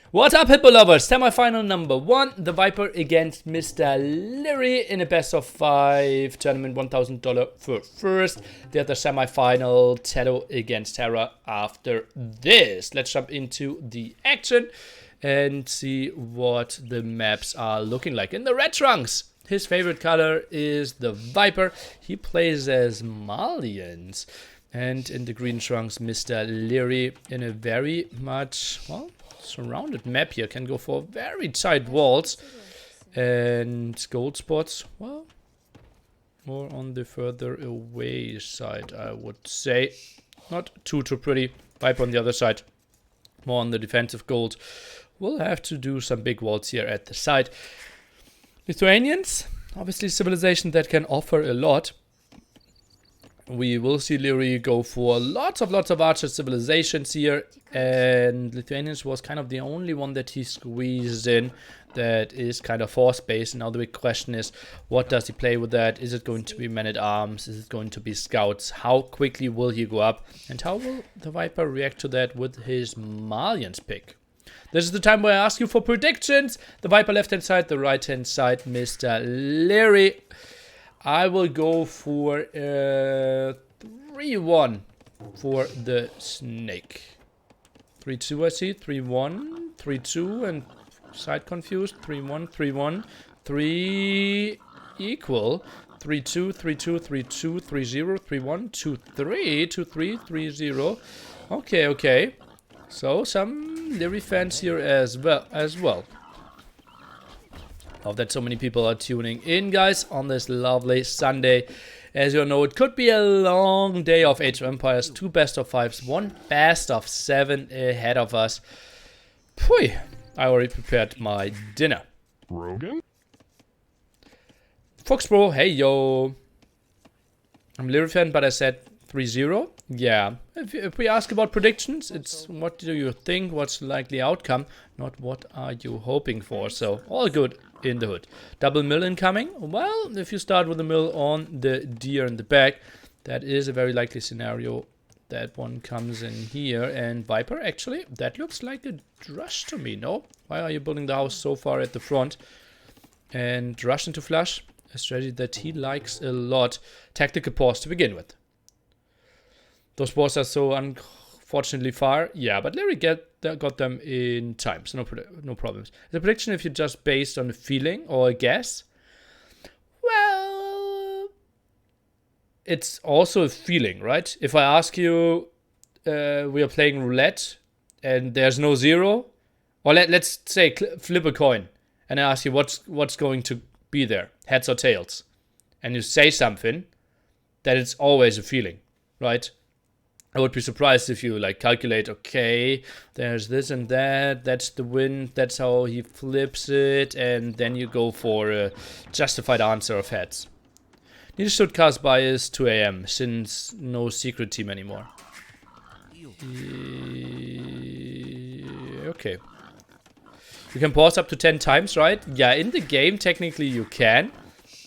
What's up, Hippo lovers? Semi-final number 1, the Viper against Mr. Liereyy in a best of 5 tournament, $1,000 for first. The other semi-final, Teto against Terra after this. Let's jump into the action and see what the maps are looking like. In the red trunks, his favorite color is the Viper. He plays as Malians. And in the green trunks, Mr. Liereyy in a very much, well, surrounded map here. Can go for very tight walls. And gold spots, well, more on the further away side, I would say. Not too pretty. Viper on the other side, more on the defensive gold. We'll have to do some big walls here at the side. Lithuanians, obviously civilization that can offer a lot. We will see Liereyy go for lots of archer civilizations here, and Lithuanians was kind of the only one that he squeezed in that is kind of force-based. Now the big question is, what does he play with that? Is it going to be men-at-arms? Is it going to be scouts? How quickly will he go up? And how will the Viper react to that with his Malians pick? This is the time where I ask you for predictions. The Viper left-hand side, the right-hand side, Mr. Liereyy. I will go for 3-1 for the snake. 3-2 I see, 3-1, 3-2, and side confused, 3-1, 3-1, 3 equal, 3-2, 3-2, 3-2, 3-0, 3-1, 2-3, 2-3, 3-0. Okay. So some Liereyy fans here as well. Love that so many people are tuning in, guys, on this lovely Sunday. As you know, it could be a long day of Age of Empires. 2 best of 5s, 1 best of 7 ahead of us. Phew, I already prepared my dinner. Rogan? Fox Bro, hey yo. I'm a Liereyy fan, but I said 3-0. Yeah, if we ask about predictions, it's what do you think, what's the likely outcome, not what are you hoping for. So all good in the hood. Double mill incoming. Well, if you start with a mill on the deer in the back, that is a very likely scenario. That one comes in here. And Viper, actually, that looks like a drush to me, no? Why are you building the house so far at the front? And rush into flush, a strategy that he likes a lot. Tactical pause to begin with. Those balls are so unfortunately far. Yeah, but Liereyy got them in time, so no problems. The prediction, if you just based on a feeling or a guess, well, it's also a feeling, right? If I ask you, we are playing roulette and there's no zero, or let's say flip a coin, and I ask you what's going to be there, heads or tails, and you say something, that it's always a feeling, right? I would be surprised if you like calculate, okay, there's this and that, that's the win, that's how he flips it, and then you go for a justified answer of heads. Need should cast bias 2 AM, since no secret team anymore. Okay. You can pause up to 10 times, right? Yeah, in the game, technically you can,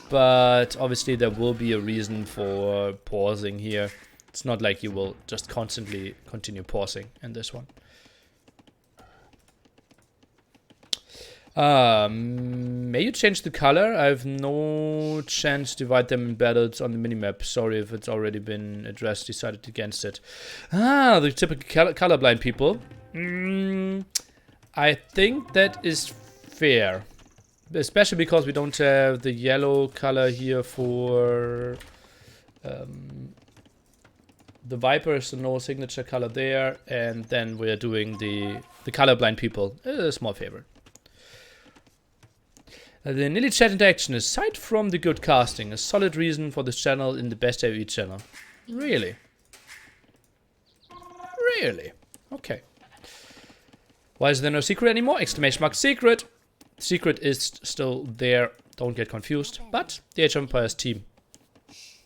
but obviously there will be a reason for pausing here. It's not like you will just constantly continue pausing in this one. May you change the color? I have no chance to divide them in battles on the minimap. Sorry if it's already been addressed, decided against it. The typical colorblind people. I think that is fair. Especially because we don't have the yellow color here for... the Viper, so no signature color there, and then we're doing the colorblind people. A small favor. The nearly chat interaction, aside from the good casting, a solid reason for this channel in the best AoE channel. Really? Really? Okay. Why is there no secret anymore? Exclamation mark secret. Secret is still there, don't get confused, but the Age of Empires team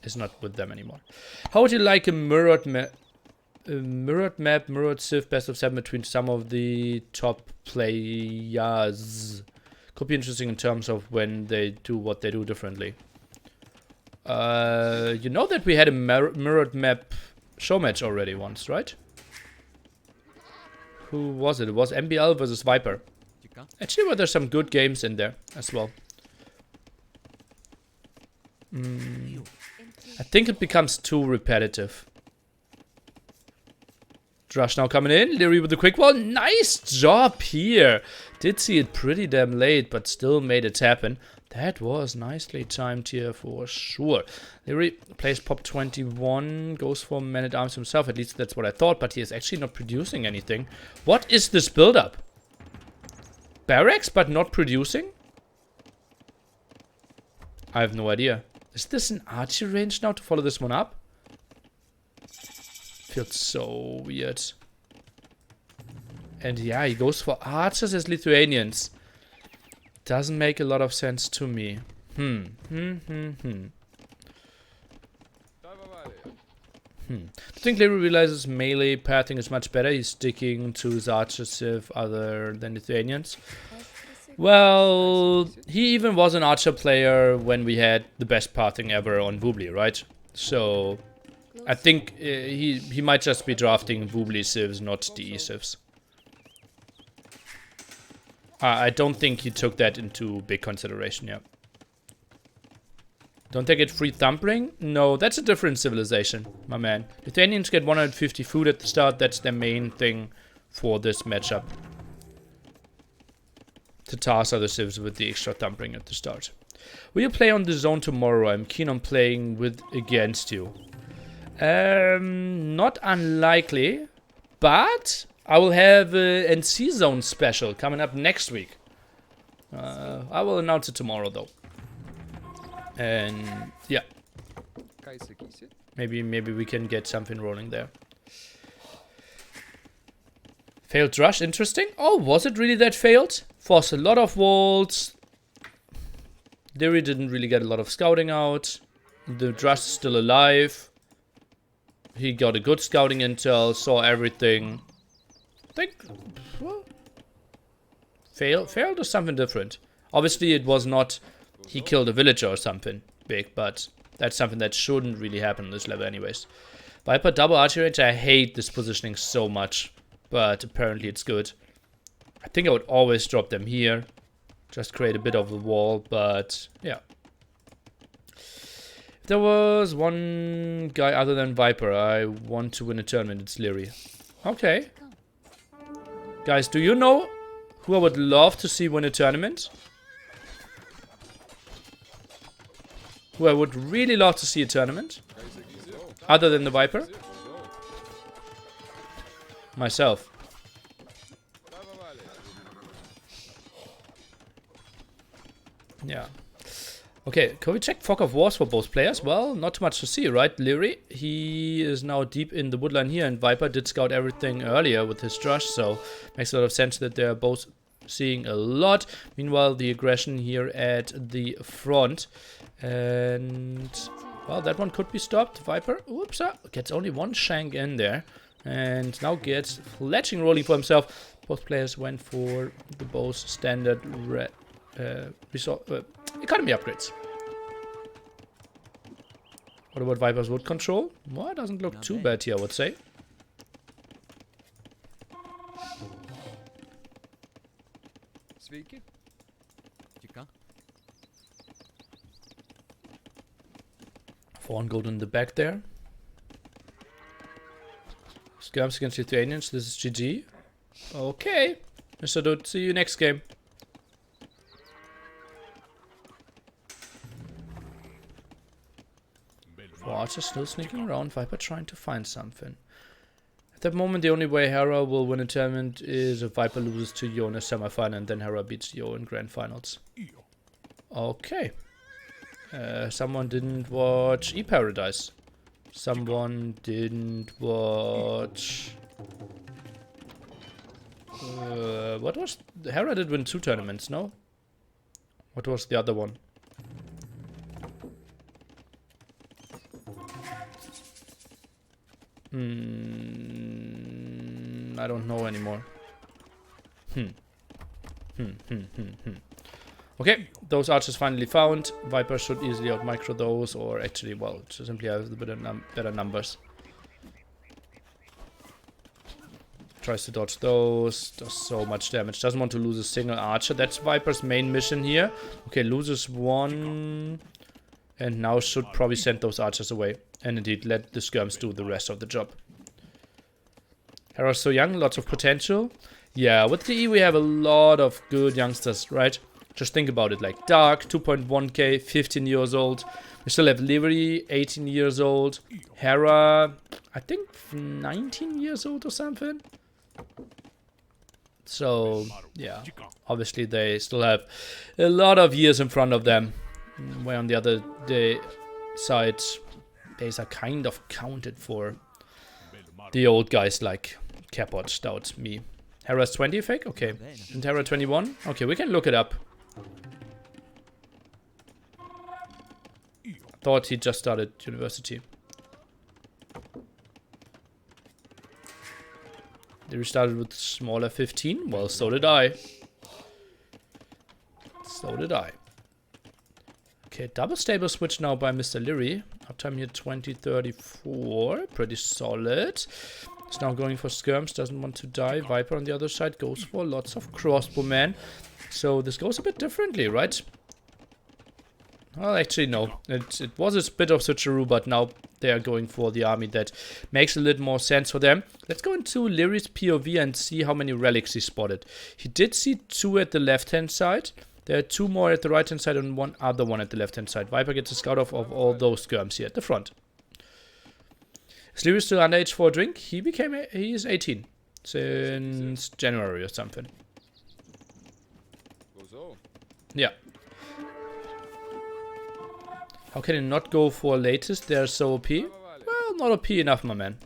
is not with them anymore. How would you like a mirrored map, mirrored Civ best of 7 between some of the top players? Could be interesting in terms of when they do what they do differently. You know that we had a mirrored map show match already once, right? Who was it? It was MBL versus Viper. Actually, well, there's some good games in there as well. I think it becomes too repetitive. Drush now coming in. Liereyy with the quick one. Nice job here. Did see it pretty damn late, but still made it happen. That was nicely timed here for sure. Liereyy plays pop 21. Goes for Man-at-Arms himself. At least that's what I thought, but he is actually not producing anything. What is this build-up? Barracks, but not producing? I have no idea. Is this an archery range now to follow this one up? Feels so weird. And yeah, he goes for archers as Lithuanians. Doesn't make a lot of sense to me. I think Liereyy realizes melee pathing is much better. He's sticking to his archers if other than Lithuanians. Well, he even was an archer player when we had the best pathing ever on Woobly, right? So I think he might just be drafting Woobly civs, not DE civs. I don't think he took that into big consideration, yeah. Don't they get free thumping? No, that's a different civilization, my man. Lithuanians get 150 food at the start. That's their main thing for this matchup. Tatars are the civs with the extra thumping at the start. Will you play on the zone tomorrow? I'm keen on playing with against you. Not unlikely, but I will have an NC zone special coming up next week. I will announce it tomorrow though. And yeah, maybe we can get something rolling there. Failed rush, interesting. Oh, was it really that failed? Forced a lot of walls. Liereyy didn't really get a lot of scouting out. The rush is still alive. He got a good scouting intel, saw everything. I think, well, failed or something different. Obviously, it was not he killed a villager or something big, but that's something that shouldn't really happen on this level anyways. Viper double archery range. I hate this positioning so much, but apparently it's good. I think I would always drop them here. Just create a bit of a wall, but yeah. If there was one guy other than Viper I want to win a tournament, it's Liereyy. Okay. Guys, do you know who I would love to see win a tournament? Who I would really love to see a tournament? Other than the Viper? Myself. Yeah. Okay, can we check Fog of Wars for both players? Well, not too much to see, right? Liereyy, he is now deep in the woodline here, and Viper did scout everything earlier with his Drush, so makes a lot of sense that they're both seeing a lot. Meanwhile, the aggression here at the front. And, well, that one could be stopped. Viper, oops, gets only one shank in there. And now gets fletching rolling for himself. Both players went for the bow's standard economy upgrades. What about Viper's wood control? Well, it doesn't look too bad here, I would say. One gold in the back there. Skirms against Lithuanians. This is GG. Okay. Mr. Dude, see you next game. Archer still sneaking around. Viper trying to find something. At that moment, the only way Hera will win a tournament is if Viper loses to Yo in a semifinal and then Hera beats Yo in grand finals. Okay. Someone didn't watch E-Paradise. Someone didn't watch... what was... Hera did win 2 tournaments, no? What was the other one? I don't know anymore. Okay, those archers finally found. Viper should easily out-micro those, or actually, well, simply have a bit of better numbers. Tries to dodge those. Does so much damage. Doesn't want to lose a single archer. That's Viper's main mission here. Okay, loses one. And now should probably send those archers away. And indeed, let the skirms do the rest of the job. Hera's so young, lots of potential. Yeah, with the E we have a lot of good youngsters, right? Just think about it, like Dark, 2.1k, 15 years old. We still have Liereyy, 18 years old. Hera, I think 19 years old or something. So, yeah, obviously they still have a lot of years in front of them. Where on the other side, days are kind of counted for the old guys like Capot, Stout, me. Hera's 20 fake? Okay. And Hera 21? Okay, we can look it up. Thought he just started university. They restarted with smaller 15? Well, so did I. So did I. Okay, double stable switch now by Mr. Liereyy. Uptime here 2034. Pretty solid. He's now going for skirms. Doesn't want to die. Viper on the other side goes for lots of crossbowmen. So this goes a bit differently, right? Well, actually, no. It was a bit of switcheroo, but now they are going for the army that makes a little more sense for them. Let's go into Liereyy's POV and see how many relics he spotted. He did see 2 at the left-hand side. There are 2 more at the right-hand side and 1 other one at the left-hand side. Viper gets a scout off of all those skirms here at the front. Is Liereyy still underage for a drink? He is 18 since January or something. Yeah. How can he not go for latest? They're so OP. Well, not OP enough, my man.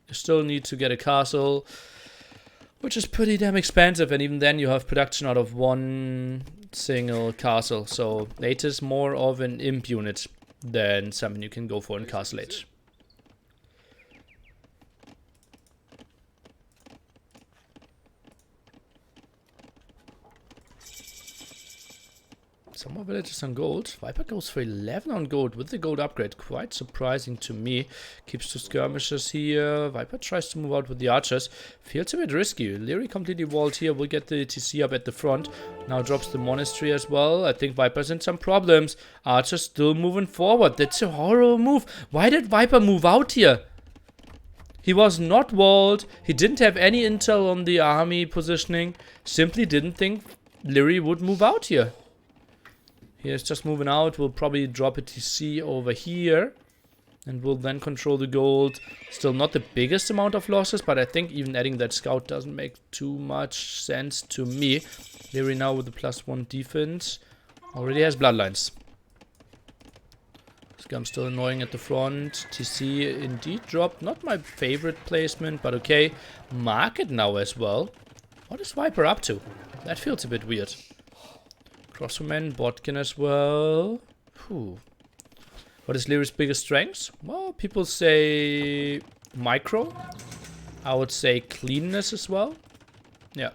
You still need to get a castle, which is pretty damn expensive, and even then you have production out of 1 single castle. So latest more of an imp unit than something you can go for in Castle Age. Some more villages on gold. Viper goes for 11 on gold with the gold upgrade. Quite surprising to me. Keeps 2 skirmishers here. Viper tries to move out with the archers. Feels a bit risky. Liereyy completely walled here. Will get the TC up at the front. Now drops the monastery as well. I think Viper's in some problems. Archers still moving forward. That's a horrible move. Why did Viper move out here? He was not walled. He didn't have any intel on the army positioning. Simply didn't think Liereyy would move out here. He is just moving out. We'll probably drop a TC over here. And we'll then control the gold. Still not the biggest amount of losses, but I think even adding that scout doesn't make too much sense to me. Liereyy now with the +1 defense. Already has bloodlines. Scum still annoying at the front. TC indeed dropped. Not my favorite placement, but okay. Market now as well. What is Viper up to? That feels a bit weird. Crossbowman, Botkin as well. Whew. What is Liereyy's biggest strengths? Well, people say micro. I would say cleanness as well. Yeah.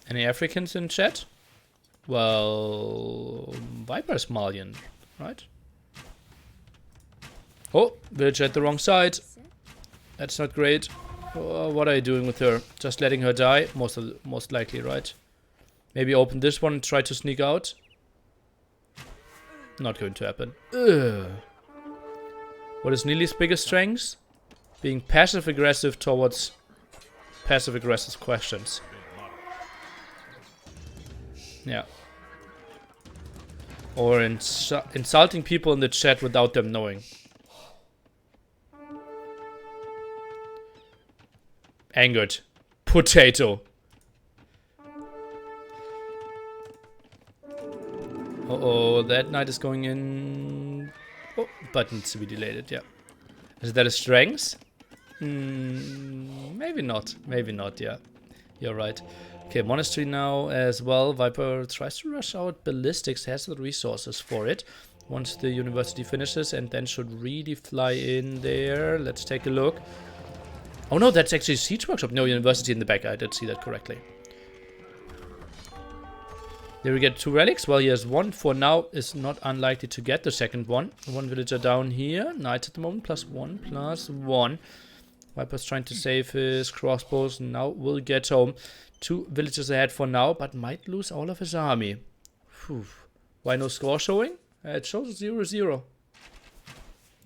Any Africans in chat? Well, Viper's Malian, right? Oh, village at the wrong side. That's not great. What are you doing with her? Just letting her die? Most likely, right? Maybe open this one and try to sneak out? Not going to happen. Ugh. What is Neely's biggest strengths? Being passive-aggressive towards passive-aggressive questions. Yeah. Or insulting people in the chat without them knowing. Angered. Potato. Uh-oh, that knight is going in. Oh, but needs to be delayed, yeah. Is that a strength? Maybe not. Maybe not, yeah. You're right. Okay, monastery now as well. Viper tries to rush out ballistics, has the resources for it. Once the university finishes, and then should really fly in there. Let's take a look. Oh no, that's actually Siege Workshop. No, university in the back. I did see that correctly. There we get 2 relics. Well, he has 1 for now. Is not unlikely to get the second one. 1 villager down here. Knights at the moment. +1/+1. Viper's trying to save his crossbows. Now will get home. 2 villagers ahead for now, but might lose all of his army. Whew. Why no score showing? It shows 0-0.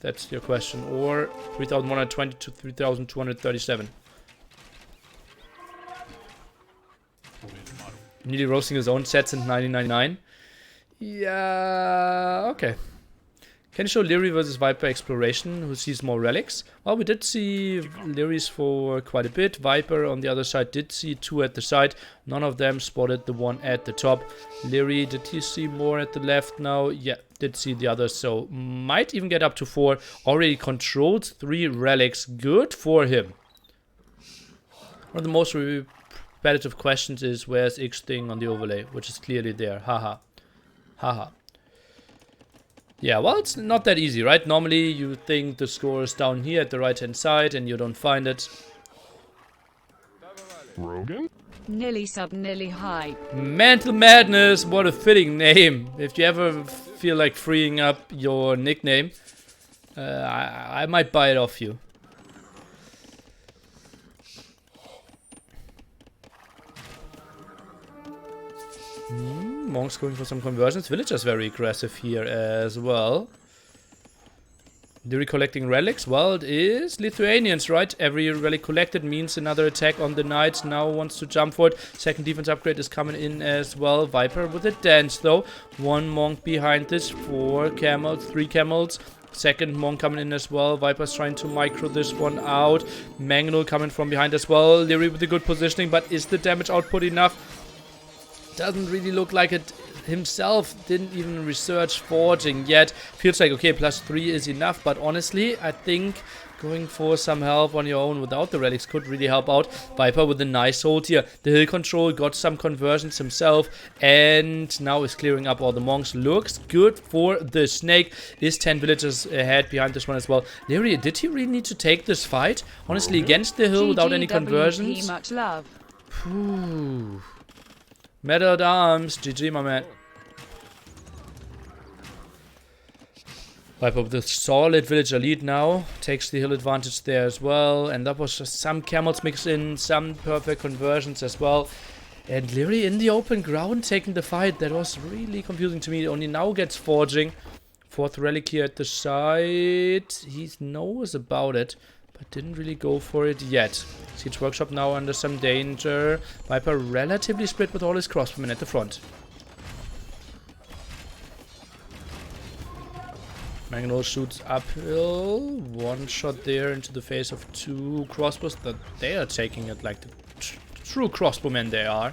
That's your question. Or 3,120 to 3,237. Nearly roasting his own sets in 1999. Yeah, okay. Can you show Liereyy versus Viper exploration? Who sees more relics? Well, we did see Lierey's for quite a bit. Viper on the other side did see 2 at the side. None of them spotted the one at the top. Liereyy, did he see more at the left now? Yeah, did see the others. So might even get up to 4. Already controlled 3 relics. Good for him. One of the most repetitive questions is where's X thing on the overlay, which is clearly there. Haha. Haha. Yeah, well, it's not that easy, right? Normally you think the score is down here at the right hand side and you don't find it. Rogan? Nilly sub, Nilly high. Mental Madness, what a fitting name. If you ever feel like freeing up your nickname, I might buy it off you. Monks going for some conversions. Villagers very aggressive here as well. Liereyy collecting relics. Well, it is Lithuanians, right? Every relic collected means another attack on the knights. Now wants to jump for it. Second defense upgrade is coming in as well. Viper with a dance though. 1 monk behind this. 4 camels, 3 camels. Second monk coming in as well. Viper's trying to micro this one out. Mangnul coming from behind as well. Liereyy with a good positioning, but is the damage output enough? Doesn't really look like it himself. Didn't even research forging yet. Feels like, okay, +3 is enough. But honestly, I think going for some help on your own without the relics could really help out. Viper with a nice hold here. The hill control got some conversions himself. And now is clearing up all the monks. Looks good for the snake. Is 10 villagers ahead behind this one as well. Liereyy, did he really need to take this fight? Honestly, against the hill without any conversions? Much love. Whew. Metal at arms. GG, my man. Viper with a solid villager lead now. Takes the hill advantage there as well. And that was just some camels mixed in. Some perfect conversions as well. And Liereyy in the open ground taking the fight. That was really confusing to me. Only now gets forging. 4th relic here at the side. He knows about it, but didn't really go for it yet. Siege Workshop now under some danger. Viper relatively split with all his crossbowmen at the front. Mangnul shoots uphill. 1 shot there into the face of 2 crossbows. That they are taking it like the true crossbowmen they are.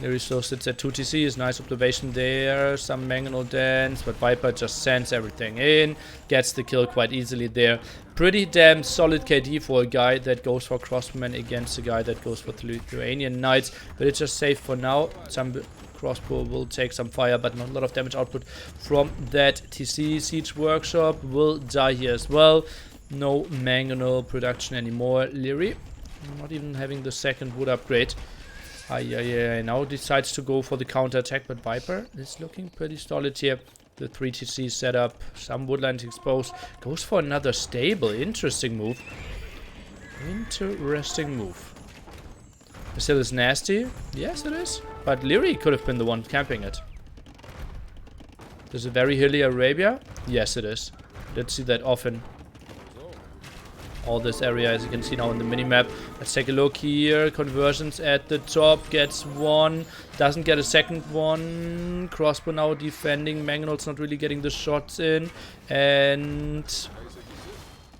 Liereyy still sits at 2 TCs. Nice observation there. Some Mangnul dance, but Viper just sends everything in. Gets the kill quite easily there. Pretty damn solid KD for a guy that goes for crossbowmen against a guy that goes for the Lithuanian knights. But it's just safe for now. Some crossbow will take some fire, but not a lot of damage output from that TC. Siege Workshop will die here as well. No Mangnul production anymore. Liereyy not even having the second wood upgrade. Now decides to go for the counter attack, but Viper is looking pretty solid here. The 3 TC setup, some woodland exposed. Goes for another stable. Interesting move. Interesting move. This hill is nasty. Yes, it is. But Liereyy could have been the one camping it. There's a very hilly Arabia. Yes, it is. Let's see that often. All this area, as you can see now in the minimap. Let's take a look here. Conversions at the top. Gets 1. Doesn't get a second one. Crossbow now defending. Mangnul's not really getting the shots in. And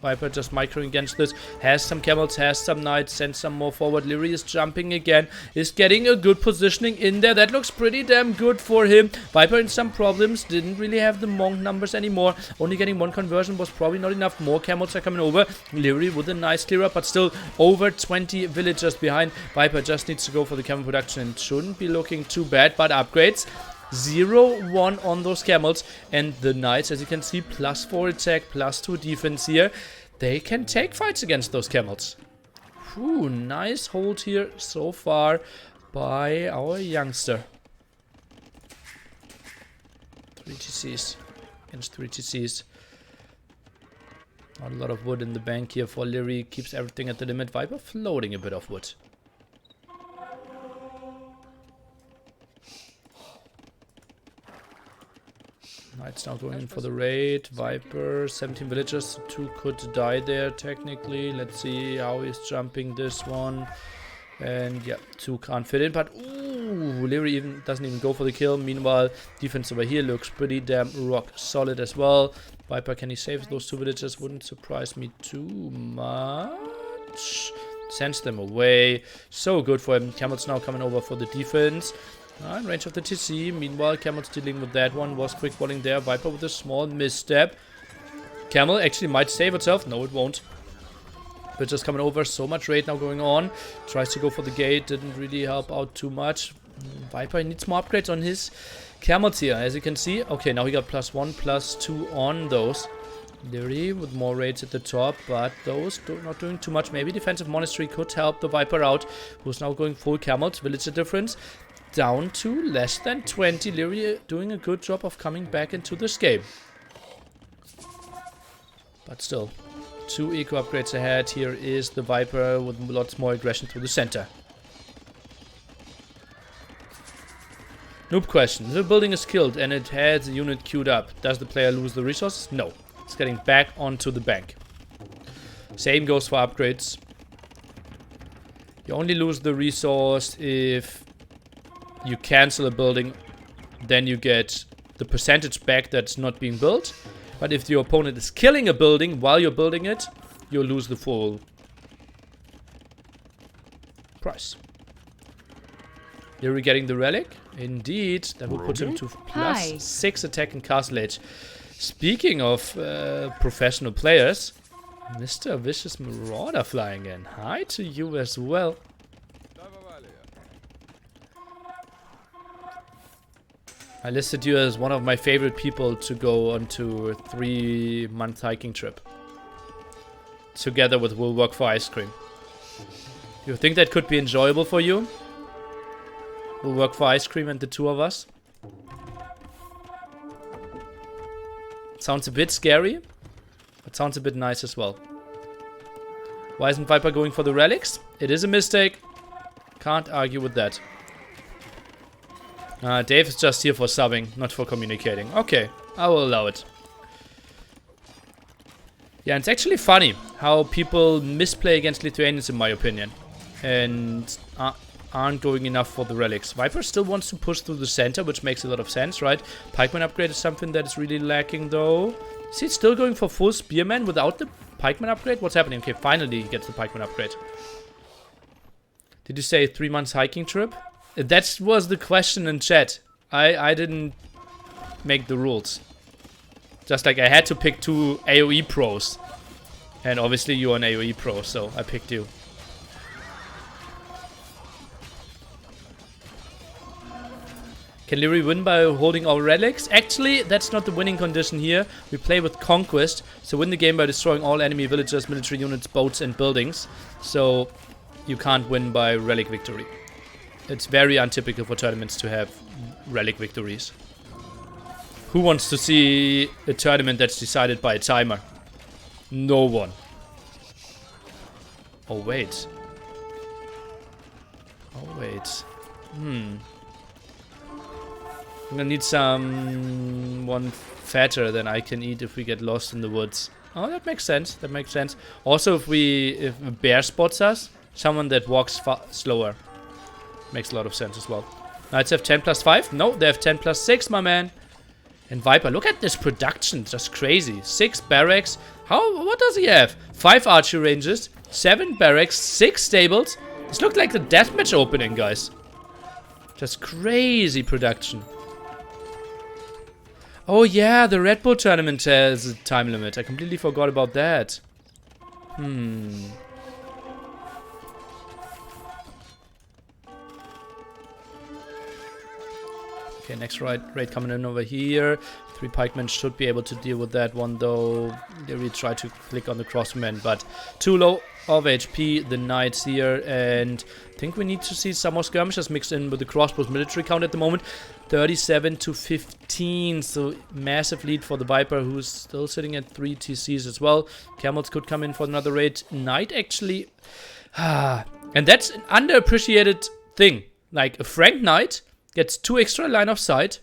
Viper just microing against this. Has some camels, has some knights, sends some more forward. Liereyy is jumping again. Is getting a good positioning in there. That looks pretty damn good for him. Viper in some problems. Didn't really have the monk numbers anymore. Only getting 1 conversion was probably not enough. More camels are coming over. Liereyy with a nice clear up, but still over 20 villagers behind. Viper just needs to go for the camel production and shouldn't be looking too bad, but upgrades. 0-1 on those camels, and the knights, as you can see, +4 attack, +2 defense here. They can take fights against those camels. Nice hold here so far. by our youngster. 3 TCs against 3 TCs. Not a lot of wood in the bank here for Liereyy. Keeps everything at the limit. Viper floating a bit of wood. Knight's now going in for the raid. Viper, 17 villagers. 2 could die there technically. Let's see how he's jumping this one. And yeah, 2 can't fit in. But ooh, Liereyy doesn't even go for the kill. Meanwhile, defense over here looks pretty damn rock solid as well. Viper, can he save those 2 villagers? Wouldn't surprise me too much. Sends them away. So good for him. Camel's now coming over for the defense. In range of the TC. Meanwhile, Camel's dealing with that one. Was quick walling there. Viper with a small misstep. Camel actually might save itself. No, it won't. But just coming over. So much raid now going on. Tries to go for the gate. Didn't really help out too much. Viper needs more upgrades on his Camels here. As you can see. Okay, now he got +1, +2 on those. Liereyy with more raids at the top. But those not doing too much. Maybe defensive monastery could help the Viper out. Who's now going full Camels. Villager difference down to less than 20. Liereyy doing a good job of coming back into this game. But still, 2 eco upgrades ahead. Here is the Viper with lots more aggression through the center. Noob question. The building is killed and it has a unit queued up. Does the player lose the resources? No. It's getting back onto the bank. Same goes for upgrades. You only lose the resource if you cancel a building, then you get the percentage back that's not being built. But if your opponent is killing a building while you're building it, you'll lose the full price. Liereyy getting the relic? Indeed. That will put him to +6 attack and castle age. Speaking of professional players, Mr. Vicious Marauder flying in. Hi to you as well. I listed you as one of my favorite people to go onto a 3-month hiking trip. Together with We'll Work for Ice Cream. You think that could be enjoyable for you? We'll work for ice cream and the 2 of us. Sounds a bit scary, but sounds a bit nice as well. Why isn't Viper going for the relics? It is a mistake. Can't argue with that. Dave is just here for subbing, not for communicating. Okay, I will allow it. Yeah, it's actually funny how people misplay against Lithuanians, in my opinion. And aren't going enough for the relics. Viper still wants to push through the center, which makes a lot of sense, right? Pikeman upgrade is something that is really lacking, though. Is he still going for full Spearman without the Pikeman upgrade? What's happening? Okay, finally he gets the Pikeman upgrade. Did you say 3 months hiking trip? That was the question in chat. I didn't make the rules. Just like I had to pick 2 AoE pros. And obviously you're an AoE pro, so I picked you. Can Liereyy win by holding our relics? Actually, that's not the winning condition here. We play with Conquest, so win the game by destroying all enemy villagers, military units, boats and buildings. So you can't win by relic victory. It's very untypical for tournaments to have relic victories. Who wants to see a tournament that's decided by a timer? No one. Oh, wait. Oh, wait. I'm gonna need someone fatter than I can eat if we get lost in the woods. Oh, that makes sense. That makes sense. Also, if a bear spots us, someone that walks slower. Makes a lot of sense as well. Knights have 10+5. No, they have 10+6, my man. And Viper, look at this production. Just crazy. 6 barracks. What does he have? 5 archery ranges, 7 barracks, 6 stables. This looked like the deathmatch opening, guys. Just crazy production. Oh yeah, the Red Bull tournament has a time limit. I completely forgot about that. Okay, next raid coming in over here. 3 pikemen should be able to deal with that one, though. They really try to click on the crossmen, but too low. of HP, the knights here, and I think we need to see some more skirmishers mixed in with the crossbows military count at the moment. 37 to 15, so massive lead for the Viper, who's still sitting at 3 TCs as well. Camels could come in for another raid. Knight actually, and that's an underappreciated thing. Like a Frank Knight gets 2 extra line of sight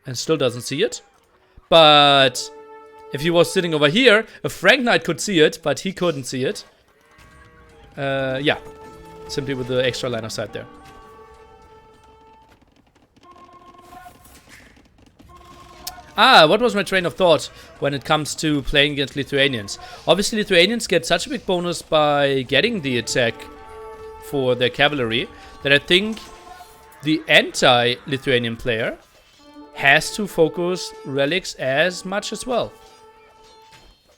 and still doesn't see it. But if he was sitting over here, a Frank Knight could see it, but he couldn't see it. Yeah, simply with the extra line of sight there. What was my train of thought when it comes to playing against Lithuanians? Obviously, Lithuanians get such a big bonus by getting the attack for their cavalry that I think the anti-Lithuanian player has to focus relics as much as well.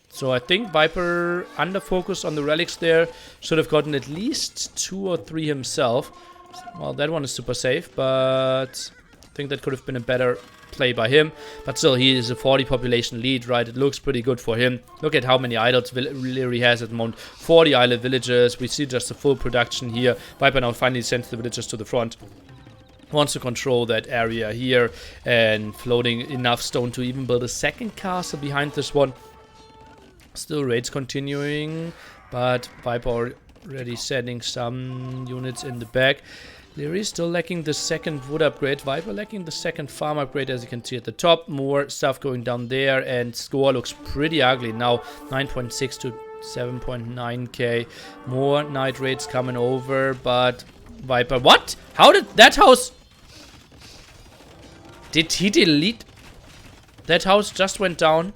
So I think Viper under-focused on the relics there. Should have gotten at least 2 or 3 himself. Well, that one is super safe, but I think that could have been a better play by him. But still, he is a 40 population lead, right? It looks pretty good for him. Look at how many idols Liereyy has at the moment. 40 island villages. We see just a full production here. Viper now finally sends the villagers to the front. Wants to control that area here and floating enough stone to even build a second castle behind this one. Still raids continuing, but Viper already sending some units in the back. Liereyy still lacking the second wood upgrade. Viper lacking the second farm upgrade, as you can see at the top. More stuff going down there, and score looks pretty ugly now. 9.6 to 7.9k. More night raids coming over, but Viper... What? How did that house... Did he delete? That house just went down.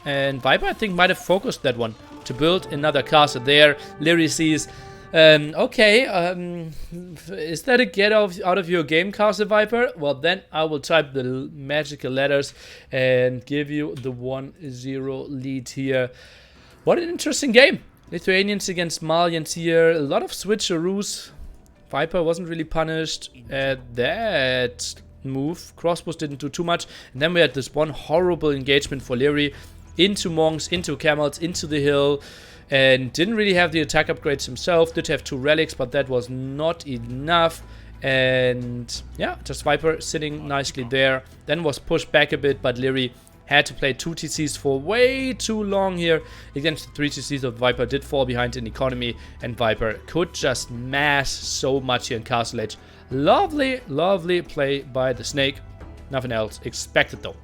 And Viper, I think, might have focused that one to build another castle there. Liereyy sees... okay, is that a get out of your game, Castle Viper? Well, then I will type the magical letters and give you the 1-0 lead here. What an interesting game. Lithuanians against Malians here. A lot of switcheroos. Viper wasn't really punished at that move. Crossbows didn't do too much. And then we had this one horrible engagement for Liereyy. Into monks, into camels, into the hill. And didn't really have the attack upgrades himself. Did have 2 relics, but that was not enough. And yeah, just Viper sitting nicely there. Then was pushed back a bit, but Liereyy had to play 2 TCs for way too long here. Against the 3 TCs of Viper did fall behind in economy. And Viper could just mass so much here in Castle Age. Lovely, lovely play by the Snake. Nothing else expected though.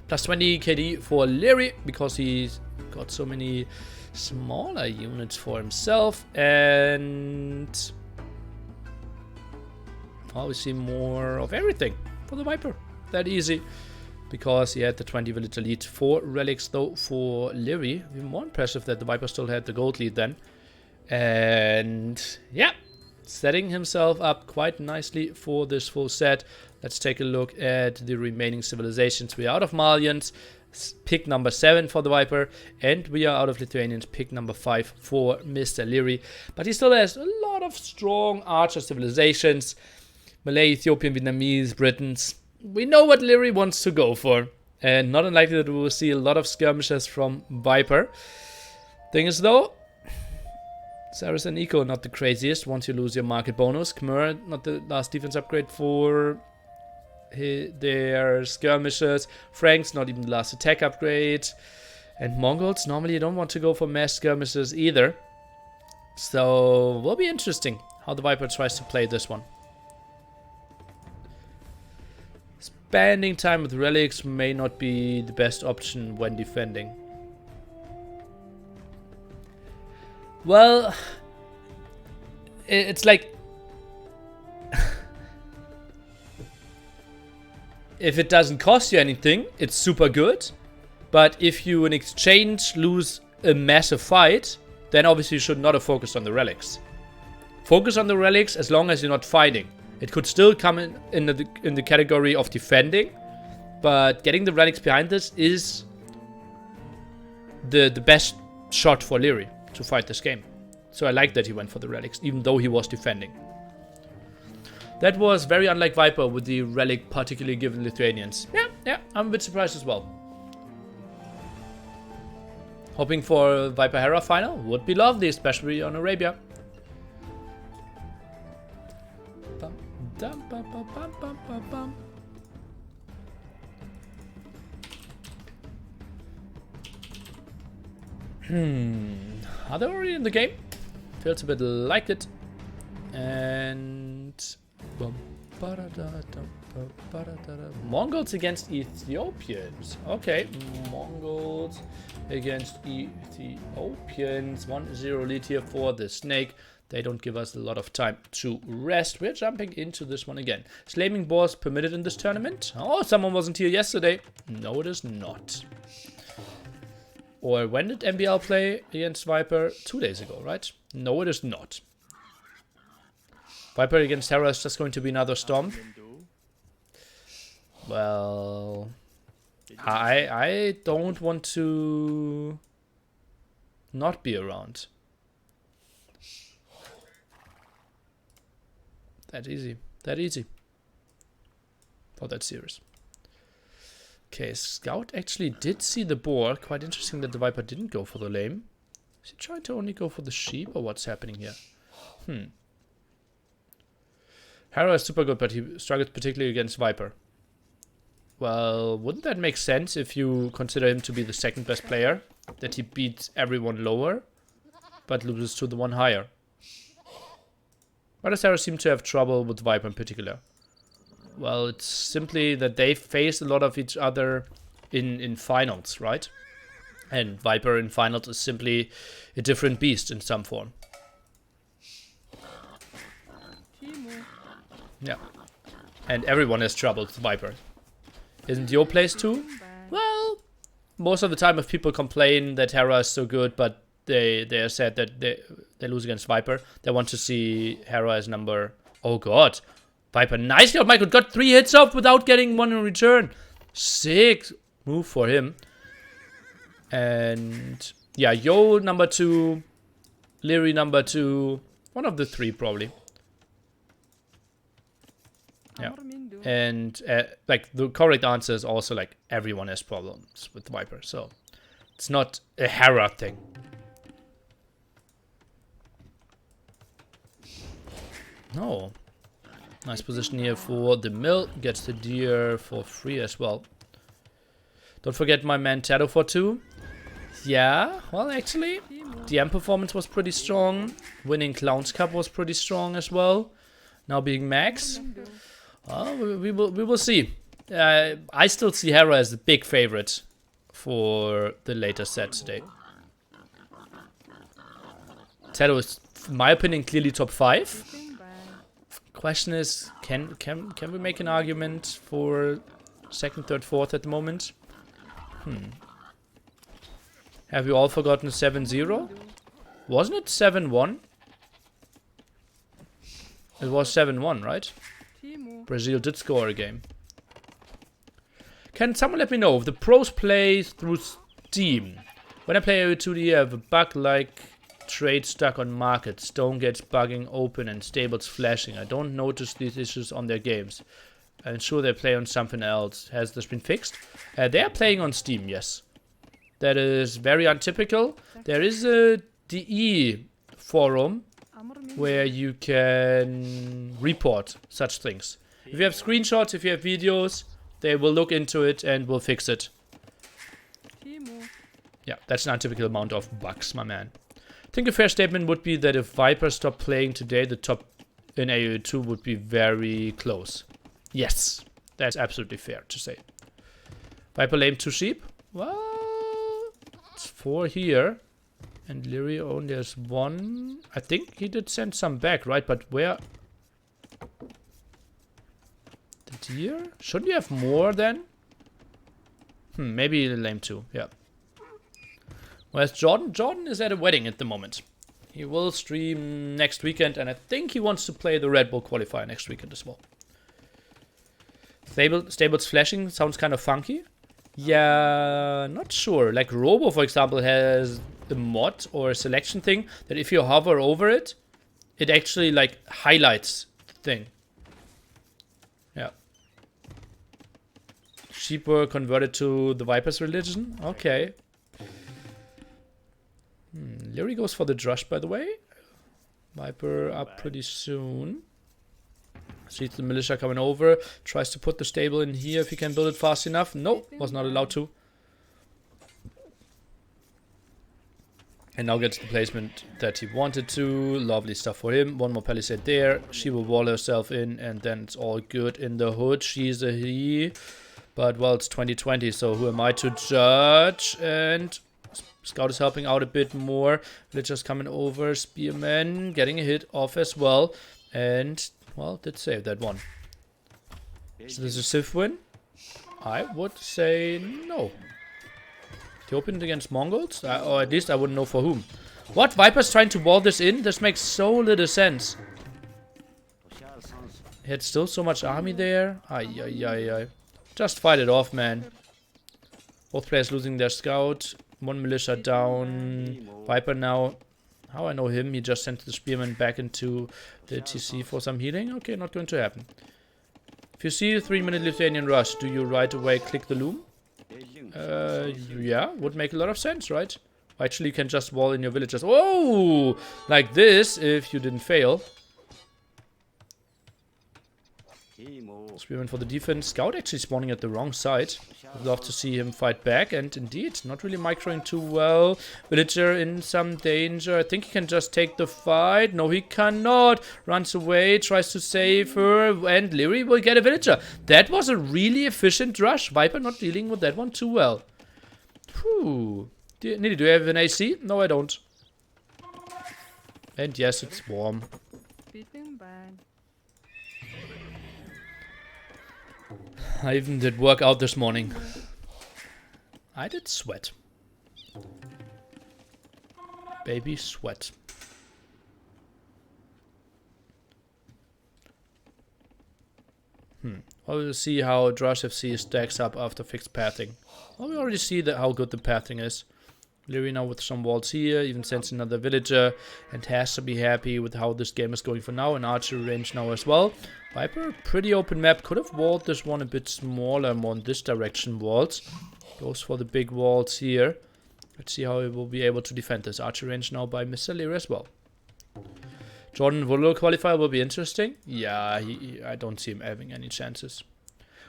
Plus 20 KD for Liereyy because he's got so many smaller units for himself, and well, we see more of everything for the Viper. That easy, because he had the 20 villager lead. 4 relics though for Liereyy. Even more impressive that the Viper still had the gold lead then. And yeah, setting himself up quite nicely for this full set. Let's take a look at the remaining civilizations. We are out of Malians. Pick number 7 for the Viper, and we are out of Lithuanians. Pick number 5 for Mr. Liereyy, but he still has a lot of strong archer civilizations. Malay, Ethiopian, Vietnamese, Britons. We know what Liereyy wants to go for, and not unlikely that we will see a lot of skirmishes from Viper. Thing is though, Saracen Eco not the craziest once you lose your market bonus. Khmer not the last defense upgrade for their skirmishers. Franks not even the last attack upgrade, and Mongols normally you don't want to go for mass skirmishers either, so will be interesting how the Viper tries to play this one. Spending time with relics may not be the best option when defending. Well, it's like if it doesn't cost you anything, it's super good. But if you in exchange lose a massive fight, then obviously you should not have focused on the relics. Focus on the relics as long as you're not fighting. It could still come in the category of defending, but getting the relics behind this is the best shot for Liereyy to fight this game. So I like that he went for the relics, even though he was defending. That was very unlike Viper with the relic particularly given Lithuanians. Yeah, I'm a bit surprised as well. Hoping for a Viper Hera final would be lovely, especially on Arabia. Bum, dum, bum, bum, bum, bum, bum, bum. Are they already in the game? Feels a bit like it. And Mongols against Ethiopians. Okay, Mongols against Ethiopians. 1-0 lead here for the Snake. They don't give us a lot of time to rest. We're jumping into this one again. Slaving boars permitted in this tournament? Oh, someone wasn't here yesterday. No, it is not. Or when did MBL play against Viper? 2 days ago, right? No, it is not. Viper against Hera is just going to be another stomp. Well, I don't want to not be around. That easy. That easy. For that series. Okay, Scout actually did see the boar. Quite interesting that the Viper didn't go for the lame. Is he trying to only go for the sheep, or what's happening here? Hera is super good, but he struggles particularly against Viper. Well, wouldn't that make sense if you consider him to be the second best player? That he beats everyone lower, but loses to the one higher. Why does Hera seem to have trouble with Viper in particular? Well, it's simply that they face a lot of each other in finals, right? And Viper in finals is simply a different beast in some form. Yeah. And everyone has trouble with Viper. Isn't your place too? Well, most of the time if people complain that Hera is so good, but they are sad that they lose against Viper, they want to see Hera as number... Oh god. Viper nicely. Oh my god, got 3 hits off without getting one in return. Sick move for him. And yeah, Yo number 2, Liereyy number 2, one of the 3 probably. Yeah, and like the correct answer is also like everyone has problems with Viper, so it's not a Hera thing. No. Nice position here for the mill. Gets the deer for free as well. Don't forget my man Tato for 2. Yeah, well actually, DM performance was pretty strong. Winning Clowns Cup was pretty strong as well. Now being Max. We will see. I still see Hera as the big favorite for the later set today. Tato is, in my opinion, clearly top 5. Question is, can we make an argument for 2nd, 3rd, 4th at the moment? Have you all forgotten 7-0? Wasn't it 7-1? It was 7-1, right? Brazil did score a game. Can someone let me know if the pros play through Steam? When I play AO2D, I have a bug like trade stuck on market, stone gates bugging open and stables flashing. I don't notice these issues on their games. I'm sure they play on something else. Has this been fixed? They are playing on Steam, yes. That is very untypical. There is a DE forum where you can report such things. If you have screenshots, if you have videos, they will look into it and will fix it. Yeah, that's an untypical amount of bugs, my man. I think a fair statement would be that if Viper stopped playing today, the top in AO2 would be very close. Yes, that's absolutely fair to say. Viper lame 2 sheep? Well, it's 4 here. And Liereyy only has 1. I think he did send some back, right? But where? The deer? Shouldn't you have more then? Maybe lame 2, yeah. Where's Jordan? Jordan is at a wedding at the moment. He will stream next weekend, and I think he wants to play the Red Bull qualifier next weekend as well. Stables flashing sounds kind of funky. Yeah, not sure. Like Robo, for example, has a mod or a selection thing that if you hover over it, it actually like highlights the thing. Yeah. Sheep were converted to the Viper's religion. Okay. Liereyy goes for the Drush, by the way. Viper up pretty soon. Sees the militia coming over. Tries to put the stable in here if he can build it fast enough. No, was not allowed to. And now gets the placement that he wanted to. Lovely stuff for him. One more palisade there. She will wall herself in, and then it's all good in the hood. She's a he. But, well, it's 2020, so who am I to judge? And Scout is helping out a bit more. Villagers coming over. Spearman getting a hit off as well. And, well, did save that one. Is this a Civ win? I would say no. He opened against Mongols? Or at least I wouldn't know for whom. What? Viper's trying to wall this in? This makes so little sense. He had still so much army there. Ay, ay, ay, ay. Just fight it off, man. Both players losing their scout. One militia down. Viper now. How I know him? He just sent the spearman back into the TC for some healing. Okay, not going to happen. If you see a 3-minute Lithuanian rush, do you right away click the loom? Yeah, would make a lot of sense, right? Actually, you can just wall in your villagers. Oh! Like this, if you didn't fail. Spearman for the defense. Scout actually spawning at the wrong side. Would love to see him fight back. And indeed, not really microing too well. Villager in some danger. I think he can just take the fight. No, he cannot. Runs away, tries to save her. And Liereyy will get a villager. That was a really efficient rush. Viper not dealing with that one too well. Whew. Niddy, do you have an AC? No, I don't. And yes, it's warm. I even did work out this morning. I did sweat. Baby sweat. Well, we'll see how Drush FC stacks up after fixed pathing. Well, we already see how good the pathing is. Liereyy now with some walls here, even sends another villager, and has to be happy with how this game is going for now, and archery range now as well. Viper, pretty open map, could have walled this one a bit smaller, more in this direction walls. Goes for the big walls here. Let's see how he will be able to defend this. Archery range now by Mr. Liereyy as well. Jordan Volo qualifier will be interesting. Yeah, I don't see him having any chances.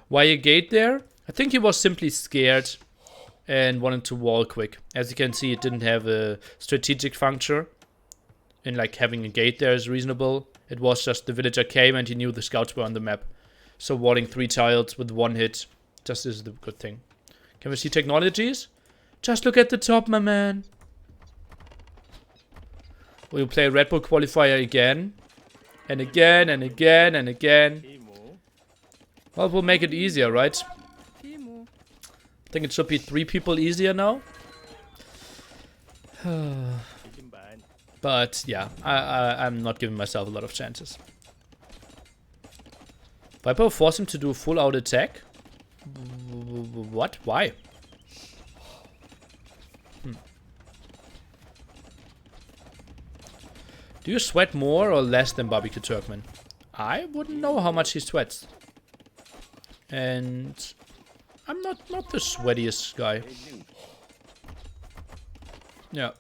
Why a gate there? I think he was simply scared and wanted to wall quick. As you can see, it didn't have a strategic function. And like having a gate there is reasonable. It was just the villager came and he knew the scouts were on the map. So walling 3 tiles with 1 hit just is the good thing. Can we see technologies? Just look at the top, my man. We'll play Red Bull qualifier again. And again, and again, and again. Well, we'll make it easier, right? I think it should be 3 people easier now. But yeah, I'm not giving myself a lot of chances. Viper force him to do a full out attack? What? Why? Do you sweat more or less than Barbecue Turkman? I wouldn't know how much he sweats. And I'm not the sweatiest guy. Yeah.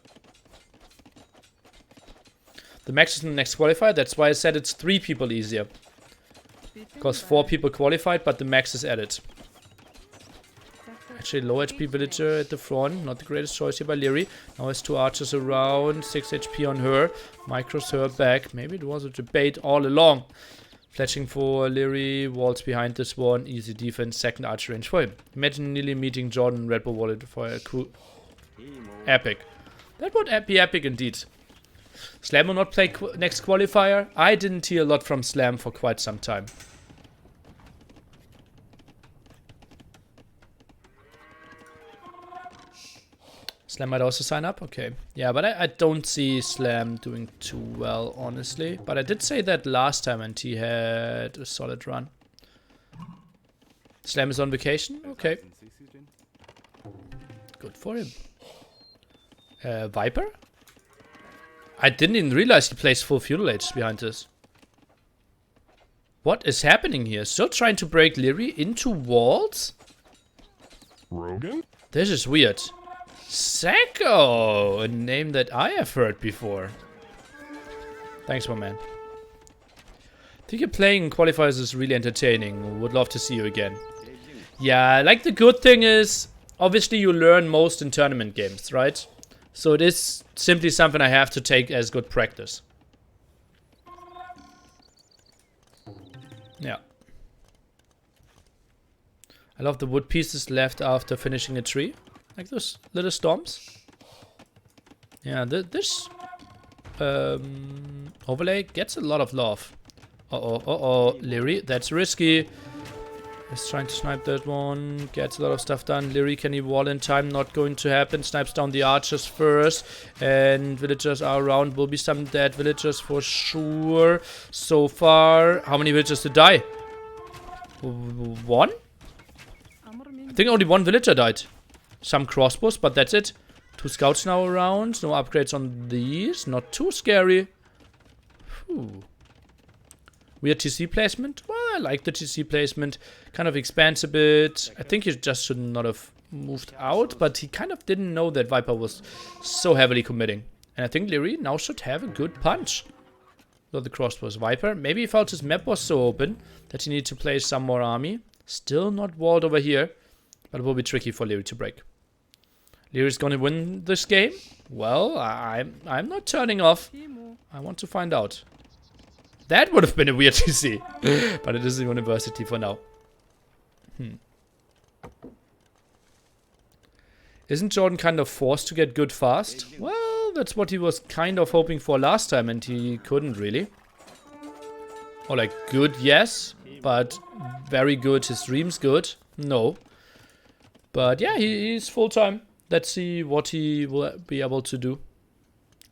The max is in the next qualifier. That's why I said it's 3 people easier. Because 4 people qualified, but the max is added. Actually, low HP villager at the front. Not the greatest choice here by Liereyy. Now has 2 archers around. 6 HP on her. Micros her back. Maybe it was a debate all along. Fletching for Liereyy. Walls behind this one. Easy defense. Second archer range for him. Imagine nearly meeting Jordan Red Bull Wallet for a cool... Epic. That would be epic indeed. Slam will not play next qualifier. I didn't hear a lot from Slam for quite some time. Slam might also sign up? Okay. Yeah, but I don't see Slam doing too well, honestly. But I did say that last time and he had a solid run. Slam is on vacation? Okay. Good for him. Viper? I didn't even realize he plays full feudal age behind this. What is happening here? Still trying to break Liereyy into walls? Rogan? This is weird. Seko, a name that I have heard before. Thanks, my man. I think you're playing qualifiers is really entertaining. Would love to see you again. Yeah, like the good thing is, obviously you learn most in tournament games, right? So it is simply something I have to take as good practice. Yeah. I love the wood pieces left after finishing a tree. Like those little stomps. Yeah, this overlay gets a lot of love. Uh-oh, Liereyy, that's risky. He's trying to snipe that one. Gets a lot of stuff done. Liereyy, can he wall in time? Not going to happen. Snipes down the archers first. And villagers are around. Will be some dead villagers for sure. So far, how many villagers to die? One? I think only one villager died. Some crossbows, but that's it. 2 scouts now around. No upgrades on these. Not too scary. Whew. Weird TC placement. Well, I like the TC placement. Kind of expands a bit. I think he just should not have moved out, but he kind of didn't know that Viper was so heavily committing. And I think Liereyy now should have a good punch. So the crossbows. Viper, maybe he felt his map was so open that he needed to place some more army. Still not walled over here, but it will be tricky for Liereyy to break. Lierey's gonna win this game? Well, I'm not turning off. I want to find out. That would have been a weird TC. But it is a university for now. Isn't Jordan kind of forced to get good fast? Well, that's what he was kind of hoping for last time and he couldn't really. Or like good, yes. But very good, his stream's good. No. But yeah, he's full-time. Let's see what he will be able to do.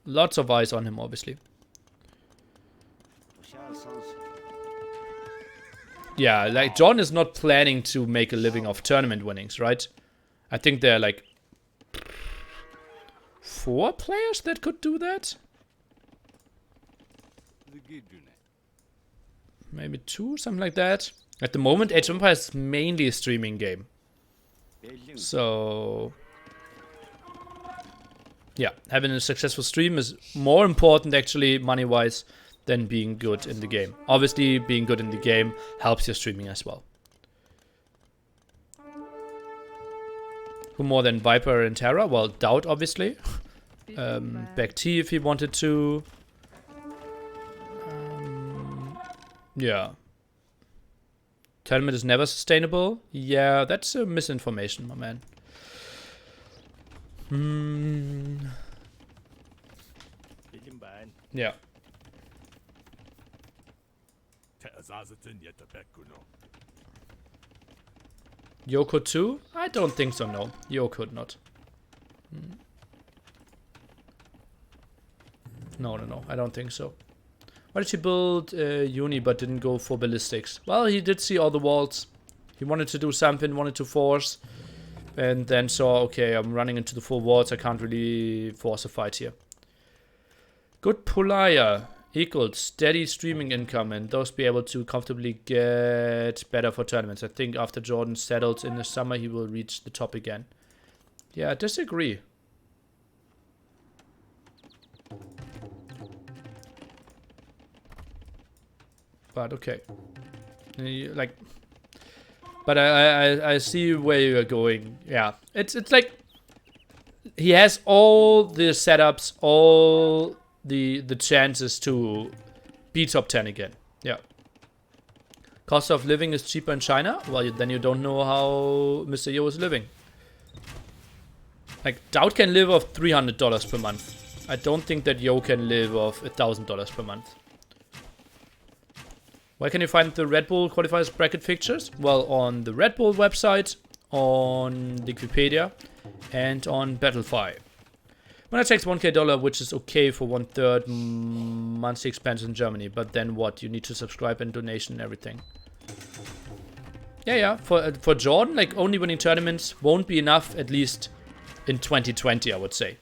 Lots of eyes on him, obviously. Yeah, like John is not planning to make a living off tournament winnings, right? I think there are like 4 players that could do that. Maybe 2, something like that. At the moment, Age of Empires is mainly a streaming game. So yeah, having a successful stream is more important actually money-wise than being good in the game. Obviously, being good in the game helps your streaming as well. Who more than Viper and Terra? Well, Doubt, obviously. Back T if he wanted to. Yeah. Tournament is never sustainable. Yeah, that's a misinformation, my man. Yeah. Yo could too? I don't think so, no. Yo could not. No, I don't think so. Why did he build Uni but didn't go for ballistics? Well, he did see all the walls. He wanted to do something, wanted to force. And then saw, okay, I'm running into the full walls. I can't really force a fight here. Good Pulaya equals steady streaming income. And those be able to comfortably get better for tournaments. I think after Jordan settles in the summer, he will reach the top again. Yeah, I disagree. But okay, like, but I see where you're going. Yeah, it's like he has all the setups, all the chances to be top 10 again. Yeah. Cost of living is cheaper in China. Well, then you don't know how Mr. Yo is living. Like Doubt can live off $300 per month. I don't think that Yo can live off $1,000 per month. Where can you find the Red Bull qualifiers bracket fixtures? Well, on the Red Bull website, on the Wikipedia, and on Battlefy. When it takes $1K, which is okay for 1/3 monthly expense in Germany, but then what? You need to subscribe and donation and everything. Yeah. For Jordan, like only winning tournaments won't be enough, at least in 2020, I would say.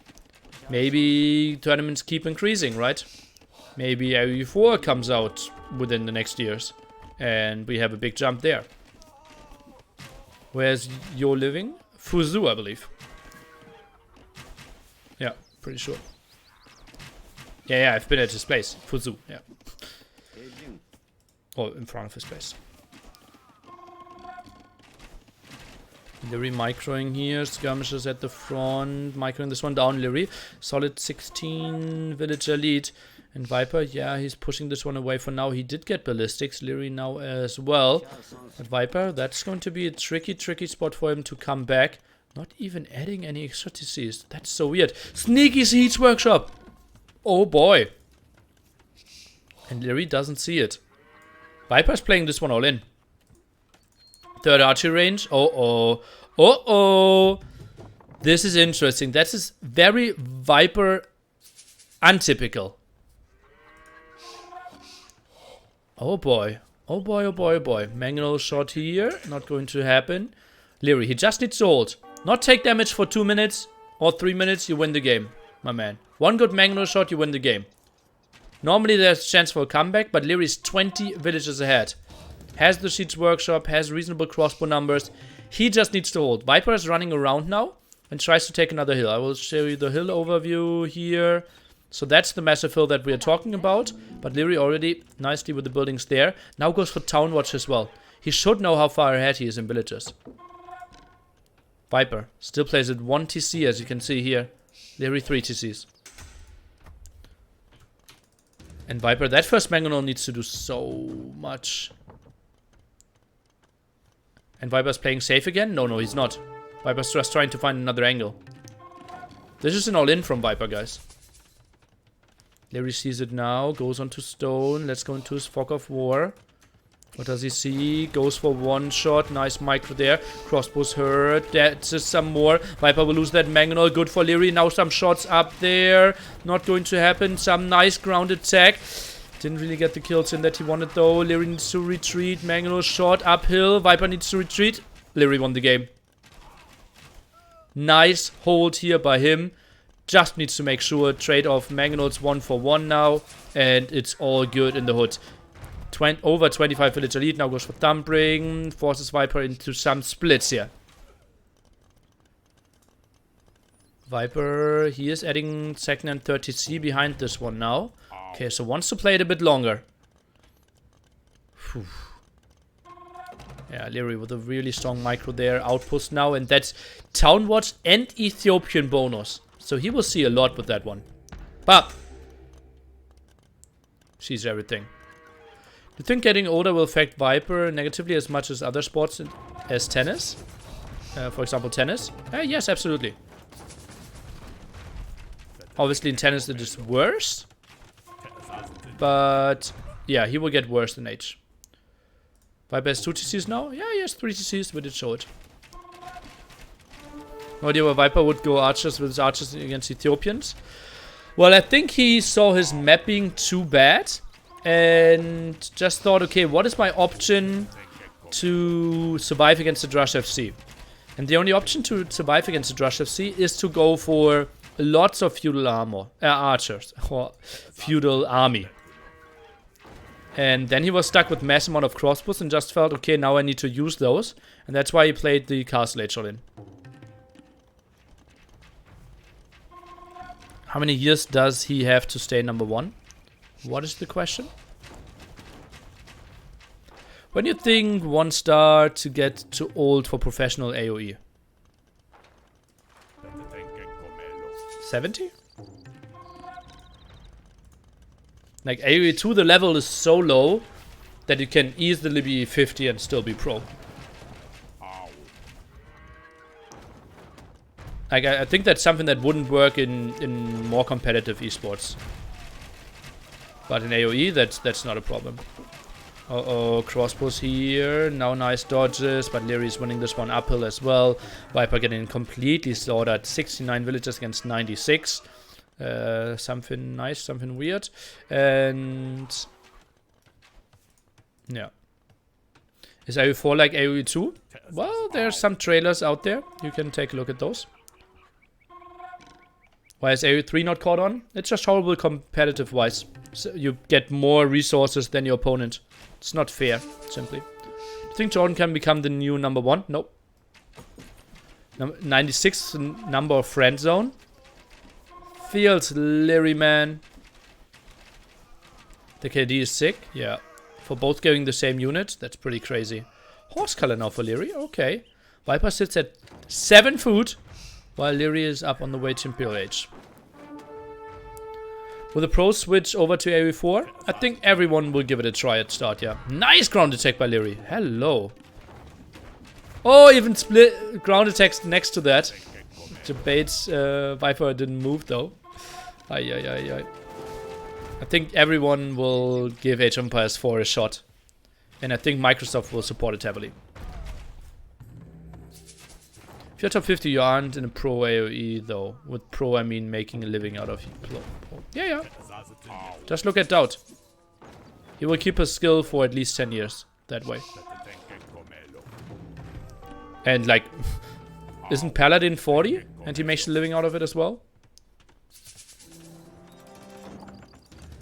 Maybe tournaments keep increasing, right? Maybe AE4 comes out within the next years and we have a big jump there. Where's your living? Fuzhou, I believe. Pretty sure. Yeah, I've been at his place. Fuzu, yeah. Or in front of his place. Liereyy microing here. Skirmishes at the front. Microing this one down. Liereyy. Solid 16 villager lead. And Viper, yeah, he's pushing this one away for now. He did get ballistics. Liereyy now as well. But Viper, that's going to be a tricky spot for him to come back. Not even adding any extra TCs. That's so weird. Sneaky Siege Workshop. Oh boy. And Liereyy doesn't see it. Viper's playing this one all in. Third archery range. Oh. This is interesting. That is very Viper untypical. Oh boy. Oh boy. Mangonel shot here. Not going to happen. Liereyy, he just needs to hold. Not take damage for 2 minutes or 3 minutes. You win the game, my man. One good Mangonel shot, you win the game. Normally there's a chance for a comeback, but Lierey's 20 villages ahead. Has the Siege Workshop, has reasonable crossbow numbers. He just needs to hold. Viper is running around now and tries to take another hill. I will show you the hill overview here. So that's the massive hill that we are talking about. But Liereyy already nicely with the buildings there. Now goes for Town Watch as well. He should know how far ahead he is in villages. Viper still plays at 1 TC as you can see here. Liereyy 3 TCs. And Viper, that first Mangonel needs to do so much. And Viper's playing safe again? No, he's not. Viper's just trying to find another angle. This is an all-in from Viper, guys. Liereyy sees it now. Goes onto stone. Let's go into his fog of war. What does he see? Goes for one shot. Nice micro there. Crossbow's hurt. That's just some more. Viper will lose that Mangonel. Good for Liereyy. Now some shots up there. Not going to happen. Some nice ground attack. Didn't really get the kills in that he wanted though. Liereyy needs to retreat. Mangonel shot uphill. Viper needs to retreat. Liereyy won the game. Nice hold here by him. Just needs to make sure. Trade off Mangonel's 1 for 1 now. And it's all good in the hood. Over 25 villager lead. Now goes for Thumbring. Forces Viper into some splits here. Viper, he is adding second and 30C behind this one now. Okay, so wants to play it a bit longer. Whew. Yeah, Liereyy with a really strong micro there. Outpost now, and that's Town Watch and Ethiopian bonus. So he will see a lot with that one. But sees everything. Do you think getting older will affect Viper negatively as much as other sports as tennis? For example, tennis? Yes, absolutely. Obviously in tennis it is worse. But yeah, he will get worse in age. Viper has 2 TCs now? Yeah, he has 3 TCs, we did show it. No idea why Viper would go archers with his archers against Ethiopians. Well, I think he saw his map being too bad. And just thought, okay, what is my option to survive against the Drush FC? And the only option to survive against the Drush FC is to go for lots of feudal archers. Or feudal army. And then he was stuck with mass amount of crossbows and just felt, okay, now I need to use those. And that's why he played the Castle Age all-in. How many years does he have to stay number 1? What is the question? When do you think 1 star to get too old for professional AoE? 70? Like AoE 2, the level is so low that you can easily be 50 and still be pro. Like I think that's something that wouldn't work in more competitive esports. But in AoE, that's not a problem. Uh-oh, crossbows here. Now nice dodges, but Liereyy is winning this one uphill as well. Viper getting completely slaughtered. 69 villagers against 96. Something nice, something weird. And yeah. Is AoE 4 like AoE 2? Well, there's some trailers out there. You can take a look at those. Why is AoE 3 not caught on? It's just horrible competitive wise. So you get more resources than your opponent. It's not fair, simply. Do you think Jordan can become the new number 1? Nope. 96 number of friend zone. feels, Liereyy, man. The KD is sick. Yeah. For both going the same unit. That's pretty crazy. Horse color now for Liereyy. Okay. Viper sits at 7 food. While Liereyy is up on the way to Imperial Age. Will the pros switch over to AoE4? I think everyone will give it a try at start, yeah. Nice ground attack by Liereyy. Hello. Oh, even split ground attacks next to that. Debates Viper didn't move though. Ay. I think everyone will give Age of Empires 4 a shot. And I think Microsoft will support it heavily. If you're top 50, you aren't in a pro AoE though. With pro, I mean making a living out of pro. Yeah. Just look at Doubt. He will keep his skill for at least 10 years that way. And like, isn't Paladin 40? And he makes a living out of it as well?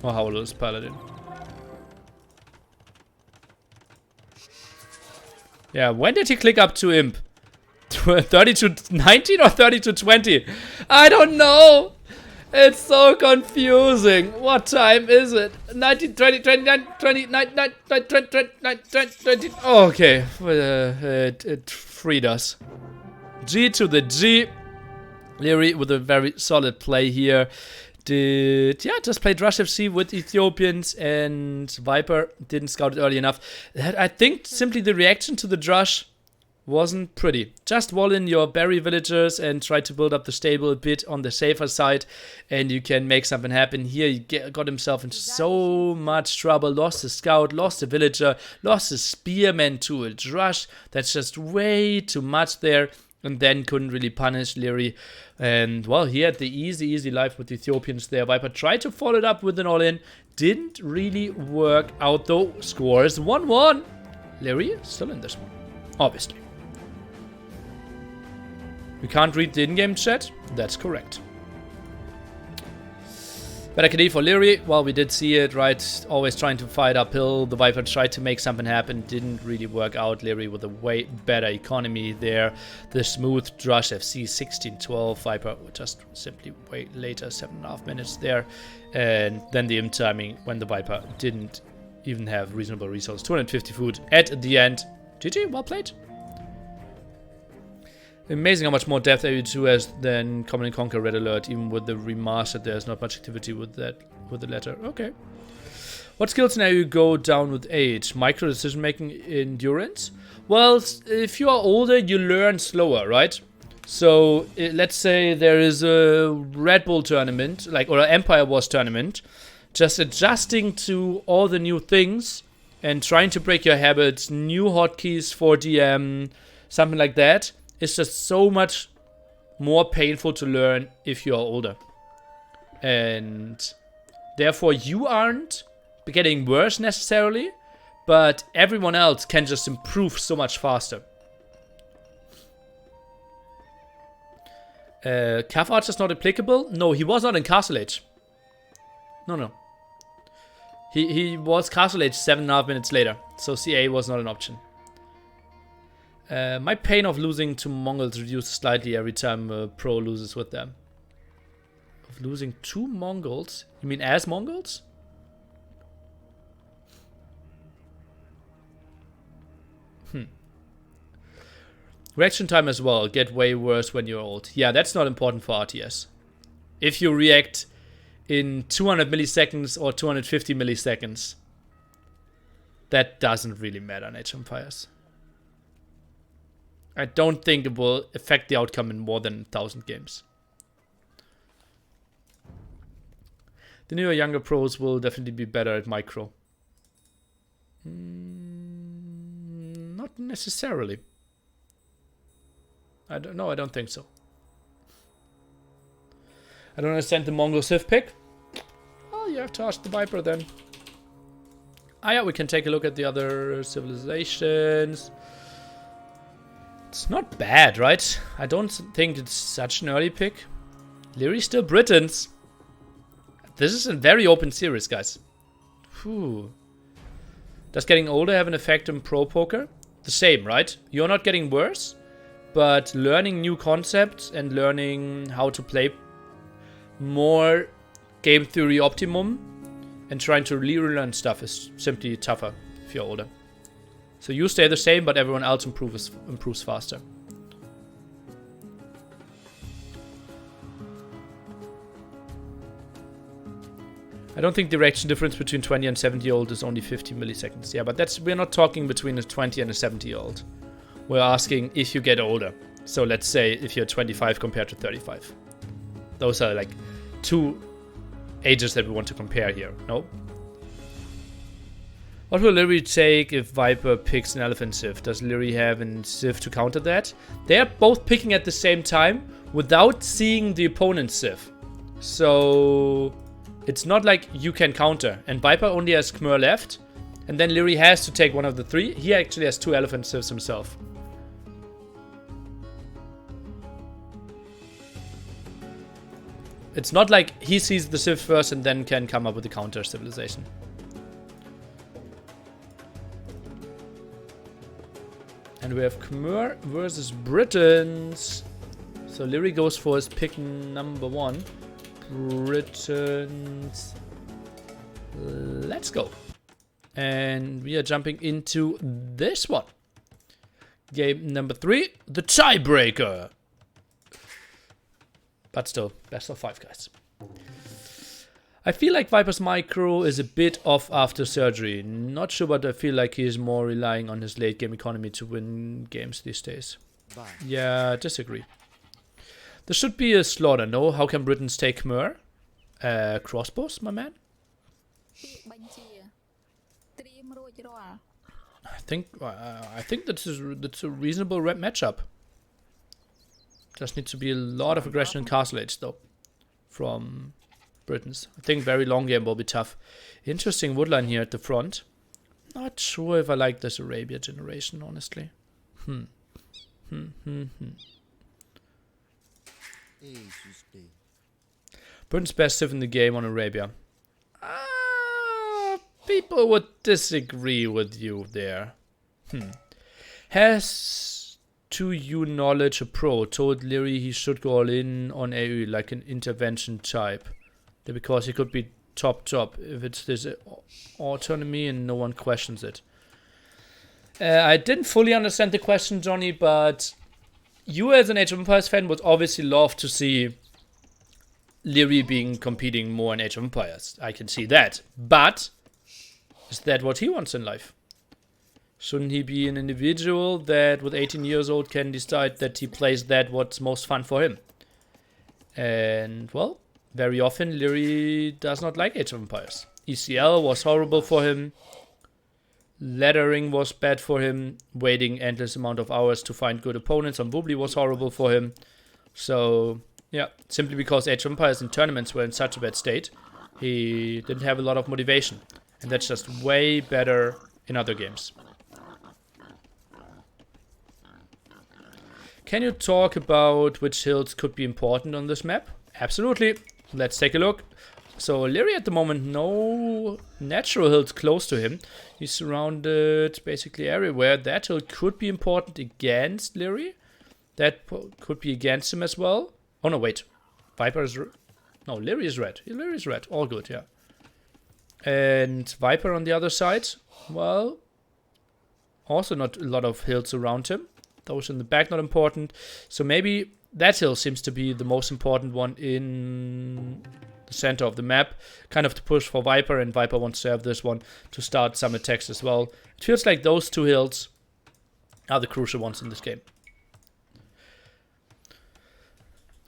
Oh, how old is Paladin? Yeah, when did he click up to Imp? 30 to 19 or 30 to 20? I don't know. It's so confusing. What time is it? 19, 20, 29, 29, 20. Oh, okay. It freed us. G to the G. Liereyy with a very solid play here. Just played Rush FC with Ethiopians, and Viper didn't scout it early enough. I think simply the reaction to the Drush wasn't pretty. Just wall in your berry villagers and try to build up the stable a bit on the safer side, and you can make something happen. Here he got himself into so much trouble. Lost his scout, lost the villager, lost his spearman to a Drush. That's just way too much there. And then couldn't really punish Liereyy. And, well, he had the easy life with the Ethiopians there. Viper tried to follow it up with an all-in. Didn't really work out, though. Scores 1-1. Liereyy still in this one, obviously. We can't read the in-game chat. That's correct. Better KD for Liereyy. Well, we did see it, right? Always trying to fight uphill. The Viper tried to make something happen. Didn't really work out. Liereyy with a way better economy there. The smooth Drush FC 16-12. Viper just simply way later, 7.5 minutes there. And then the timing when the Viper didn't even have reasonable resources. 250 food at the end. GG, well played. Amazing how much more depth AoE2 has than Command & Conquer Red Alert. Even with the remastered, there's not much activity with that, with the latter. Okay. What skills now you go down with age? Micro decision making, endurance? Well, if you are older, you learn slower, right? So let's say there is a Red Bull tournament, or an Empire Wars tournament. Just adjusting to all the new things and trying to break your habits, new hotkeys for DM, something like that. It's just so much more painful to learn if you are older. And therefore you aren't getting worse necessarily, but everyone else can just improve so much faster. Cav Archer is not applicable? No, he was not in Castle Age. No. He was Castle Age 7.5 minutes later, so CA was not an option. My pain of losing to Mongols reduces slightly every time a pro loses with them. Of losing to Mongols? You mean as Mongols? Reaction time as well. Get way worse when you're old. Yeah, that's not important for RTS. If you react in 200 milliseconds or 250 milliseconds, that doesn't really matter in Age of Empires. I don't think it will affect the outcome in more than 1,000 games. The newer, younger pros will definitely be better at micro. Not necessarily. I don't think so. I don't understand the Mongol Civ pick. Oh, you have to ask the Viper then. Ah yeah, we can take a look at the other civilizations. It's not bad, right? I don't think it's such an early pick. Liereyy still Britons. This is a very open series, guys. Whew. Does getting older have an effect on pro poker? The same, right? You're not getting worse, but learning new concepts and learning how to play more game theory optimum, and trying to relearn stuff is simply tougher if you're older. So you stay the same, but everyone else improves faster. I don't think the reaction difference between 20 and 70-year-old is only 50 milliseconds. Yeah, but we're not talking between a 20 and a 70-year-old. We're asking if you get older. So let's say if you're 25 compared to 35. Those are like two ages that we want to compare here. No? What will Liereyy take if Viper picks an Elephant Civ? Does Liereyy have a Civ to counter that? They are both picking at the same time without seeing the opponent's Civ. So it's not like you can counter. And Viper only has Khmer left. And then Liereyy has to take one of the three. He actually has 2 Elephant Civs himself. It's not like he sees the Civ first and then can come up with a counter civilization. And we have Khmer versus Britons. So Liereyy goes for his pick number 1. Britons. Let's go. And we are jumping into this one. Game number 3, the tiebreaker. But still, best of 5, guys. I feel like Viper's micro is a bit off after surgery. Not sure, but I feel like he is more relying on his late game economy to win games these days. Bye. Yeah, disagree. There should be a slaughter, no? How can Britons take Khmer? Crossbows, my man? I think that's a reasonable matchup. Just needs to be a lot of aggression in Castle Age, though, from Britons. I think very long game will be tough. Interesting woodline here at the front. Not sure if I like this Arabia generation, honestly. Britain's best civ in the game on Arabia. People would disagree with you there. Has, to your knowledge, a pro told Liereyy he should go all in on AU like an intervention type? Because he could be top if it's this autonomy and no one questions it. I didn't fully understand the question, Johnny, but you as an Age of Empires fan would obviously love to see Liereyy competing more in Age of Empires. I can see that. But is that what he wants in life? Shouldn't he be an individual that with 18 years old can decide that he plays that what's most fun for him? And, well, very often Liereyy does not like Age of Empires. ECL was horrible for him. Lettering was bad for him. Waiting endless amount of hours to find good opponents on Woobly was horrible for him. So, yeah, simply because Age of Empires and tournaments were in such a bad state, he didn't have a lot of motivation. And that's just way better in other games. Can you talk about which hills could be important on this map? Absolutely. Let's take a look. So Liereyy at the moment, no natural hills close to him. He's surrounded basically everywhere. That hill could be important against Liereyy. That could be against him as well. Oh no, wait. Viper is... No, Liereyy is red. Liereyy is red. All good, yeah. And Viper on the other side, well, also not a lot of hills around him. Those in the back not important. So maybe that hill seems to be the most important one in the center of the map. Kind of to push for Viper, and Viper wants to have this one to start some attacks as well. It feels like those 2 hills are the crucial ones in this game.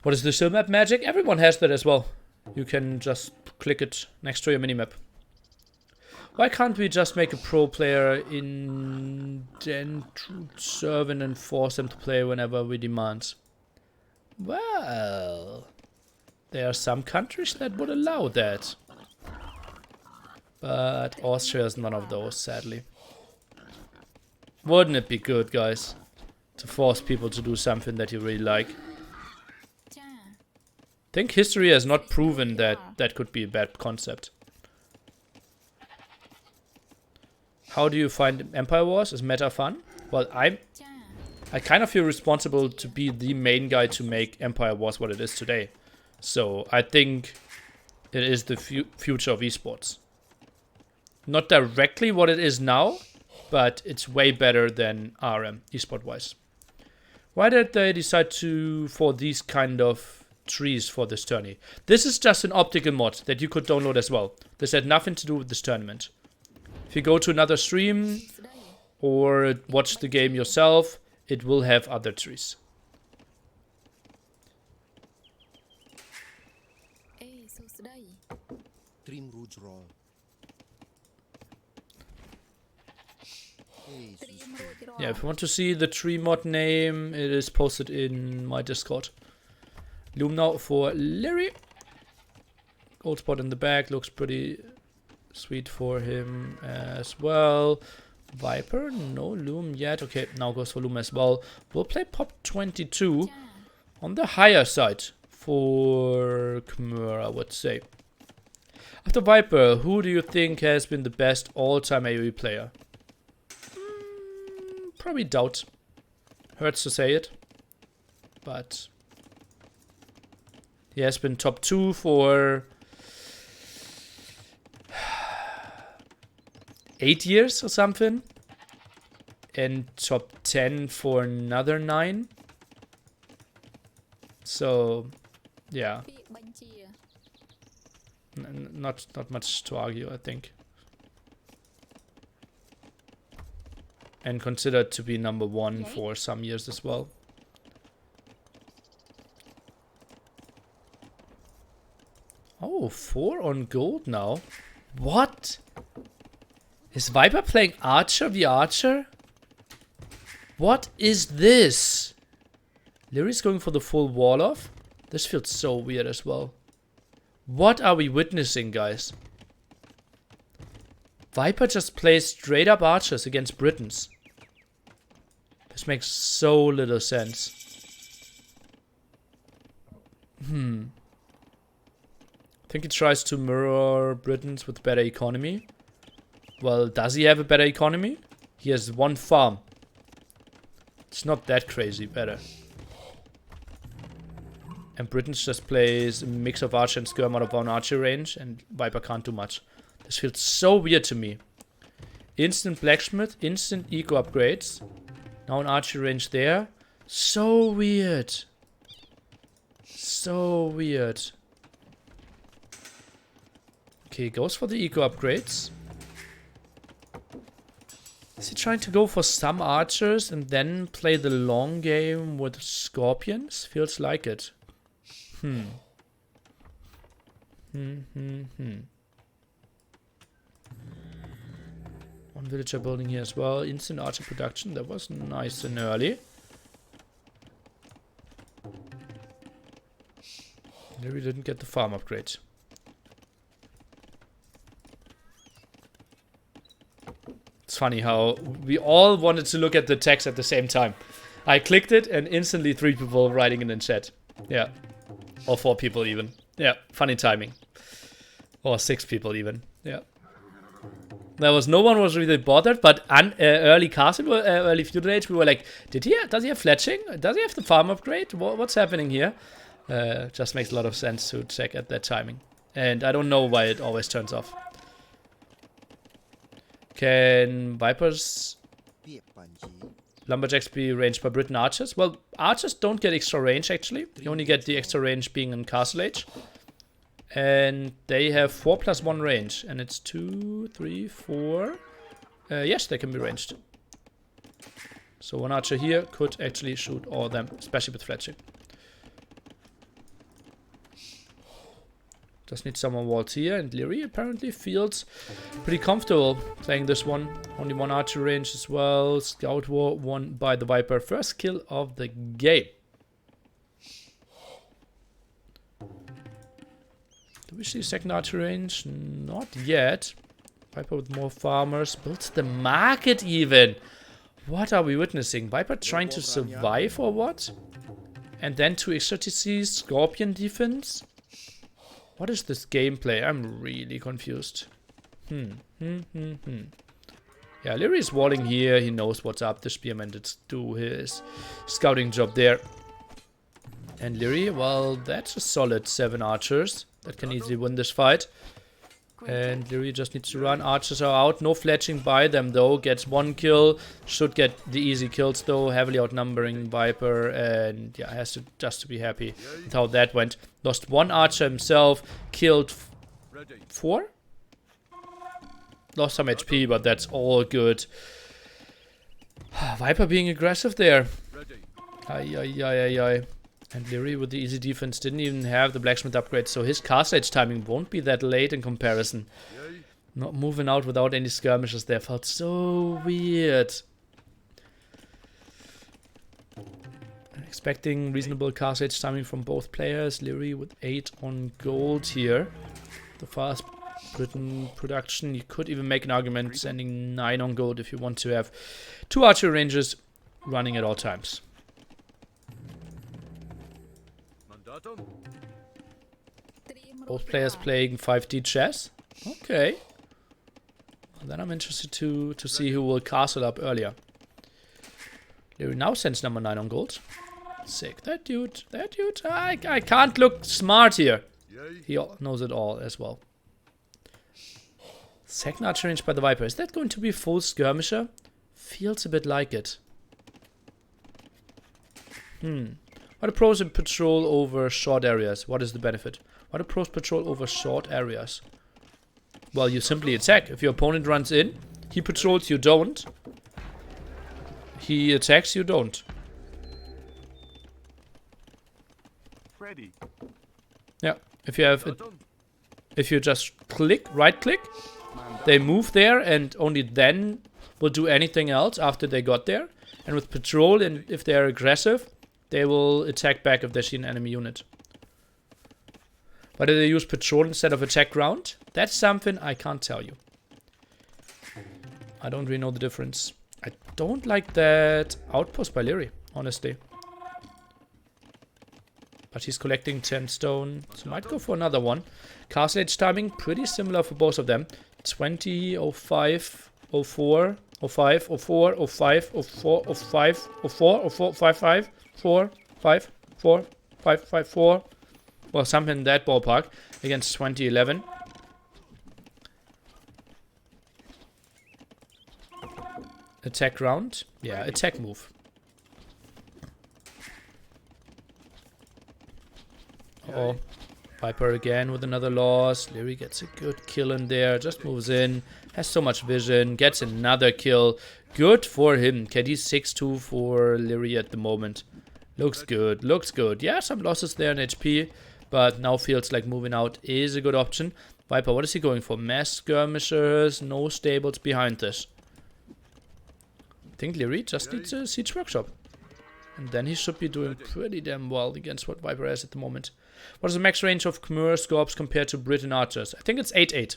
What is the hill map magic? Everyone has that as well. You can just click it next to your minimap. Why can't we just make a pro player in servant and force them to play whenever we demand? Well, there are some countries that would allow that. But Austria is none of those, sadly. Wouldn't it be good, guys, to force people to do something that you really like? I think history has not proven that that could be a bad concept. How do you find Empire Wars? Is meta fun? Well, I kind of feel responsible to be the main guy to make Empire Wars what it is today. So I think it is the future of esports. Not directly what it is now, but it's way better than RM, esport-wise. Why did they decide for these kind of trees for this tourney? This is just an optical mod that you could download as well. This had nothing to do with this tournament. If you go to another stream or watch the game yourself, it will have other trees. Yeah, if you want to see the tree mod name, it is posted in my Discord. Loom now for Liereyy. Gold spot in the back, looks pretty sweet for him as well. Viper, no Loom yet. Okay, now goes for Loom as well. We'll play Pop 22 on the higher side for Khmer, I would say. After Viper, who do you think has been the best all-time AoE player? Probably Doubt. Hurts to say it, but he has been top 2 for 8 years or something, and top 10 for another 9. So, yeah, not much to argue, I think. And considered to be number 1 for some years as well. Oh, 4 on gold now. What? Is Viper playing Archer v Archer? What is this? Lierey's going for the full wall off. This feels so weird as well. What are we witnessing, guys? Viper just plays straight up archers against Britons. This makes so little sense. I think he tries to mirror Britons with better economy. Well, does he have a better economy? He has 1 farm. It's not that crazy better. And Britons just plays a mix of archer and skirm out of 1 archer range, and Viper can't do much. This feels so weird to me. Instant blacksmith, instant eco upgrades. Now an archer range there. So weird. So weird. Okay, goes for the eco upgrades. Is he trying to go for some archers and then play the long game with scorpions? Feels like it. One villager building here as well. Instant archer production. That was nice and early. There we didn't get the farm upgrade. It's funny how we all wanted to look at the text at the same time. I clicked it and instantly 3 people writing it in chat. Yeah. Or 4 people even. Yeah. Funny timing. Or 6 people even. Yeah. There was no one was really bothered, but early castle, early feudal age, we were like, does he have fletching? Does he have the farm upgrade? What's happening here? Just makes a lot of sense to check at that timing. And I don't know why it always turns off. Can Vipers Lumberjacks be ranged by Briton archers? Well, archers don't get extra range actually. You only get the extra range being in castle age. And they have 4+1 range. And it's 2, 3, 4. Yes, they can be ranged. So 1 archer here could actually shoot all of them, especially with fletching. Just need someone walls here, and Liereyy apparently feels pretty comfortable playing this one. Only 1 archer range as well. Scout war won by the Viper. First kill of the game. Do we see second archer range? Not yet. Viper with more farmers. Builds the market even. What are we witnessing? Viper trying to survive or what? And then 2 extra TCs. Scorpion defense. What is this gameplay? I'm really confused. Yeah, Liereyy is walling here. He knows what's up. The spearman did do his scouting job there. And Liereyy, well, that's a solid 7 archers. That can easily win this fight. And Liereyy just needs to run. Archers are out. No fletching by them, though. Gets 1 kill. Should get the easy kills, though. Heavily outnumbering Viper. And yeah, has to just to be happy with how that went. Lost 1 archer himself. Killed 4? Lost some HP, but that's all good. Viper being aggressive there. Ay, ay, ay, ay, ay. And Liereyy with the easy defense didn't even have the blacksmith upgrade, so his castle edge timing won't be that late in comparison. Not moving out without any skirmishes there felt so weird. Expecting reasonable castle edge timing from both players. Liereyy with 8 on gold here. The fast Britain production. You could even make an argument sending 9 on gold if you want to have 2 archer ranges running at all times. Both players playing 5D chess. Okay. Well, then I'm interested to see who will castle up earlier. Liereyy now sends number 9 on gold. Sick. That dude. I can't look smart here. He knows it all as well. Second archer range by the Viper. Is that going to be full skirmisher? Feels a bit like it. What are pros in patrol over short areas? What is the benefit? What are pros patrol over short areas? Well, you simply attack. If your opponent runs in, he patrols, you don't. He attacks, you don't. Ready. Yeah, if you just right click, they move there and only then will do anything else after they got there. And with patrol, and if they're aggressive, they will attack back if they see an enemy unit. Whether they use patrol instead of attack ground, that's something I can't tell you. I don't really know the difference. I don't like that outpost by Liereyy, honestly. But he's collecting 10 stone, so might go for another one. Castle edge timing, pretty similar for both of them. 20, 05, 04, 05, 04, 05, 04, 05, 04, 04, 55, 4, 5, 4, 5, 5, 4. Well, something in that ballpark against 2011. Attack round. Yeah, attack move. Uh-oh. Viper again with another loss. Liereyy gets a good kill in there. Just moves in. Has so much vision. Gets another kill. Good for him. KD 6-2 for Liereyy at the moment. Looks good. Looks good. Yeah, some losses there in HP. But now feels like moving out is a good option. Viper, what is he going for? Mass skirmishers. No stables behind this. I think Liereyy just needs a siege workshop. And then he should be doing pretty damn well against what Viper has at the moment. What is the max range of Khmer Scorps compared to Britain archers? I think it's 8-8.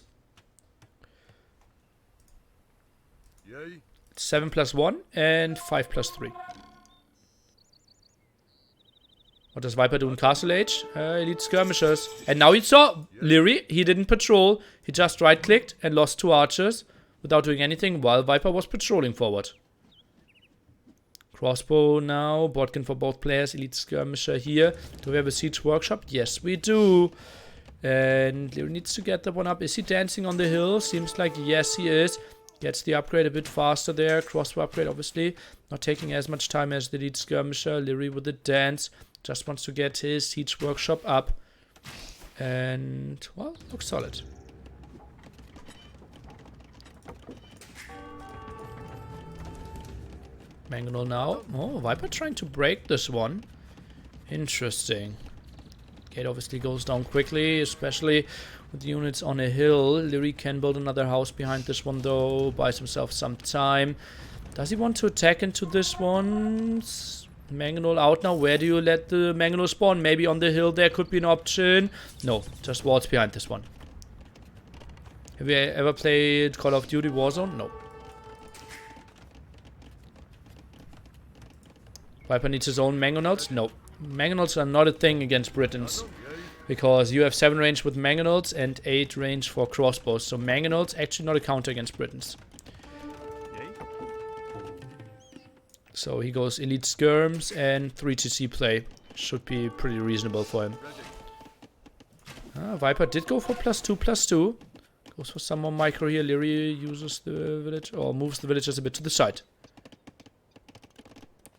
It's 7+1 and 5+3. What does Viper do in Castle Age? Elite skirmishers. And now he saw Liereyy. He didn't patrol. He just right-clicked and lost 2 archers without doing anything while Viper was patrolling forward. Crossbow now. Botkin for both players. Elite skirmisher here. Do we have a siege workshop? Yes, we do. And Liereyy needs to get that one up. Is he dancing on the hill? Seems like yes, he is. Gets the upgrade a bit faster there. Crossbow upgrade, obviously. Not taking as much time as the elite skirmisher. Liereyy with the dance. Just wants to get his siege workshop up. And, well, looks solid. Mangonel now. Oh, Viper trying to break this one. Interesting. Gate obviously goes down quickly, especially with the units on a hill. Liereyy can build another house behind this one though. Buys himself some time. Does he want to attack into this one? Mangonel out now. Where do you let the Mangonel spawn? Maybe on the hill there could be an option. No, just walls behind this one. Have you ever played Call of Duty Warzone? No. Viper needs his own Mangonels? No. Mangonels are not a thing against Britons. Because you have 7 range with Mangonels and 8 range for crossbows. So Mangonels actually not a counter against Britons. So he goes Elite Skirms and 3 TC play. Should be pretty reasonable for him. Viper did go for +2/+2. Goes for some more micro here. Liereyy uses the village, or moves the villagers a bit to the side.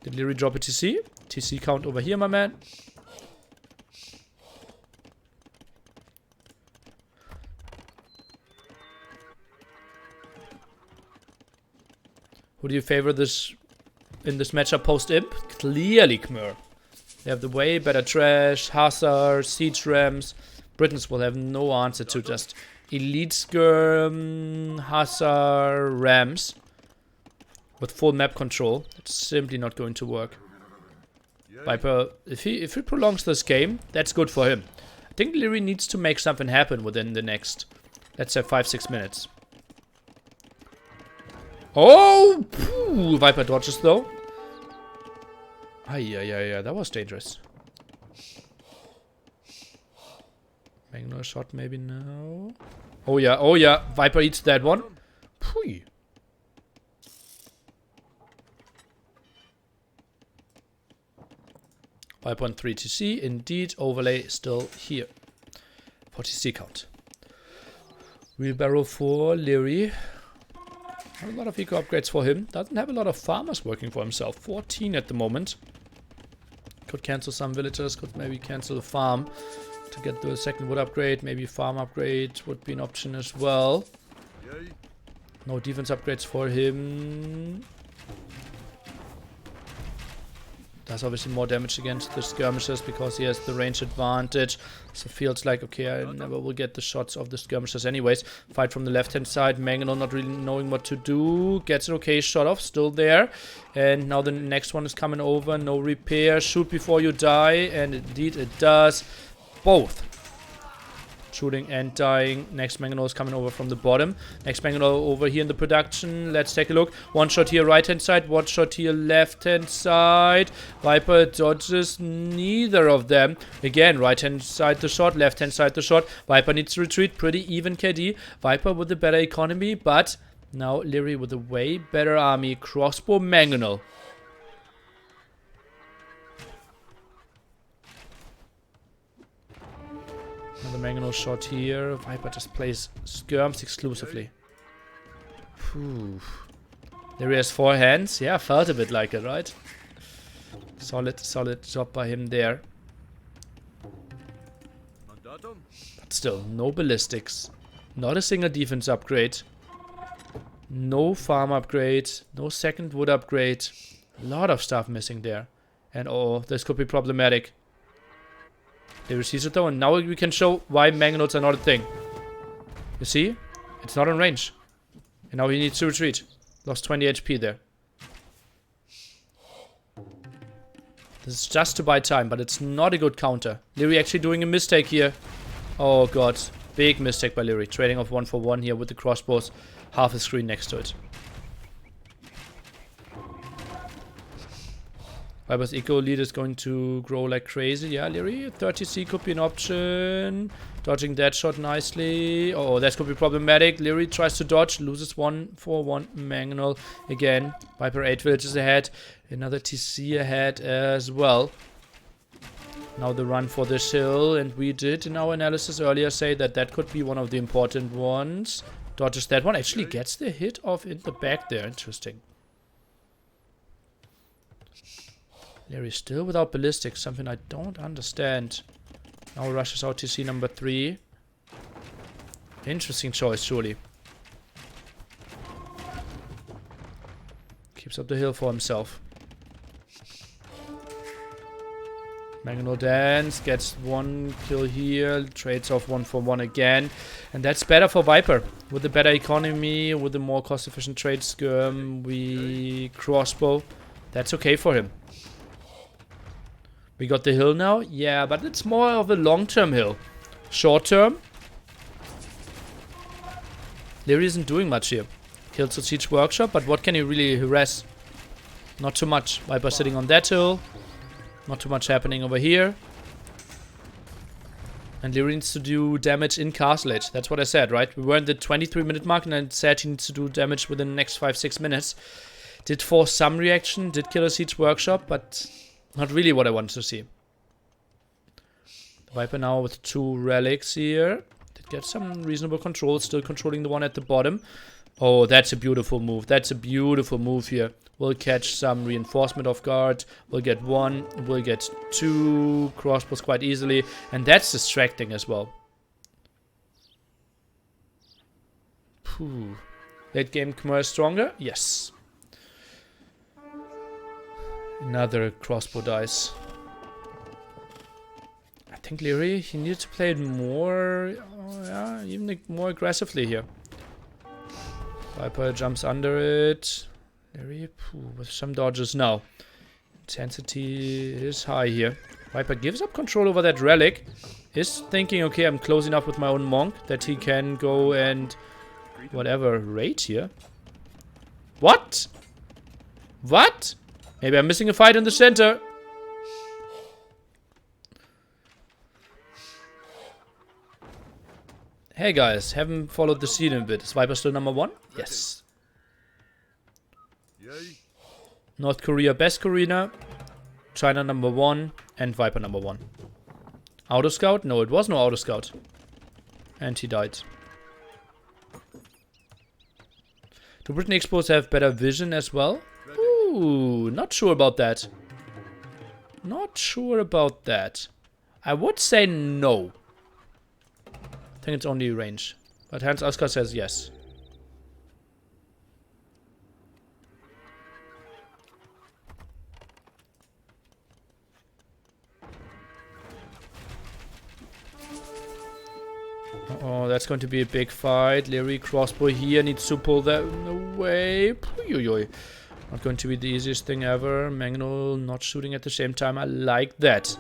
Did Liereyy drop a TC? TC count over here, my man. Who do you favor this in this matchup post-imp? Clearly Khmer. They have the way better trash, Hussar, siege rams. Britons will have no answer to just elite skirm, Hussar, rams with full map control. It's simply not going to work. Viper, if he prolongs this game, that's good for him. I think Liereyy needs to make something happen within the next, let's say, 5-6 minutes. Oh! Phew, Viper dodges though. Yeah, that was dangerous. Make no shot, maybe no. Oh yeah, Viper eats that one. Phew. Viper on 3 TC, indeed, overlay still here. 4 TC count. Wheelbarrow for Liereyy. Not a lot of eco upgrades for him. Doesn't have a lot of farmers working for himself. 14 at the moment. Could cancel some villagers, could maybe cancel a farm to get the second wood upgrade. Maybe farm upgrade would be an option as well. No defense upgrades for him. Does obviously more damage against the skirmishers because he has the range advantage. So feels like, okay, I never will get the shots of the skirmishers anyways. Fight from the left-hand side. Manganol not really knowing what to do. Gets an okay shot off, still there. And now the next one is coming over. No repair. Shoot before you die. And indeed it does. Both. Shooting and dying. Next Manganol is coming over from the bottom. Next Manganol over here in the production. Let's take a look. One shot here right hand side. One shot here left hand side. Viper dodges neither of them. Again, right hand side the shot. Left hand side the shot. Viper needs to retreat. Pretty even KD. Viper with the better economy. But now Liereyy with a way better army. Crossbow Manganol. Another Manganol shot here. Viper just plays skirms exclusively. Phew. Liereyy has 4 hands. Yeah, felt a bit like it, right? Solid job by him there. But still, no ballistics. Not a single defense upgrade. No farm upgrade. No second wood upgrade. A lot of stuff missing there. And oh, this could be problematic. They receive it though, and now we can show why Manganols are not a thing. You see? It's not on range. And now he needs to retreat. Lost 20 HP there. This is just to buy time, but it's not a good counter. Liereyy actually doing a mistake here. Oh god. Big mistake by Liereyy. Trading off 1 for 1 here with the crossbows. Half a screen next to it. Viper's eco lead is going to grow like crazy. Yeah, Liereyy, 30C could be an option. Dodging that shot nicely. Oh, that could be problematic. Liereyy tries to dodge, loses 1 for 1 Manganol. Again, Viper 8 villages ahead. Another TC ahead as well. Now the run for this hill. And we did in our analysis earlier say that that could be one of the important ones. Dodges that one. Actually gets the hit off in the back there. Interesting. Liereyy still without ballistics, something I don't understand. Now rushes out TC number 3. Interesting choice, surely. Keeps up the hill for himself. Manganol dance, gets 1 kill here, trades off 1 for 1 again. And that's better for Viper. With the better economy, with the more cost efficient trade skirm, we crossbow. That's okay for him. We got the hill now? Yeah, but it's more of a long-term hill. Short-term? Liereyy isn't doing much here. Kills the siege workshop, but what can he really harass? Not too much. Viper sitting on that hill. Not too much happening over here. And Liereyy needs to do damage in Castle Age. That's what I said, right? We were in the 23-minute mark and I said he needs to do damage within the next 5-6 minutes. Did force some reaction, did kill a siege workshop, but not really what I wanted to see. Viper now with 2 relics here. Did get some reasonable control. Still controlling the one at the bottom. Oh, that's a beautiful move. That's a beautiful move here. We'll catch some reinforcement off guard. We'll get 1. We'll get 2 crossbows quite easily. And that's distracting as well. Phew. Late game Khmer stronger? Yes. Another crossbow dice. I think Liereyy, he needed to play it more, yeah, even more aggressively here. Viper jumps under it. Liereyy, with some dodges now. Intensity is high here. Viper gives up control over that relic. Is thinking, okay, I'm close enough with my own monk that he can go and whatever raid here. What? What? Maybe I'm missing a fight in the center. Hey guys, haven't followed the scene a bit. Is Viper still number 1? Yes. Yay. North Korea best Corina, China number 1, and Viper number 1. Auto scout? No, it was no auto scout. And he died. Do Britain Expos have better vision as well? Ooh, not sure about that. Not sure about that. I would say no. I think it's only range. But Hans Oscar says yes. Oh, that's going to be a big fight. Liereyy crossbow here needs to pull that away. Not going to be the easiest thing ever. Mangnol not shooting at the same time. I like that.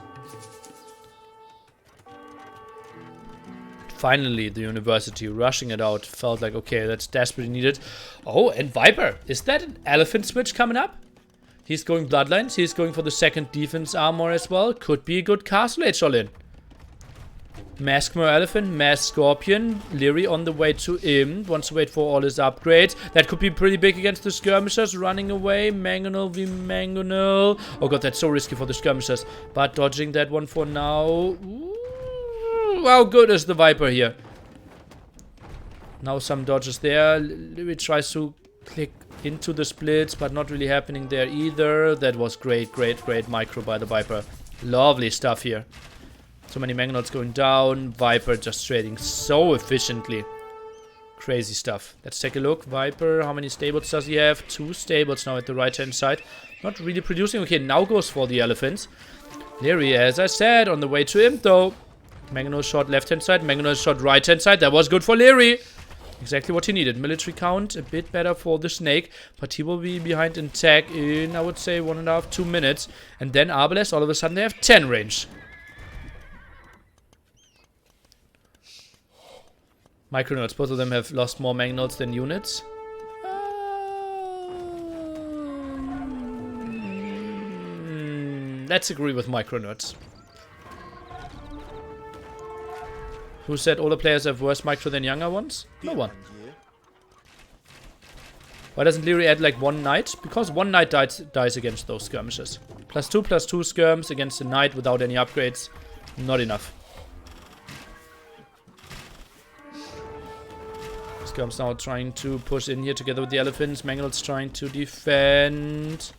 Finally, the university rushing it out. Felt like, okay, that's desperately needed. Oh, and Viper. Is that an elephant switch coming up? He's going bloodlines. He's going for the second defense armor as well. Could be a good castle age all in. Mask Khmer Elephant, Mask Scorpion, Liereyy on the way to him, wants to wait for all his upgrades. That could be pretty big against the skirmishers, running away, Mangonel v Mangonel. Oh god, that's so risky for the skirmishers, but dodging that one for now. Ooh, how good is the Viper here? Now some dodges there, Liereyy tries to click into the splits, but not really happening there either. That was great, great, great micro by the Viper. Lovely stuff here. So many Mangnots going down. Viper just trading so efficiently. Crazy stuff. Let's take a look. Viper, how many stables does he have? 2 stables now at the right hand side. Not really producing. Okay, now goes for the elephants. Liereyy, as I said, on the way to him though. Mangonel shot left hand side. Mangonel shot right hand side. That was good for Liereyy. Exactly what he needed. Military count a bit better for the snake, but he will be behind in tech in, I would say, 1.5, 2 minutes. And then Arbalest, all of a sudden they have 10 range. Micronauts, both of them have lost more Magnauts than units. Let's agree with Micronauts. Who said older players have worse micro than younger ones? No one. Why doesn't Liereyy add like 1 knight? Because 1 knight dies against those skirmishes. +2/+2 skirms against a knight without any upgrades. Not enough. Skirms now trying to push in here together with the elephants. Mangonel's trying to defend.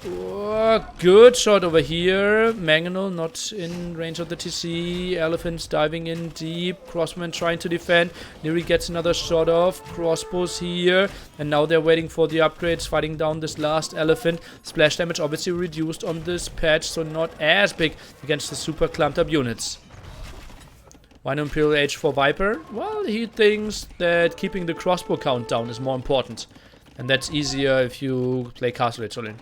Oh, good shot over here. Mangonel not in range of the TC. Elephants diving in deep. Crossman trying to defend. Liereyy gets another shot off. Crossbows here. And now they're waiting for the upgrades. Fighting down this last elephant. Splash damage obviously reduced on this patch. So not as big against the super clumped up units. Why no Imperial Age for Viper? Well, he thinks that keeping the crossbow count down is more important. And that's easier if you play Castle Age all in.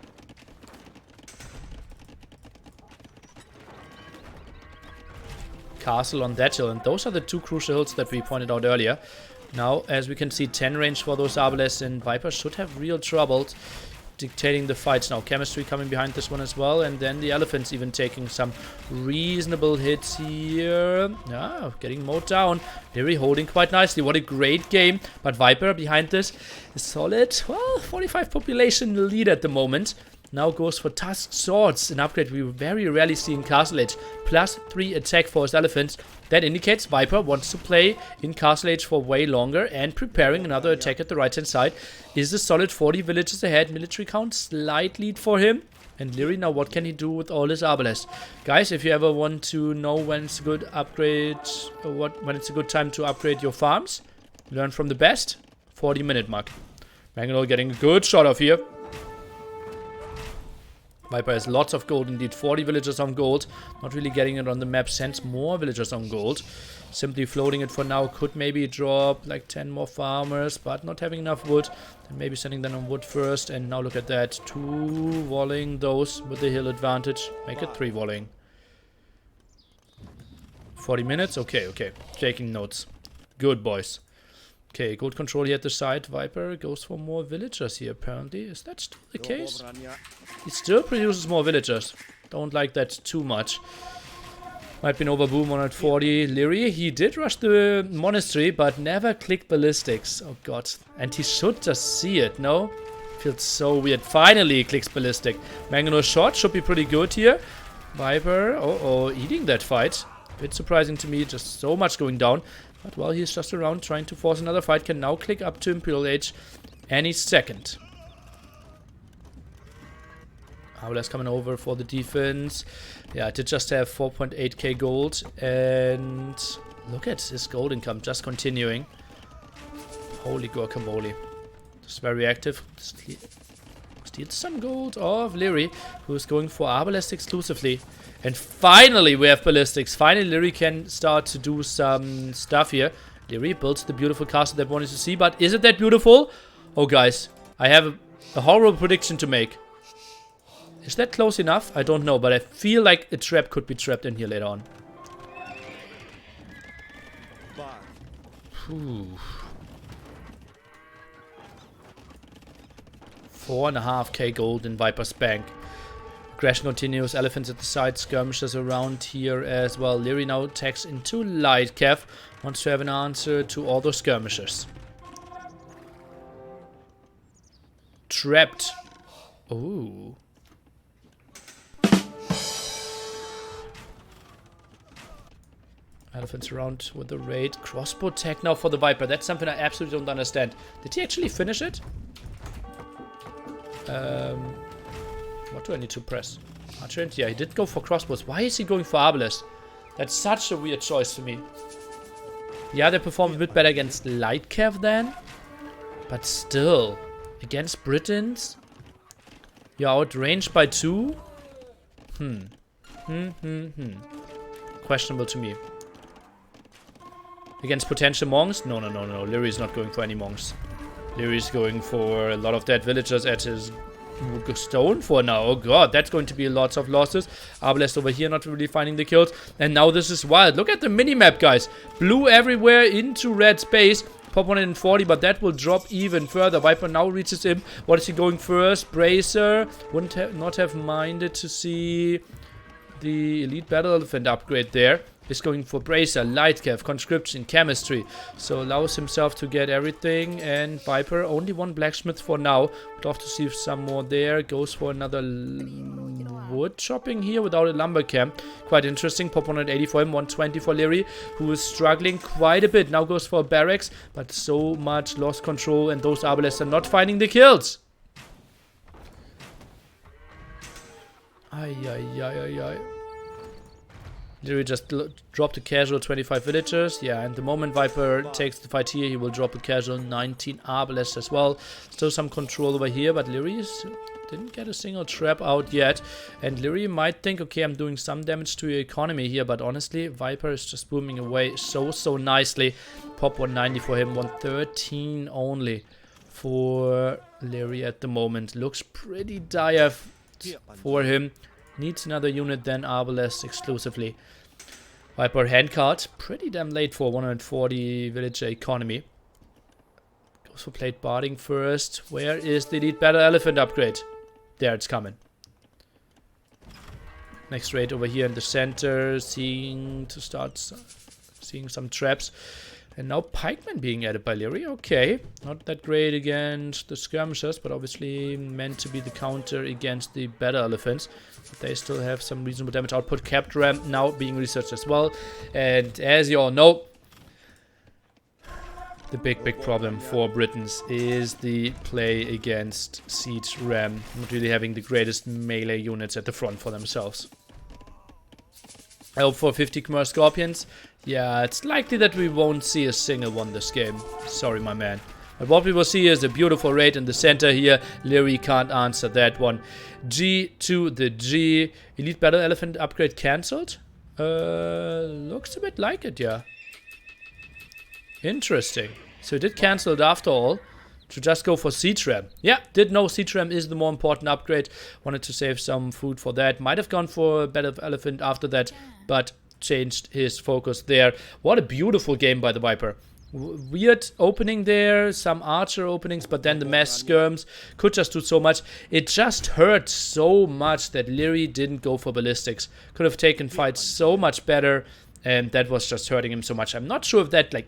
Castle on that hill, and those are the 2 crucial hills that we pointed out earlier. Now, as we can see, 10 range for those Arbalests, and Viper should have real trouble dictating the fights. Now, Chemistry coming behind this one as well, and then the Elephants even taking some reasonable hits here. Ah, getting mowed down. Liereyy holding quite nicely. What a great game, but Viper behind this is solid. Well, 45 population lead at the moment. Now goes for Tusk Swords, an upgrade we very rarely see in Castle Age. +3 attack for his elephants. That indicates Viper wants to play in Castle Age for way longer and preparing another attack at the right hand side. Is a solid 40 villages ahead. Military count, slight lead for him. And Liereyy, now what can he do with all his Arbalest? Guys, if you ever want to know when it's a good upgrade, or when it's a good time to upgrade your farms, learn from the best. 40-minute mark. Mangalore getting a good shot off here. Viper has lots of gold indeed. 40 villagers on gold. Not really getting it on the map. Sends more villagers on gold. Simply floating it for now. Could maybe drop like 10 more farmers, but not having enough wood. Then maybe sending them on wood first. And now look at that. 2 volleying those with the hill advantage. Make it 3 volleying. 40 minutes? Okay, okay. Taking notes. Good, boys. Okay, gold control here at the side. Viper goes for more villagers here, apparently. Is that still the case? He still produces more villagers. Don't like that too much. Might be an overboom, 140. Liereyy, he did rush the monastery, but never clicked ballistics. Oh god. And he should just see it, no? Feels so weird. Finally he clicks ballistic. Mangonel shot should be pretty good here. Viper, eating that fight. Bit surprising to me, just so much going down. But while he's just around trying to force another fight, can now click up to Imperial Age any second. Howler's coming over for the defense. Yeah, I did just have 4.8k gold. And look at his gold income just continuing. Holy guacamole. Just very active. Steals some gold off Liereyy, who's going for Arbalest exclusively. And finally we have ballistics. Finally Liereyy can start to do some stuff here. Liereyy builds the beautiful castle that we wanted to see. But is it that beautiful? Oh guys, I have a horrible prediction to make. Is that close enough? I don't know, but I feel like a trap could be trapped in here later on. Whew. 4.5k gold in Viper's bank. Aggression continues, elephants at the side, skirmishers around here as well. Liereyy now attacks into light. Kev wants to have an answer to all those skirmishers. Trapped. Ooh. Elephants around with the raid. Crossbow tech now for the Viper. That's something I absolutely don't understand. Did he actually finish it? What do I need to press? Archer, yeah, he did go for crossbows. Why is he going for Arbalest? That's such a weird choice for me. Yeah, they perform a bit better against light cav then. But still, against Britons, you're outranged by 2? Questionable to me. Against potential monks? No. Liereyy is not going for any monks. Liereyy is going for a lot of dead villagers at his stone for now. Oh god, that's going to be lots of losses. Arbalest over here not really finding the kills. And now this is wild. Look at the minimap, guys. Blue everywhere into red space. Pop 140, but that will drop even further. Viper now reaches him. What is he going first? Bracer. Wouldn't not have minded to see the Elite Battle Elephant upgrade there. He's going for Bracer, Light Cav, Conscription, Chemistry. So allows himself to get everything. And Viper, only 1 blacksmith for now. Would love to see some more there. Goes for another wood chopping here without a lumber camp. Quite interesting. Pop 180 for him, 120 for Liereyy, who is struggling quite a bit. Now goes for barracks, but so much lost control. And those Arbalests are not finding the kills. Ay. Liereyy just dropped a casual 25 villagers. Yeah, and the moment Viper takes the fight here, he will drop a casual 19 Arbalests as well. Still some control over here, but Liereyy didn't get a single trap out yet. And Liereyy might think, okay, I'm doing some damage to your economy here, but honestly, Viper is just booming away so nicely. Pop 190 for him, 113 only for Liereyy at the moment. Looks pretty dire for him. Needs another unit, then Arbalest exclusively. Viper handcard. Pretty damn late for 140 villager economy. Goes for plate barding first. Where is the Elite Battle Elephant upgrade? There, it's coming. Next raid over here in the center. Seeing some traps. And now pikemen being added by Liereyy. Okay, not that great against the skirmishers, but obviously meant to be the counter against the better elephants. But they still have some reasonable damage output. Capped ram now being researched as well. And as you all know, the big problem for Britons is the play against siege ram. Not really having the greatest melee units at the front for themselves. I hope for 50 Khmer Scorpions. Yeah, it's likely that we won't see a single one this game. Sorry, my man. But what we will see is a beautiful raid in the center here. Liereyy can't answer that one. G to the G. Elite Battle Elephant upgrade cancelled? Looks a bit like it, yeah. Interesting. So it did cancel it after all. To just go for Siege Ram. Yeah, did know Siege Ram is the more important upgrade. Wanted to save some food for that. Might have gone for Battle Elephant after that, but changed his focus there. What a beautiful game by the Viper. Weird opening there, some archer openings, but then the mass skirms could just do so much. It just hurt so much that Liereyy didn't go for ballistics. Could have taken fights so much better, and that was just hurting him so much. I'm not sure if that like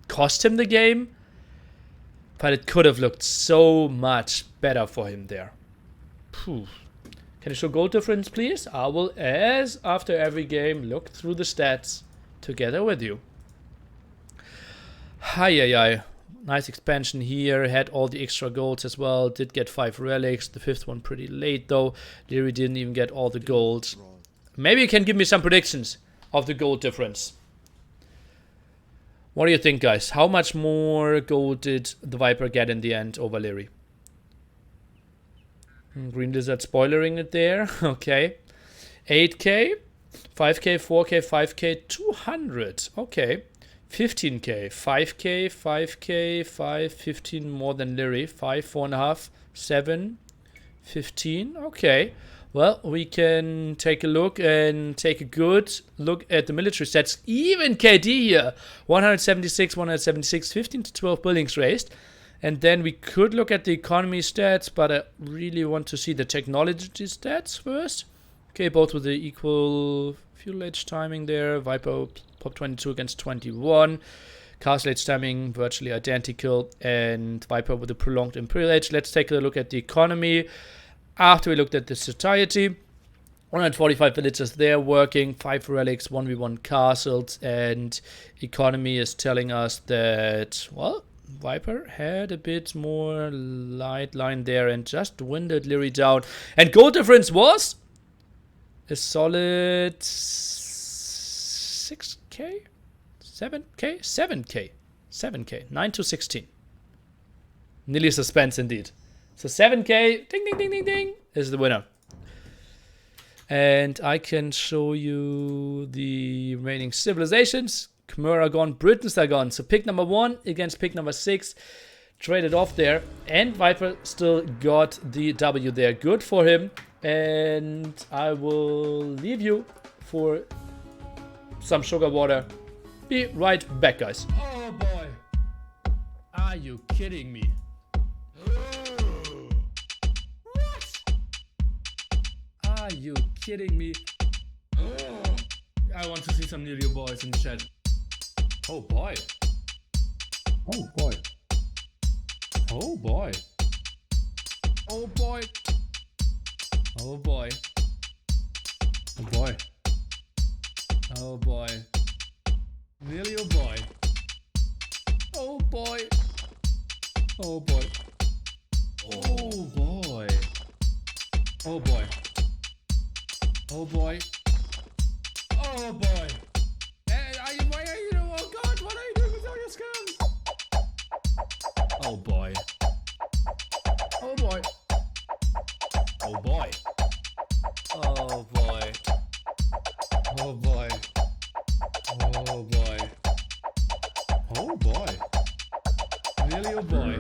cost him the game, but it could have looked so much better for him there. Phew. Can you show goal difference, please? I will, as after every game, look through the stats together with you. Hi. Nice expansion here. Had all the extra golds as well. Did get 5 relics. The 5th one pretty late, though. Liereyy didn't even get all the golds. Maybe you can give me some predictions of the gold difference. What do you think, guys? How much more gold did the Viper get in the end over Liereyy? Green Lizard spoilering it there. Okay. 8k, 5k, 4k, 5k, 200. Okay. 15k, 5k, 5k, 5, 15 more than Liereyy. 5, 4.5, 7, 15. Okay. Well, we can take a look and take a good look at the military stats. Even KD here. 176, 176, 15 to 12 buildings raised. And then we could look at the economy stats, but I really want to see the technology stats first. Okay, both with the equal fuel age timing there. Viper pop 22 against 21. Castle age timing virtually identical. And Viper with the prolonged imperial age. Let's take a look at the economy. After we looked at the satiety, 145 villagers there working, 5 relics, 1v1 castles, and economy is telling us that, well, Viper had a bit more light line there and just winded Liereyy down. And goal difference was a solid 6k? 7k? 7k. 7k. 9 to 16. Nearly suspense indeed. So 7k, ding, ding, ding, ding, ding, is the winner. And I can show you the remaining civilizations. Khmer are gone, Britons are gone. So pick number 1 against pick number 6. Traded off there. And Viper still got the W there. Good for him. And I will leave you for some sugar water. Be right back, guys. Oh boy. Are you kidding me? Are you kidding me? I want to see some Liereyy boys in the chat. Oh boy. Oh boy. Oh boy. Oh boy. Oh boy. Oh boy. Oh boy. Liereyy, oh boy. Oh boy. Oh boy. Oh boy. Oh boy. Oh boy. Oh boy. Hey, why are you, oh god, what are you doing with all your scams? Oh boy. Oh boy. Oh boy. Oh boy. Oh boy. Oh boy. Oh boy. Really, oh boy.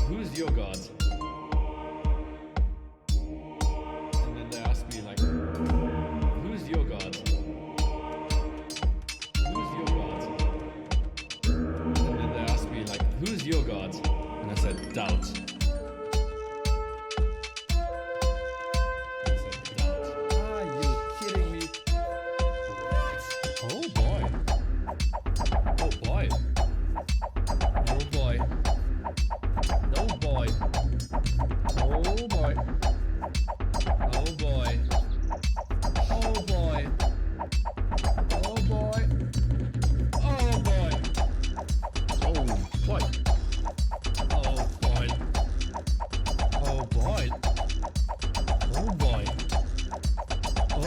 Who's your god? And then they ask me like, who's your god? Who's your god? And then they ask me like, who's your god? And I said, doubt.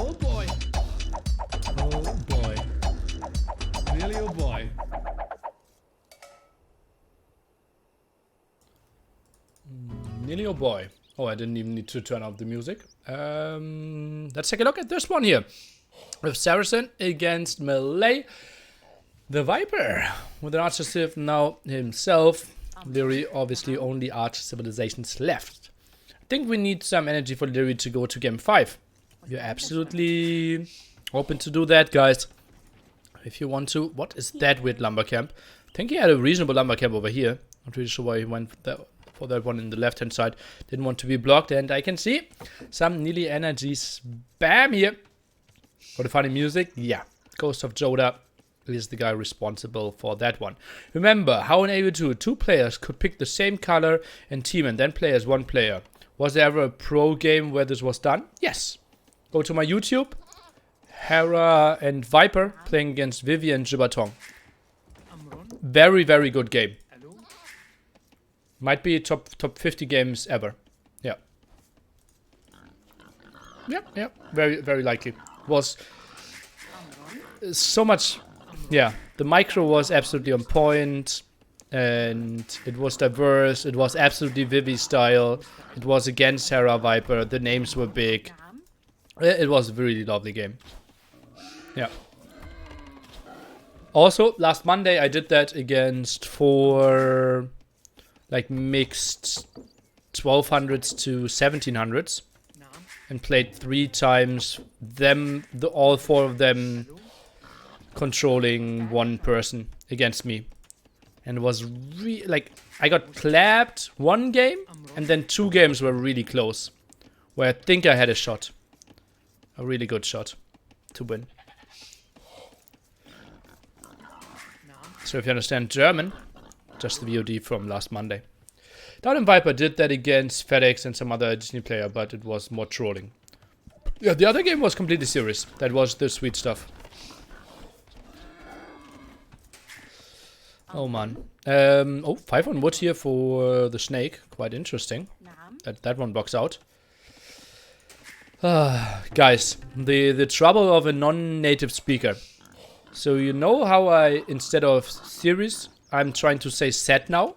Oh boy. Oh boy. Really, oh boy. Nearly oh boy. Oh, I didn't even need to turn off the music. Let's take a look at this one here. With Saracen against Melee. The Viper with an Archer Civ now himself. Liereyy obviously only Archer Civilizations left. I think we need some energy for Liereyy to go to game 5. You're absolutely open to do that, guys. If you want to. What is that weird lumber camp? I think he had a reasonable lumber camp over here. Not really sure why he went for that one in the left hand side. Didn't want to be blocked, and I can see some nearly energy spam here. For the funny music, yeah. Ghost of Joda is the guy responsible for that one. Remember how in AV2 2 players could pick the same color and team and then play as one player. Was there ever a pro game where this was done? Yes. Go to my YouTube. Hera and Viper playing against Vivi and Jibatong. Very, very good game. Might be top 50 games ever. Yeah. Yeah. Very, very likely. Was so much. Yeah, the micro was absolutely on point, and it was diverse. It was absolutely Vivi style. It was against Hera Viper. The names were big. It was a really lovely game. Yeah. Also, last Monday I did that against 4 like mixed 1200s to 1700s. And played 3 times them, all 4 of them controlling one person against me. And it was like, I got clapped 1 game, and then 2 games were really close. Where I think I had a shot. A really good shot to win. So if you understand German, just the VOD from last Monday. Down in Viper did that against FedEx and some other Disney player, but it was more trolling. Yeah, the other game was completely serious. That was the sweet stuff. Oh man. 5 on wood here for the snake. Quite interesting. That one blocks out. Guys, the trouble of a non-native speaker. So you know how I, instead of series, I'm trying to say set now?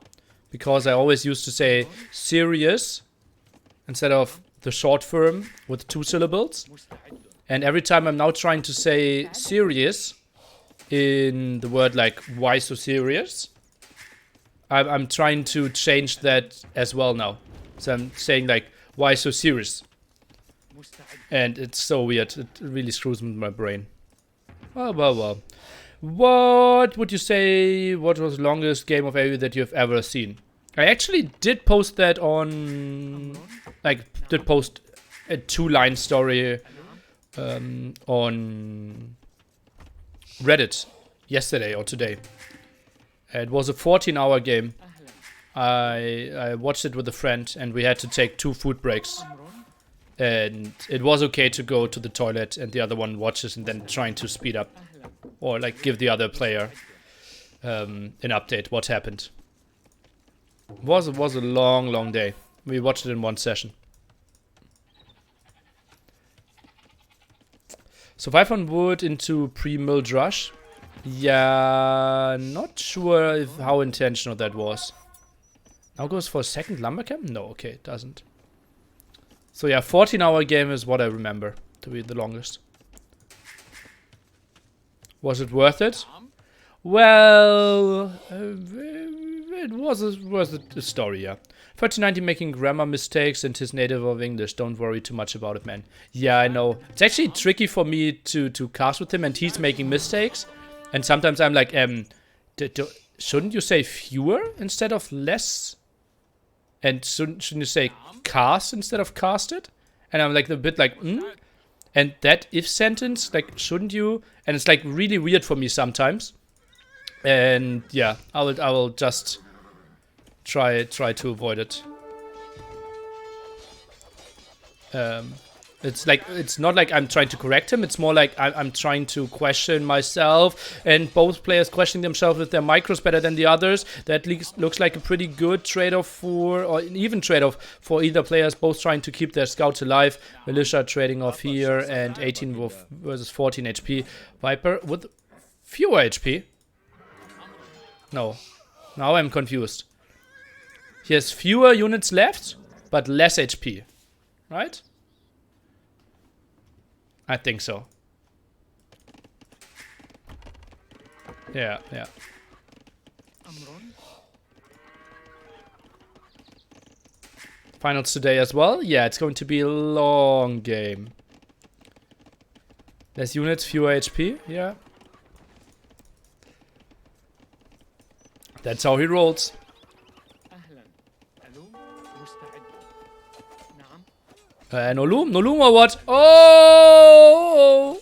Because I always used to say serious instead of the short form with 2 syllables. And every time I'm now trying to say serious in the word like why so serious, I'm trying to change that as well now. So I'm saying like why so serious. And it's so weird. It really screws with my brain. Well. What would you say, what was the longest game of AoE that you've ever seen? I actually did post that on, did post a 2-line story on Reddit yesterday or today. It was a 14-hour game. I watched it with a friend and we had to take 2 food breaks. And it was okay to go to the toilet and the other one watches and then trying to speed up. Or like give the other player an update what happened. It was a long day. We watched it in 1 session. So 5 on wood into pre-milled rush. Yeah, not sure how intentional that was. Now goes for a second lumber camp? No, okay, it doesn't. So yeah, 14-hour game is what I remember to be the longest. Was it worth it? Well, it was worth a story, yeah. 3090 making grammar mistakes and his native of English. Don't worry too much about it, man. Yeah, I know. It's actually tricky for me to cast with him and he's making mistakes. And sometimes I'm like, shouldn't you say fewer instead of less? And shouldn't you say cast instead of casted? And I'm like a bit like, And that if sentence, like, shouldn't you? And it's like really weird for me sometimes. And yeah, I will just try to avoid it. It's like, it's not like I'm trying to correct him. It's more like I'm trying to question myself, and both players questioning themselves if their micros better than the others. That looks like a pretty good trade-off for, or an even trade-off for either players, both trying to keep their scouts alive. Militia trading off here, and 18 versus 14 HP. Viper with fewer HP. No. Now I'm confused. He has fewer units left, but less HP. Right? I think so. Yeah, yeah. Finals today as well? Yeah, it's going to be a long game. Less units, fewer HP, yeah. That's how he rolls. No loom? No loom or what? Oh!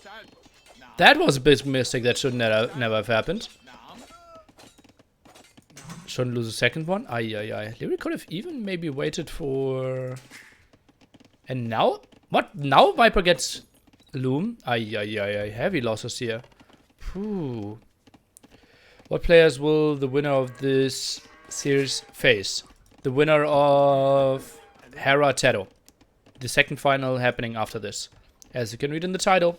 That was a big mistake that should never have happened. Shouldn't lose a second one. Ay. Liereyy could have even maybe waited for... And now? What? Now Viper gets loom? Ay. Heavy losses here. Phew. What players will the winner of this series face? The winner of Hera Tedo. The second final happening after this. As you can read in the title.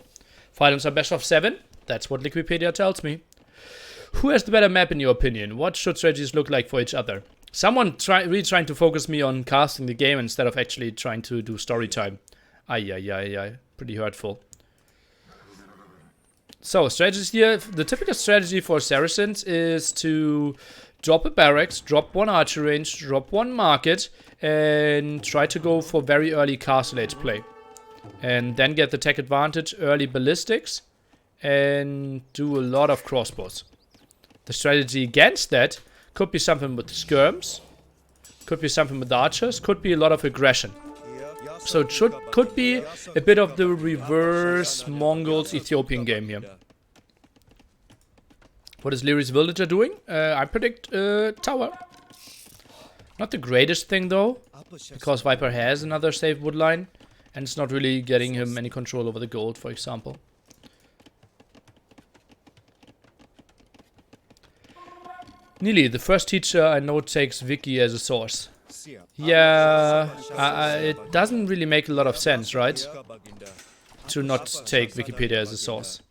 Finals are best of 7. That's what Wikipedia tells me. Who has the better map in your opinion? What should strategies look like for each other? Someone really trying to focus me on casting the game instead of actually trying to do story time. Ay. Pretty hurtful. So, strategies here. The typical strategy for Saracens is to drop a barracks, drop one archer range, drop one market, and try to go for very early castle age play. And then get the tech advantage, early ballistics, and do a lot of crossbows. The strategy against that could be something with skirms, could be something with archers, could be a lot of aggression. So it could be a bit of the reverse Mongols Ethiopian game here. What is Liereyy's villager doing? I predict tower. Not the greatest thing though, because Viper has another safe woodline, and it's not really getting him any control over the gold, for example. Nearly, the first teacher I know takes Wiki as a source. Yeah, it doesn't really make a lot of sense, right? To not take Wikipedia as a source.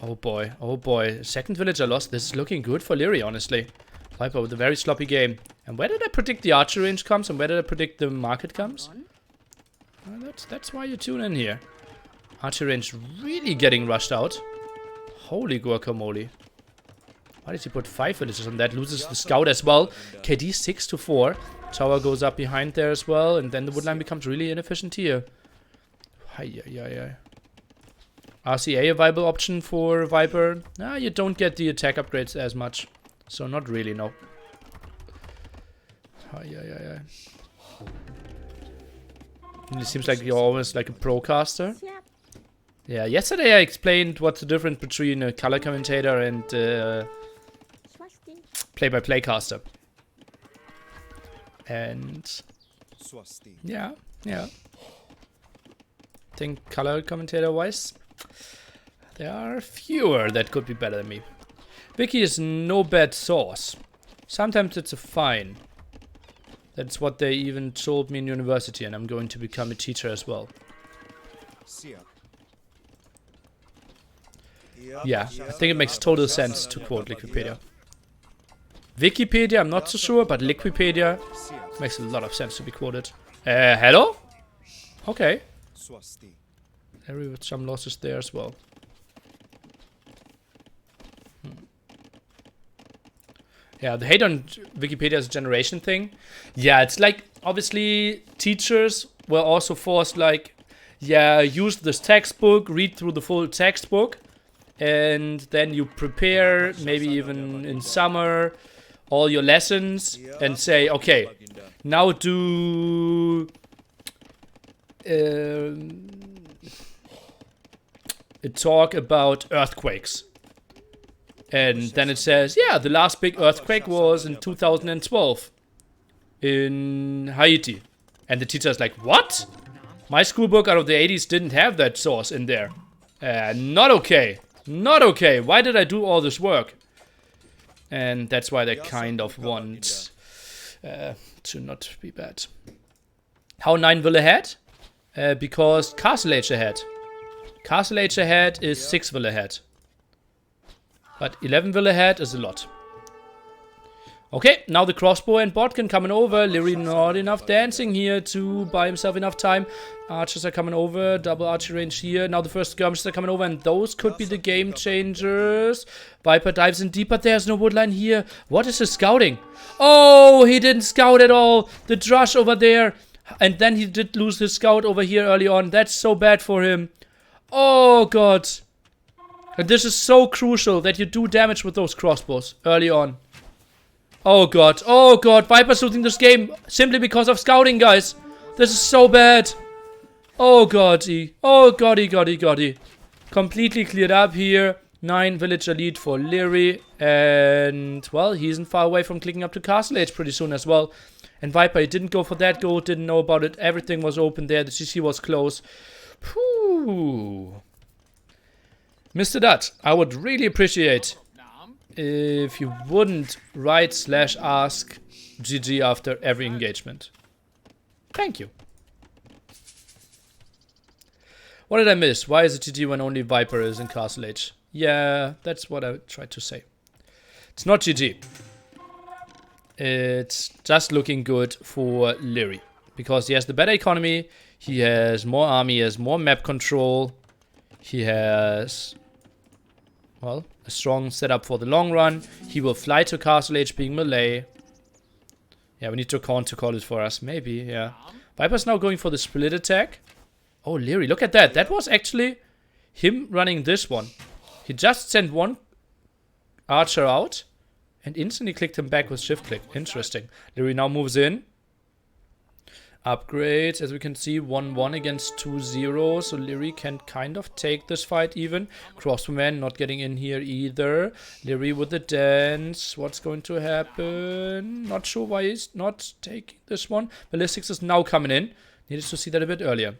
Oh boy. Second villager lost. This is looking good for Liereyy, honestly. Viper with a very sloppy game. And where did I predict the archer range comes, and where did I predict the market comes? Well, that's why you tune in here. Archer range really getting rushed out. Holy guacamole. Why did he put 5 villagers on that? Loses the scout as well. KD 6-4. Tower goes up behind there as well. And then the woodline becomes really inefficient here. Ay. RCA a viable option for Viper? Nah, you don't get the attack upgrades as much. So not really, no. Ay. It seems like you're always like a pro caster. Yeah, yesterday I explained what's the difference between a color commentator and play-by-play caster. And yeah. I think color commentator wise, there are fewer that could be better than me. Wiki is no bad source. Sometimes it's a fine. That's what they even told me in university, and I'm going to become a teacher as well. Yeah, I think it makes total sense to quote Wikipedia. Wikipedia, I'm not so sure, but Wikipedia makes a lot of sense to be quoted. Hello? Okay. Harry with some losses there as well. Yeah, the hate on Wikipedia as a generation thing. Yeah, it's like, obviously, teachers were also forced, like, yeah, use this textbook, read through the full textbook, and then you prepare, maybe even in summer, all your lessons, and say, okay, now do a talk about earthquakes. And then it says, yeah, the last big earthquake was in 2012 in Haiti. And the teacher is like, what? My school book out of the 80s didn't have that source in there. Not okay. Not okay. Why did I do all this work? And that's why they kind of want to not be bad. How 9 will ahead? Because Castle Age ahead. Castle Age ahead is 6 will ahead. But 11 will ahead is a lot. Okay, now the crossbow and Botkin coming over. Liereyy not enough dancing here to buy himself enough time. Archers are coming over. Double archery range here. Now the first skirmishes are coming over. And those could be the game changers. Viper dives in deep, but there's no woodline here. What is his scouting? Oh, he didn't scout at all. The Drush over there. And then he did lose his scout over here early on. That's so bad for him. Oh, God. And this is so crucial that you do damage with those crossbows early on. Oh god, oh god, Viper's losing this game simply because of scouting, guys. This is so bad. Oh goddy, oh goddy. Completely cleared up here. 9 villager lead for Liereyy. And, well, he isn't far away from clicking up to Castle Age pretty soon as well. And Viper, he didn't go for that goal, didn't know about it. Everything was open there, the CC was close. Whew. Mr. Dutch, I would really appreciate if you wouldn't write/ask GG after every engagement. Thank you. What did I miss? Why is it GG when only Viper is in Castle Age? Yeah, that's what I tried to say. It's not GG. It's just looking good for Liereyy. Because he has the better economy, he has more army, he has more map control, he has... well, a strong setup for the long run. He will fly to Castle Age being melee. Yeah, we need to call it for us. Maybe, yeah. Viper's now going for the split attack. Oh, Liereyy, look at that. That was actually him running this one. He just sent one archer out and instantly clicked him back with shift click. Interesting. Liereyy now moves in. Upgrades, as we can see, 1-1 against 2-0, so Liereyy can kind of take this fight even. Crossbowman not getting in here either. Liereyy with the dance, what's going to happen? Not sure why he's not taking this one. Ballistics is now coming in. Needed to see that a bit earlier.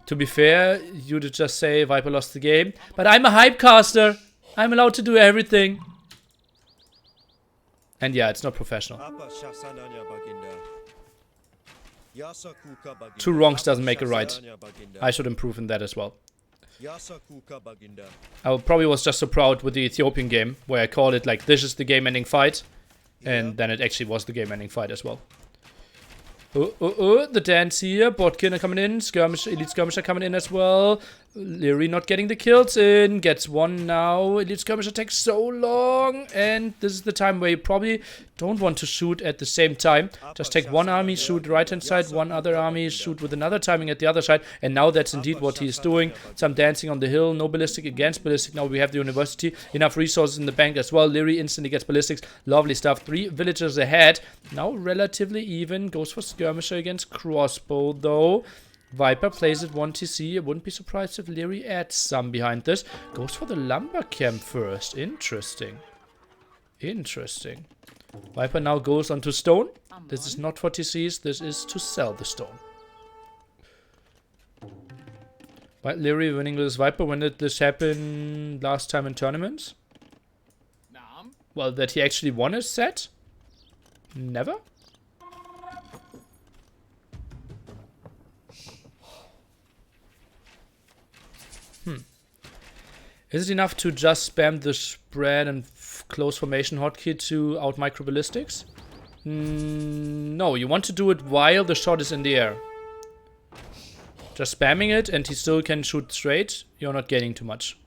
To be fair, you did just say Viper lost the game, but I'm a hypecaster. I'm allowed to do everything. And yeah, it's not professional. 2 wrongs doesn't make a right. I should improve in that as well. I probably was just so proud with the Ethiopian game, where I called it like, this is the game-ending fight. And then it actually was the game-ending fight as well. The dance here. Botkin are coming in. Elite Skirmisher coming in as well. Liereyy not getting the kills in. Gets one now. Elite Skirmisher takes so long. And this is the time where you probably don't want to shoot at the same time. Just take one army, shoot right hand side, one other army, shoot with another timing at the other side. And now that's indeed what he is doing. Some dancing on the hill. No ballistic against ballistic. Now we have the university. Enough resources in the bank as well. Liereyy instantly gets ballistics. Lovely stuff. 3 villagers ahead. Now relatively even. Goes for Skirmisher against crossbow though. Viper plays it 1 TC. I wouldn't be surprised if Liereyy adds some behind this. Goes for the lumber camp first. Interesting. Interesting. Viper now goes onto stone. This is not for TCs. This is to sell the stone. Right, Liereyy winning this Viper. When did this happen last time in tournaments? Well, that he actually won his set? Never? Is it enough to just spam the spread and close formation hotkey to out micro ballistics? No, you want to do it while the shot is in the air. Just spamming it and he still can shoot straight, you're not gaining too much.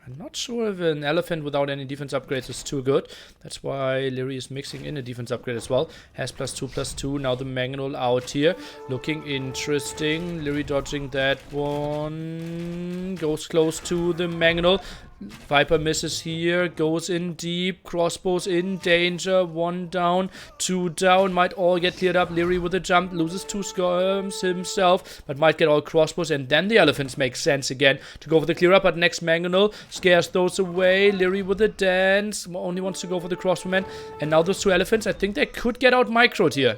I'm not sure if an elephant without any defense upgrades is too good. That's why Liereyy is mixing in a defense upgrade as well. Has +2/+2. Now the Mangonel out here. Looking interesting. Liereyy dodging that one. Goes close to the Mangonel. Viper misses here, goes in deep, crossbows in danger, 1 down, 2 down, might all get cleared up. Liereyy with a jump, loses 2 skirms himself, but might get all crossbows, and then the elephants make sense again to go for the clear up, but next Mangonel scares those away. Liereyy with a dance, only wants to go for the crossbowman, and now those 2 elephants, I think they could get out microed here.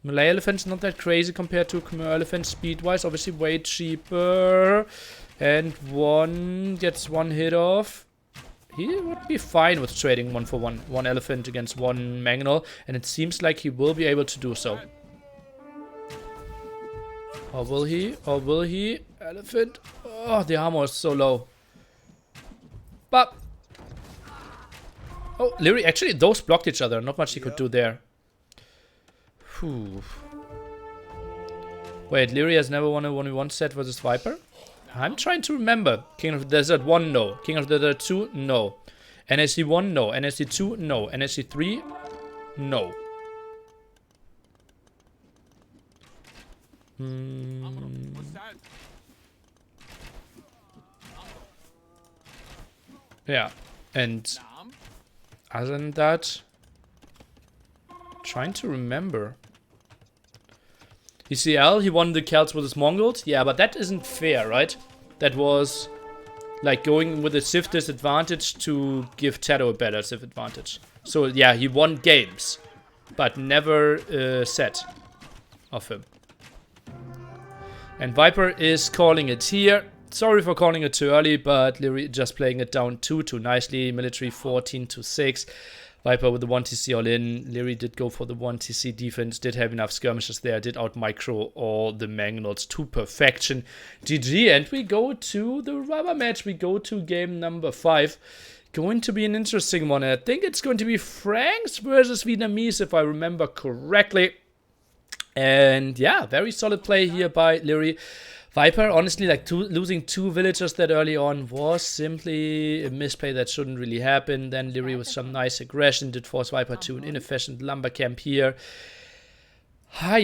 Melee elephants not that crazy compared to Khmer elephants speed-wise, obviously way cheaper. And 1 gets 1 hit off. He would be fine with trading 1 for 1. 1 elephant against 1 Mangonel, and it seems like he will be able to do so. Or will he? Or will he? Elephant. Oh, the armor is so low. But... oh, Liereyy, actually, those blocked each other. Not much he could do there. Whew. Wait, Liereyy has never won a 1v1 set versus Viper? I'm trying to remember. King of the Desert 1, no. King of the Desert 2, no. NSC 1, no. NSC 2, no. NSC 3, no. Yeah, and other than that, trying to remember. ECL, he won the Celts with his Mongols. Yeah, but that isn't fair, right? That was like going with a Civ disadvantage to give Tero a better Civ advantage. So yeah, he won games, but never a set of him. And Viper is calling it here. Sorry for calling it too early, but Liereyy just playing it down 2-2 nicely. Military 14-6. Viper with the 1 TC all in. Liereyy did go for the 1 TC defense, did have enough skirmishes there, did out micro all the Mangonels to perfection. GG, and we go to the rubber match. We go to game number 5. Going to be an interesting one. I think it's going to be Franks versus Vietnamese, if I remember correctly. And yeah, very solid play here by Liereyy. Viper, honestly, like losing 2 villagers that early on was simply a misplay that shouldn't really happen. Then Liereyy with some nice aggression did force Viper to an inefficient lumber camp here. Hi.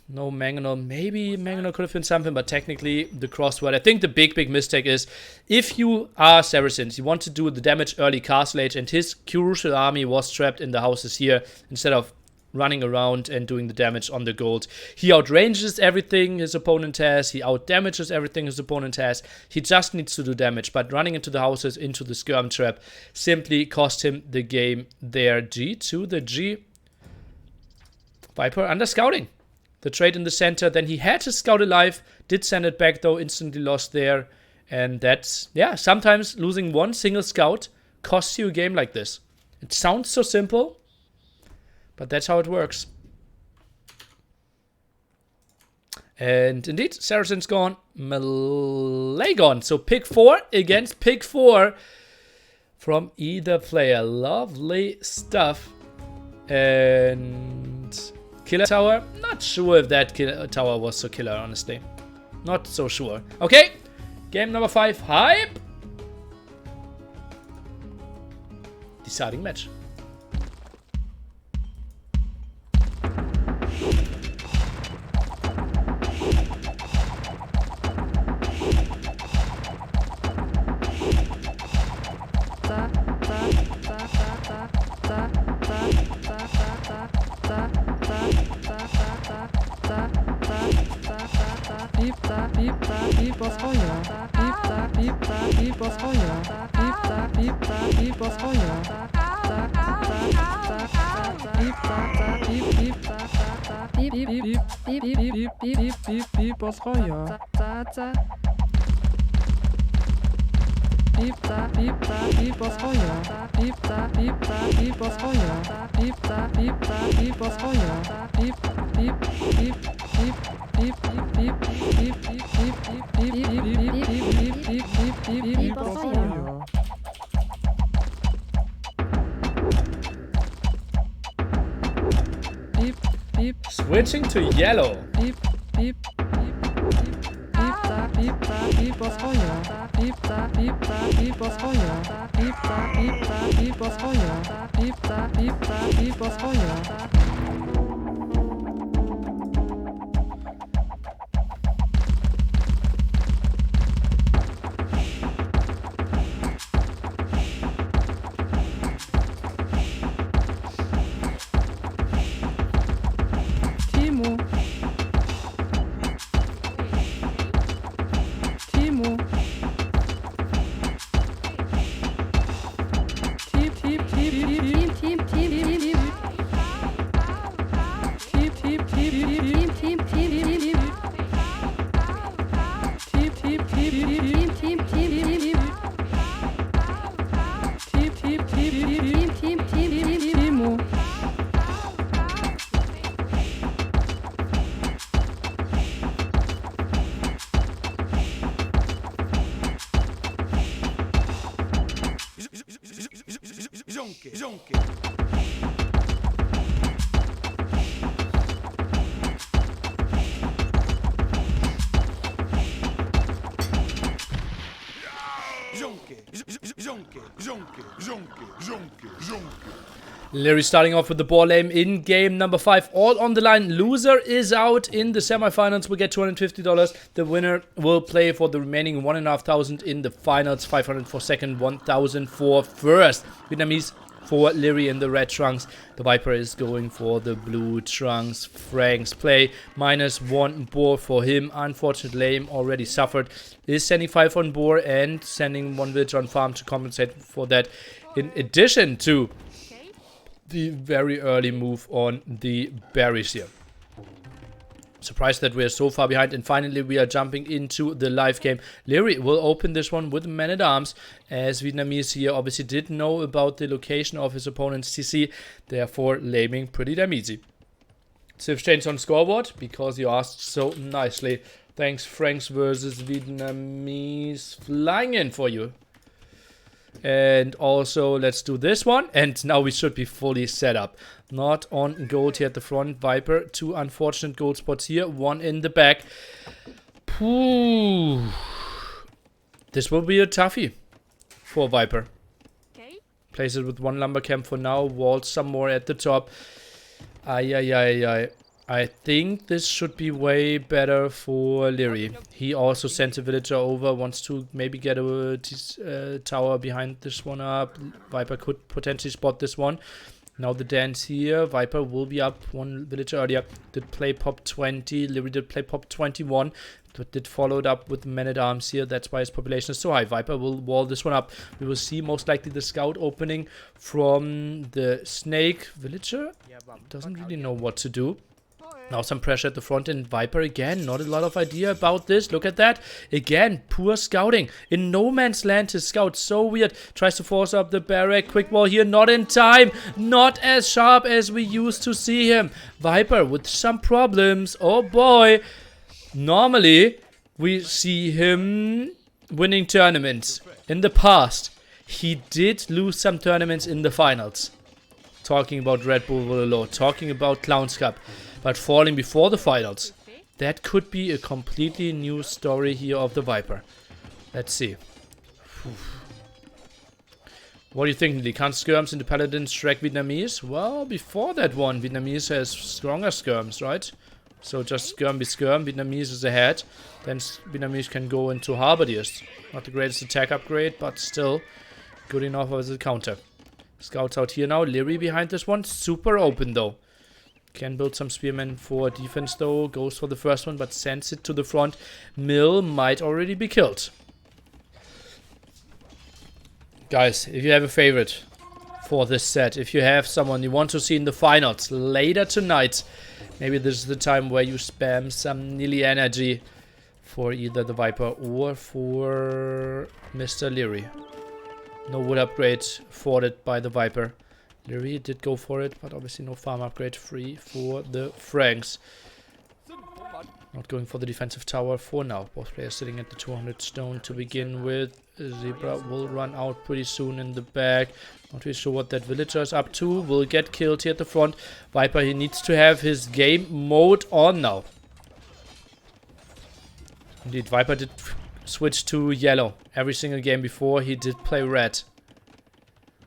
No Mangonel. Maybe Mangonel could have been something, but technically the crossword. I think the big mistake is if you are Saracens, you want to do the damage early Castle Age, and his crucial army was trapped in the houses here instead of running around and doing the damage on the gold. He outranges everything his opponent has. He outdamages everything his opponent has. He just needs to do damage. But running into the houses, into the skirm trap, simply cost him the game there. G to the G. Viper under scouting. The trade in the center. Then he had his scout alive. Did send it back though. Instantly lost there. And that's, yeah, sometimes losing 1 single scout costs you a game like this. It sounds so simple, but that's how it works. And indeed, Saracen's gone, Melee gone. So pick 4 against pick 4 from either player. Lovely stuff. And Killer Tower. Not sure if that Killer Tower was so killer, honestly. Not so sure. Okay, game number 5. Hype. Deciding match. Switching to yellow. Liereyy starting off with the ball aim in game number 5. All on the line. Loser is out in the semifinals. Will get $250. The winner will play for the remaining 1,500 in the finals. 500 for second, 1,000 for first. Vietnamese for Liereyy in the red trunks. The Viper is going for the blue trunks. Frank's play. -1 boar for him. Unfortunately, Lame already suffered. Is sending 5 on boar and sending 1 villager on farm to compensate for that. In addition to the very early move on the berries here. Surprised that we are so far behind, and finally we are jumping into the live game. Liereyy will open this one with man-at-arms, as Vietnamese here obviously did know about the location of his opponent's TC, therefore laming pretty damn easy. Civ change on scoreboard, because you asked so nicely. Thanks, Franks versus Vietnamese, flying in for you. And also, let's do this one. And now we should be fully set up. Not on gold here at the front. Viper, 2 unfortunate gold spots here. 1 in the back. Pooh. This will be a toughie for Viper. Okay. Place it with 1 lumber camp for now. Wall some more at the top. Ay. I think this should be way better for Liereyy. He also sent a villager over, wants to maybe get a tower behind this one up. Viper could potentially spot this one. Now the dance here. Viper will be up 1 villager earlier. Did play pop 20. Liereyy did play pop 21. But did follow it up with man-at-arms here. That's why his population is so high. Viper will wall this one up. We will see most likely the scout opening from the snake villager. Doesn't really know what to do. Now some pressure at the front end. Viper again, not a lot of idea about this. Look at that. Again, poor scouting. In no man's land to scout. So weird. Tries to force up the barrack. Quick wall here. Not in time. Not as sharp as we used to see him. Viper with some problems. Oh boy. Normally, we see him winning tournaments. In the past, he did lose some tournaments in the finals. Talking about Red Bull Volo. Talking about Clowns Cup. But falling before the finals. That could be a completely new story here of the Viper. Let's see. What do you think, Lee? Can't skirms in the Paladins Shrek Vietnamese? Well, before that one, Vietnamese has stronger skirms, right? So just skirm be skirm. Vietnamese is ahead. Then Vietnamese can go into Halberdiers. Not the greatest attack upgrade, but still good enough as a counter. Scouts out here now. Liereyy behind this one. Super open though. Can build some spearmen for defense though. Goes for the first one, but sends it to the front. Mill might already be killed. Guys, if you have a favorite for this set, if you have someone you want to see in the finals later tonight, maybe this is the time where you spam some Nilly energy for either the Viper or for Mr. Liereyy. No wood upgrade afforded by the Viper. Liereyy did go for it, but obviously no farm upgrade free for the Franks. Not going for the defensive tower for now. Both players sitting at the 200 stone to begin with. Zebra will run out pretty soon in the back. Not really sure what that villager is up to. Will get killed here at the front. Viper, he needs to have his game mode on now. Indeed, Viper did switch to yellow. Every single game before he did play red.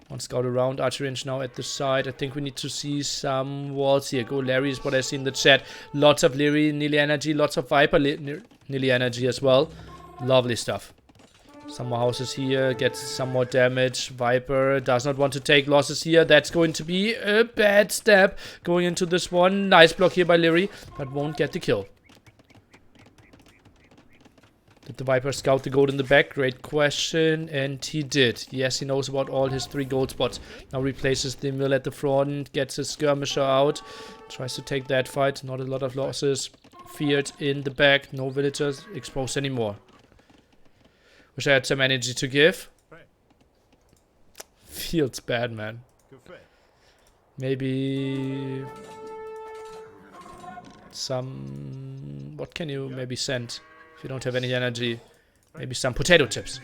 One scout around, archery range now at the side. I think we need to see some walls here. Go Liereyy is what I see in the chat. Lots of Liereyy, Nilly energy. Lots of Viper, Nilly energy as well. Lovely stuff. Some more houses here. Gets some more damage. Viper does not want to take losses here. That's going to be a bad step. Going into this one. Nice block here by Liereyy, but won't get the kill. Did the Viper scout the gold in the back? Great question. And he did. Yes, he knows about all his 3 gold spots. Now replaces the mill at the front. Gets his skirmisher out. Tries to take that fight. Not a lot of losses. Feared in the back. No villagers exposed anymore. Wish I had some energy to give. Feels bad, man. Maybe some... What can you maybe send? If you don't have any energy, maybe some potato chips.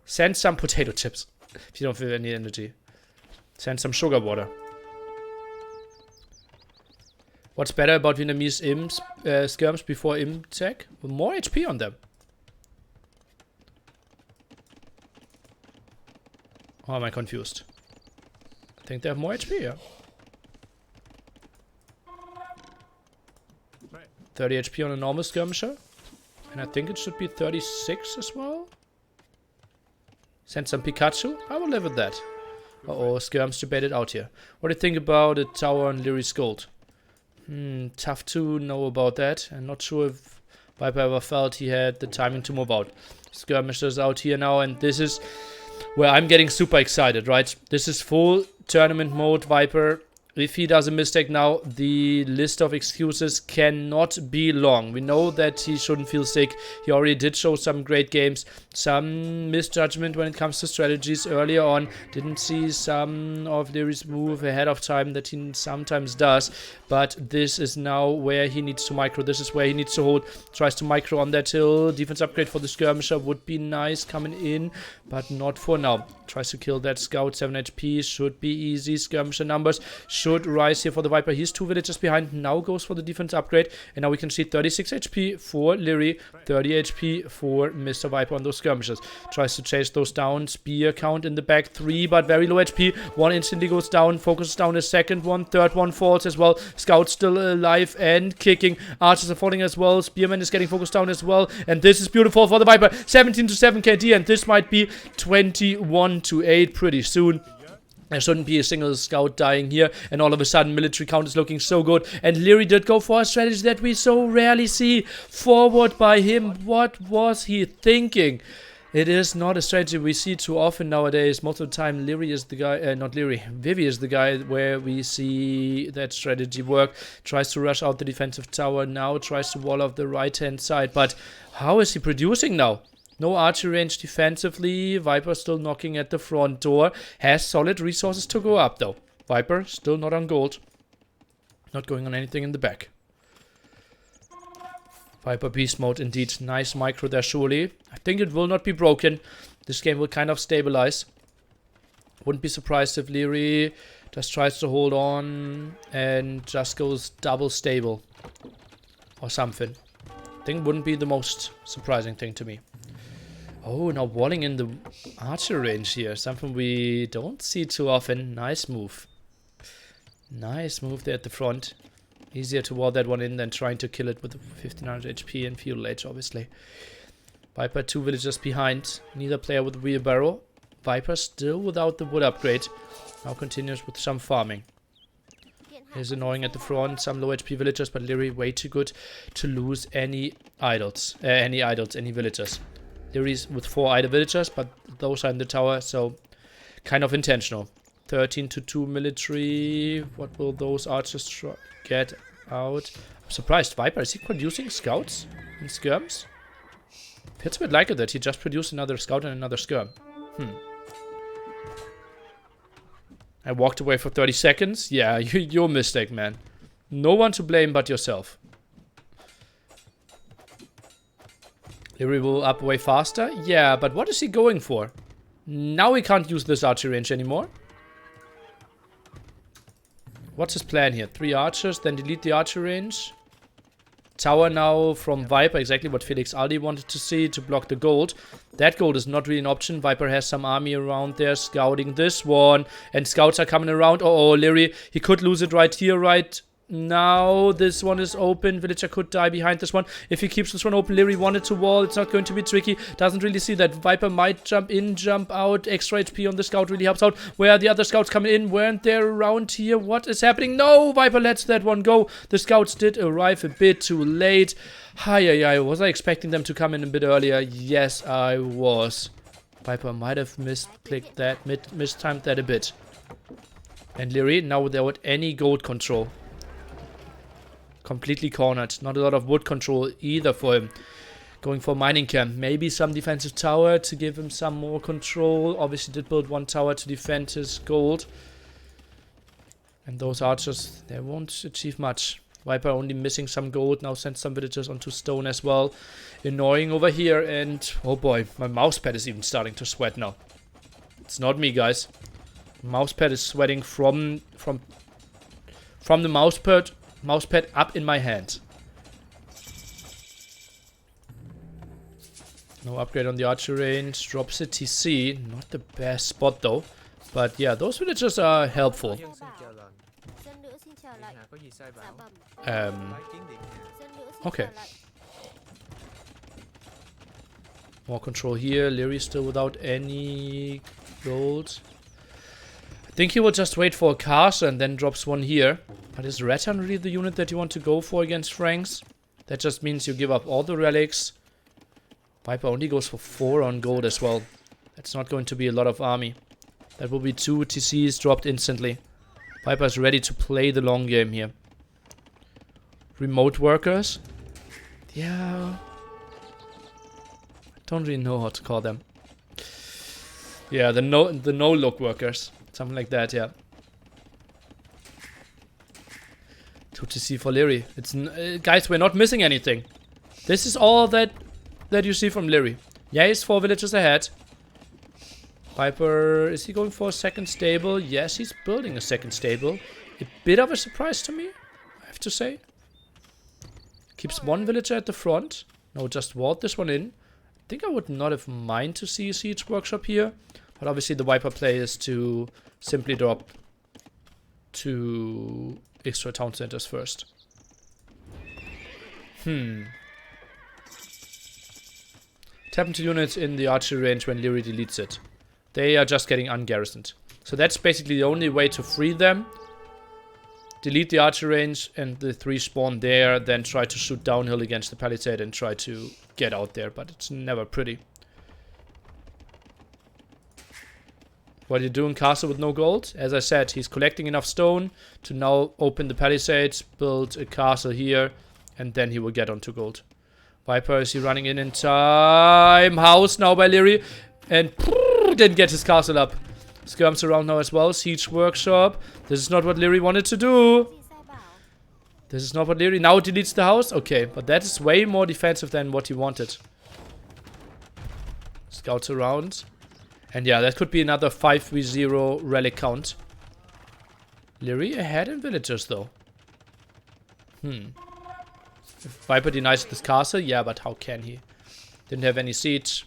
Send some potato chips if you don't have any energy. Send some sugar water. What's better about Vietnamese imps, skirms before imp tech? More HP on them. Or am I confused? I think they have more HP, yeah. 30 HP on a normal skirmisher. And I think it should be 36 as well. Send some Pikachu. I will live with that. Uh-oh, skirms debated out here. What do you think about a tower on Lierey's gold? Tough to know about that. I'm not sure if Viper ever felt he had the timing to move out. Skirmishers out here now, and this is where I'm getting super excited, right? This is full tournament mode, Viper. If he does a mistake now, the list of excuses cannot be long. We know that he shouldn't feel sick. He already did show some great games. Some misjudgment when it comes to strategies earlier on. Didn't see some of Lierey's move ahead of time that he sometimes does. But this is now where he needs to micro. This is where he needs to hold. Tries to micro on that hill. Defense upgrade for the skirmisher would be nice coming in. But not for now. Tries to kill that scout. 7 HP. Should be easy. Skirmisher numbers should rise here for the Viper. He's 2 villagers behind. Now goes for the defense upgrade. And now we can see 36 HP for Liereyy. 30 HP for Mr. Viper on those skirmishers. Tries to chase those down. Spear count in the back. 3, but very low HP. 1 instantly goes down. Focuses down a second one. Third one falls as well. Scout still alive and kicking. Archers are falling as well. Spearman is getting focused down as well. And this is beautiful for the Viper. 17 to 7 KD. And this might be 21 to 8 pretty soon. There shouldn't be a single scout dying here. And all of a sudden, military count is looking so good. And Liereyy did go for a strategy that we so rarely see. Forward by him. What was he thinking? It is not a strategy we see too often nowadays. Most of the time, Liereyy is the guy, not Liereyy, Vivi is the guy where we see that strategy work. Tries to rush out the defensive tower now. Tries to wall off the right-hand side. But how is he producing now? No archery range defensively. Viper still knocking at the front door. Has solid resources to go up though. Viper still not on gold. Not going on anything in the back. Viper beast mode indeed. Nice micro there surely. I think it will not be broken. This game will kind of stabilize. Wouldn't be surprised if Liereyy just tries to hold on and just goes double stable. Or something. I think wouldn't be the most surprising thing to me. Oh, now walling in the archer range here. Something we don't see too often. Nice move. Nice move there at the front. Easier to wall that one in than trying to kill it with 1500 HP and feudal age, obviously. Viper 2 villagers behind. Neither player with wheelbarrow. Viper still without the wood upgrade. Now continues with some farming. Is annoying at the front. Some low HP villagers, but Liereyy way too good to lose any idols. Any villagers. Lierey's with 4 idle villagers, but those are in the tower, so kind of intentional. 13 to 2 military. What will those archers get out? I'm surprised. Viper, is he producing scouts and skirms? Feels a bit like it that he just produced another scout and another skirm. I walked away for 30 seconds. Yeah, your mistake, man. No one to blame but yourself. Liereyy will up way faster. Yeah, but what is he going for? Now he can't use this archery range anymore. What's his plan here? 3 archers, then delete the archery range. Tower now from Viper, exactly what Felix Aldi wanted to see to block the gold. That gold is not really an option. Viper has some army around there scouting this one. And scouts are coming around. Oh, Liereyy, he could lose it right here, right now. This one is open. Villager could die behind this one. If he keeps this one open, Liereyy wanted to wall. It's not going to be tricky. Doesn't really see that. Viper might jump in, jump out. Extra HP on the scout really helps out. Where are the other scouts coming in? Weren't they around here? What is happening? No! Viper lets that one go. The scouts did arrive a bit too late. Hi. Was I expecting them to come in a bit earlier? Yes, I was. Viper might have mistimed that a bit. And Liereyy now without any gold control. Completely cornered. Not a lot of wood control either for him. Going for mining camp. Maybe some defensive tower to give him some more control. Obviously did build 1 tower to defend his gold. And those archers, they won't achieve much. Viper only missing some gold. Now sends some villagers onto stone as well. Annoying over here. And oh boy, my mouse pad is even starting to sweat now. It's not me, guys. Mousepad is sweating from the mousepad up in my hand. No upgrade on the archer range. Drops a TC. Not the best spot though. But yeah, those villagers are helpful. Okay. More control here. Liereyy still without any gold. I think he will just wait for a castle and then drops one here. But is Rattan really the unit that you want to go for against Franks? That just means you give up all the relics. Viper only goes for 4 on gold as well. That's not going to be a lot of army. That will be 2 TCs dropped instantly. Viper is ready to play the long game here. Remote workers? Yeah. I don't really know how to call them. Yeah, the no-look workers. Something like that, yeah. 2 TC for Liereyy. It's guys, we're not missing anything. This is all that you see from Liereyy. Yeah, he's 4 villages ahead. Viper, is he going for a second stable? Yes, he's building a second stable. A bit of a surprise to me, I have to say. Keeps 1 villager at the front. No, just walled this one in. I think I would not have mind to see a siege workshop here. But obviously the Viper play is to simply drop 2 extra town centers first. Tap into units in the archery range when Liereyy deletes it. They are just getting ungarrisoned. So that's basically the only way to free them. Delete the archery range and the 3 spawn there, then try to shoot downhill against the palisade and try to get out there, but it's never pretty. What are you doing, castle with no gold? As I said, he's collecting enough stone to now open the palisades, build a castle here, and then he will get onto gold. Viper, is he running in time? House now by Liereyy. And didn't get his castle up. Skirms around now as well. Siege workshop. This is not what Liereyy wanted to do. This is not what Liereyy... Now deletes the house? Okay, but that is way more defensive than what he wanted. Scouts around. And yeah, that could be another 5v0 relic count. Liereyy ahead in villagers though. If Viper denies this castle, yeah, but how can he? Didn't have any siege.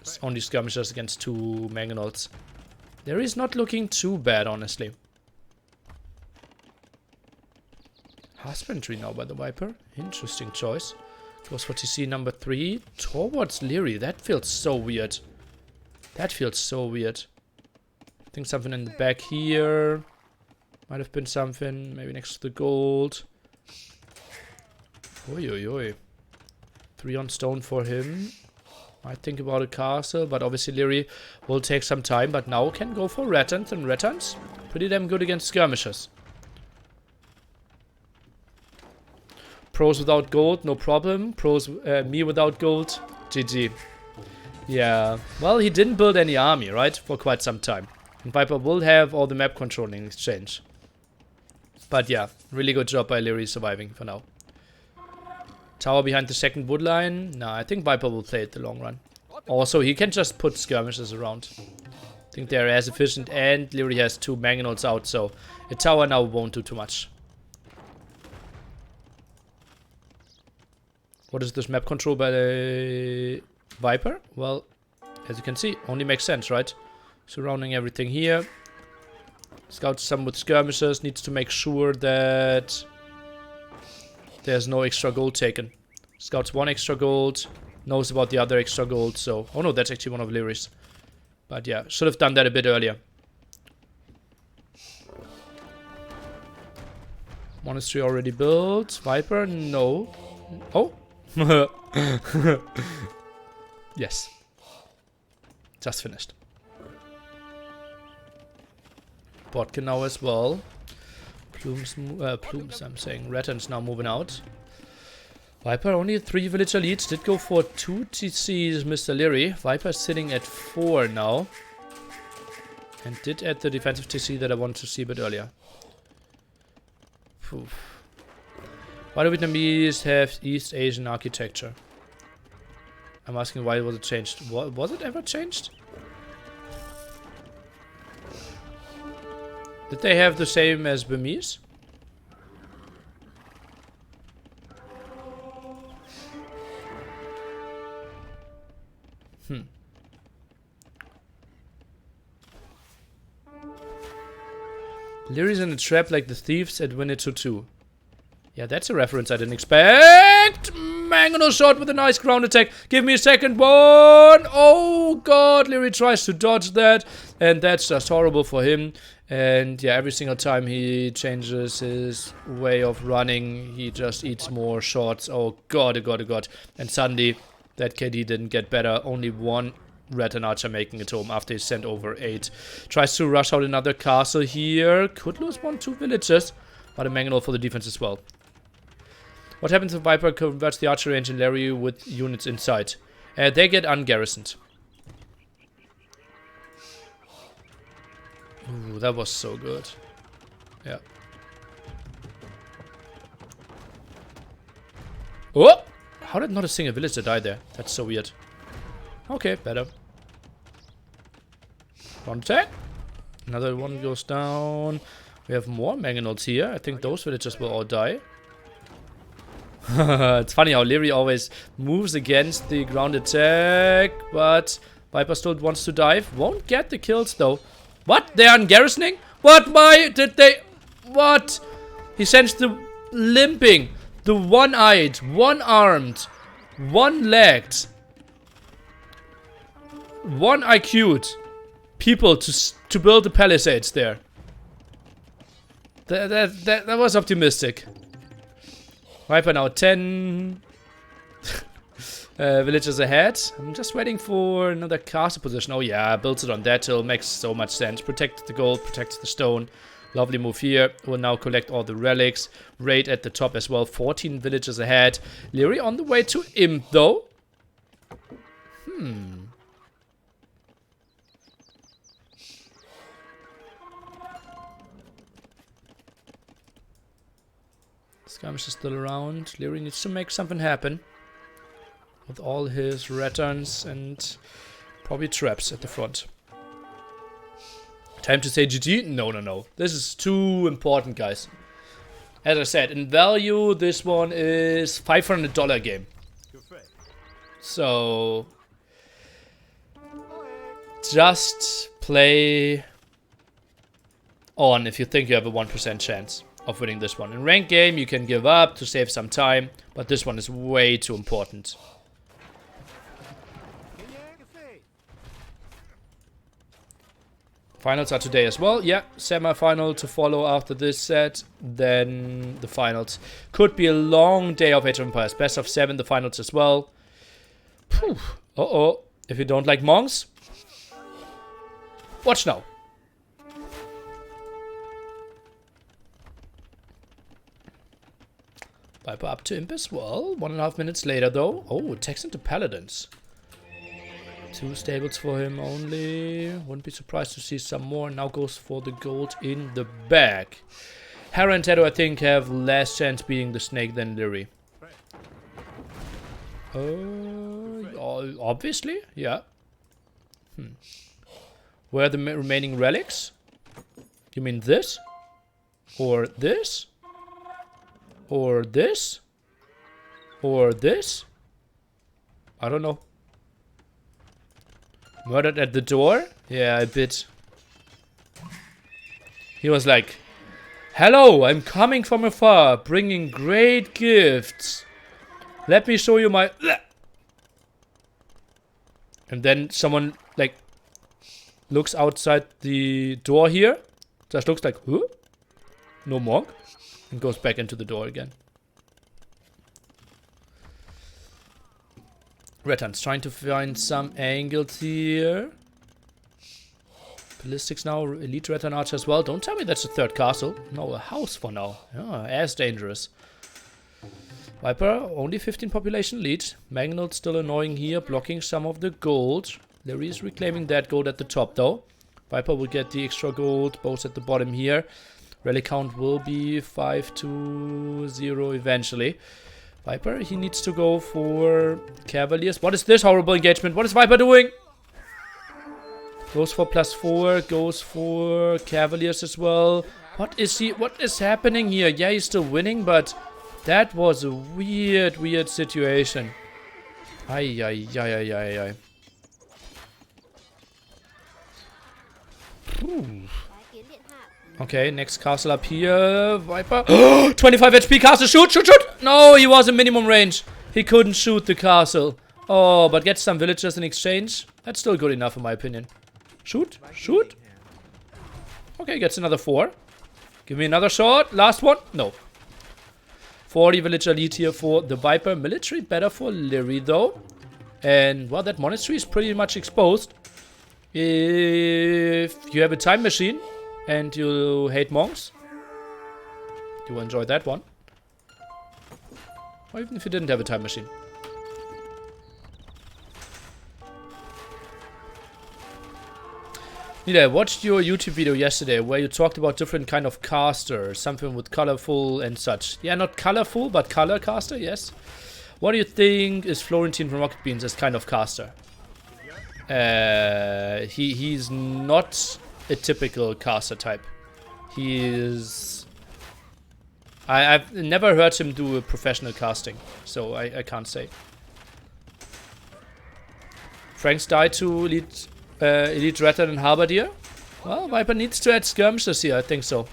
It's only skirmishers against 2 mangonels. Lierey's not looking too bad, honestly. Husbandry now by the Viper. Interesting choice. Goes for TC number 3 towards Liereyy. That feels so weird. That feels so weird. I think something in the back here. Might have been something. Maybe next to the gold. Oi, oi, oi. 3 on stone for him. Might think about a castle, but obviously Liereyy will take some time. But now can go for Rattans, and Rattans pretty damn good against skirmishers. Pros without gold, no problem. Pros, me without gold, GG. Yeah, well, he didn't build any army, right? For quite some time. And Viper will have all the map control in exchange. But yeah, really good job by Liereyy surviving for now. Tower behind the second wood line. Nah, I think Viper will play it the long run. Also, he can just put skirmishes around. I think they're as efficient, and Liereyy has 2 mangonels out, so a tower now won't do too much. What is this map control by the Viper? Well, as you can see, only makes sense, right? Surrounding everything here. Scouts some with skirmishers, needs to make sure that there's no extra gold taken. Scouts 1 extra gold, knows about the other extra gold, so... Oh no, that's actually one of Lierey's. But yeah, should have done that a bit earlier. Monastery already built. Viper, no. Oh! Yes. Just finished. Botkin now as well. Plumes, I'm saying. Rattan's now moving out. Viper only 3 villager leads. Did go for 2 TCs, Mr. Liereyy. Viper sitting at 4 now. And did add the defensive TC that I wanted to see a bit earlier. Phew. Why do Vietnamese have East Asian architecture? I'm asking why was it changed. Was it ever changed? Did they have the same as Burmese? Lierey's in a trap like the thieves at Winnetou 2. Yeah, that's a reference I didn't expect. Mangonel shot with a nice ground attack. Give me a second one. Oh god, Liereyy tries to dodge that. And that's just horrible for him. And yeah, every single time he changes his way of running, he just eats more shots. Oh god, oh god, oh god. And suddenly, that KD didn't get better. Only one Red and Archer making it home after he sent over 8. Tries to rush out another castle here. Could lose 1-2 villages. But a Mangonel for the defense as well. What happens if Viper converts the archer range in Liereyy with units inside? They get ungarrisoned. Ooh, that was so good. Yeah. Oh! How did not a single villager die there? That's so weird. Okay, better. One attack. Another one goes down. We have more Mangonels here. I think those villagers will all die. It's funny how Liereyy always moves against the ground attack, but Viper still wants to dive. Won't get the kills though. What? They are ungarrisoning? What? Why did they? What? He sends the limping, the one-eyed, one-armed, one-legged, one IQ'd people to build the palisades there. That was optimistic. Viper now 10 villagers ahead. I'm just waiting for another castle position. Oh yeah, builds it on that hill. Makes so much sense. Protect the gold, protect the stone. Lovely move here. We'll now collect all the relics. Raid at the top as well. 14 villagers ahead. Liereyy on the way to Imp though. Skirmish is still around. Liereyy needs to make something happen. With all his returns and probably traps at the front. Time to say GG? No, no, no. This is too important, guys. As I said, in value, this one is $500 game. So, just play on if you think you have a 1% chance of winning this one. In ranked game, you can give up to save some time, but this one is way too important. Finals are today as well. Yeah, semi-final to follow after this set. Then the finals. Could be a long day of Age of Empires. Best of 7, the finals as well. Phew. Uh-oh. If you don't like monks, watch now. Viper up to Imp as well. 1.5 minutes later though. Oh, attacks into Paladins. 2 stables for him only. Wouldn't be surprised to see some more. Now goes for the gold in the bag. Hera and Tedo, I think, have less chance beating the snake than Liereyy. Obviously, yeah. Where are the remaining relics? You mean this? Or this? Or this? Or this? I don't know. Murdered at the door? Yeah, a bit. He was like, hello, I'm coming from afar, bringing great gifts. Let me show you my... And then someone, like, looks outside the door here. Just looks like, huh? No monk. And goes back into the door again. Redhunt's trying to find some angles here. Ballistics now, elite Red Hunt Archer as well. Don't tell me that's a third castle. No, a house for now. Yeah, as dangerous. Viper, only 15 population lead. Mangonel still annoying here, blocking some of the gold. Liereyy is reclaiming that gold at the top though. Viper will get the extra gold, both at the bottom here. Relic count will be 5-0 eventually. Viper, he needs to go for Cavaliers. What is this horrible engagement? What is Viper doing? Goes for +4. Goes for Cavaliers as well. What is happening here? Yeah, he's still winning, but that was a weird situation. Ay. Okay, next castle up here. Viper. 25 HP castle. Shoot. No, he was in minimum range. He couldn't shoot the castle. Oh, but gets some villagers in exchange. That's still good enough in my opinion. Shoot. Okay, gets another 4. Give me another shot. Last one. No. 40 villager lead here for the Viper. Military better for Liereyy though. And, well, that monastery is pretty much exposed. If you have a time machine and you hate monks, you will enjoy that one. Or even if you didn't have a time machine. Liereyy, I watched your YouTube video yesterday where you talked about different kind of caster, something with colorful and such. Yeah, not colorful, but color caster, yes. What do you think is Florentine from Rocket Beans as kind of caster? He's not a typical caster type. He is... I've never heard him do a professional casting, so I can't say. Frank's died to Elite Ratter and Halberdier. Well, Viper needs to add skirmishes here, I think so.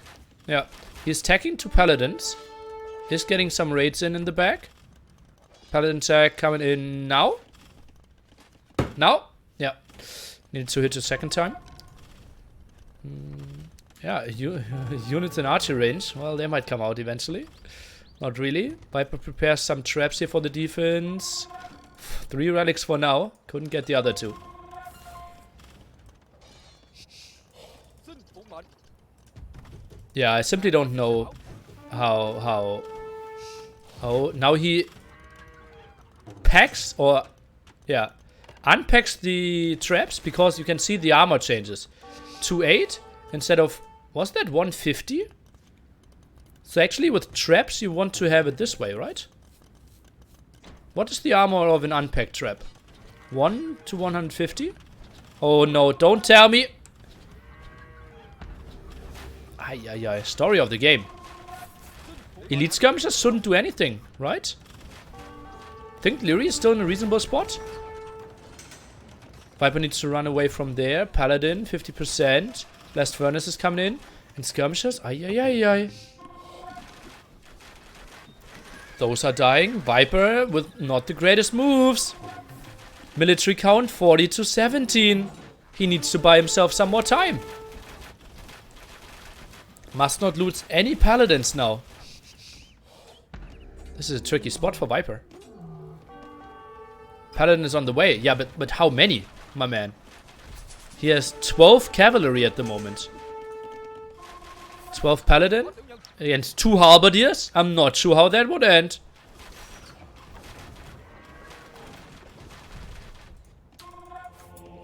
Yeah. He's attacking 2 paladins. He's getting some raids in the back. Paladin attack coming in now. Now? Yeah. Need to hit a second time. Yeah, units in archer range. Well, they might come out eventually. Not really. Viper prepares some traps here for the defense. 3 relics for now. Couldn't get the other 2. Yeah, I simply don't know how now he packs or unpacks the traps because you can see the armor changes to 8 instead of, was that 150? So actually with traps you want to have it this way, right? What is the armor of an unpacked trap? 1 to 150? Oh no, don't tell me. Ay, story of the game. Elite skirmishers shouldn't do anything, right? Think Liereyy is still in a reasonable spot. Viper needs to run away from there. Paladin, 50%. Blast Furnace is coming in. And skirmishers, ay. Those are dying. Viper with not the greatest moves. Military count 40 to 17. He needs to buy himself some more time. Must not lose any paladins now. This is a tricky spot for Viper. Paladin is on the way. Yeah, but how many, my man? He has 12 cavalry at the moment. 12 paladin against 2 halberdiers. I'm not sure how that would end.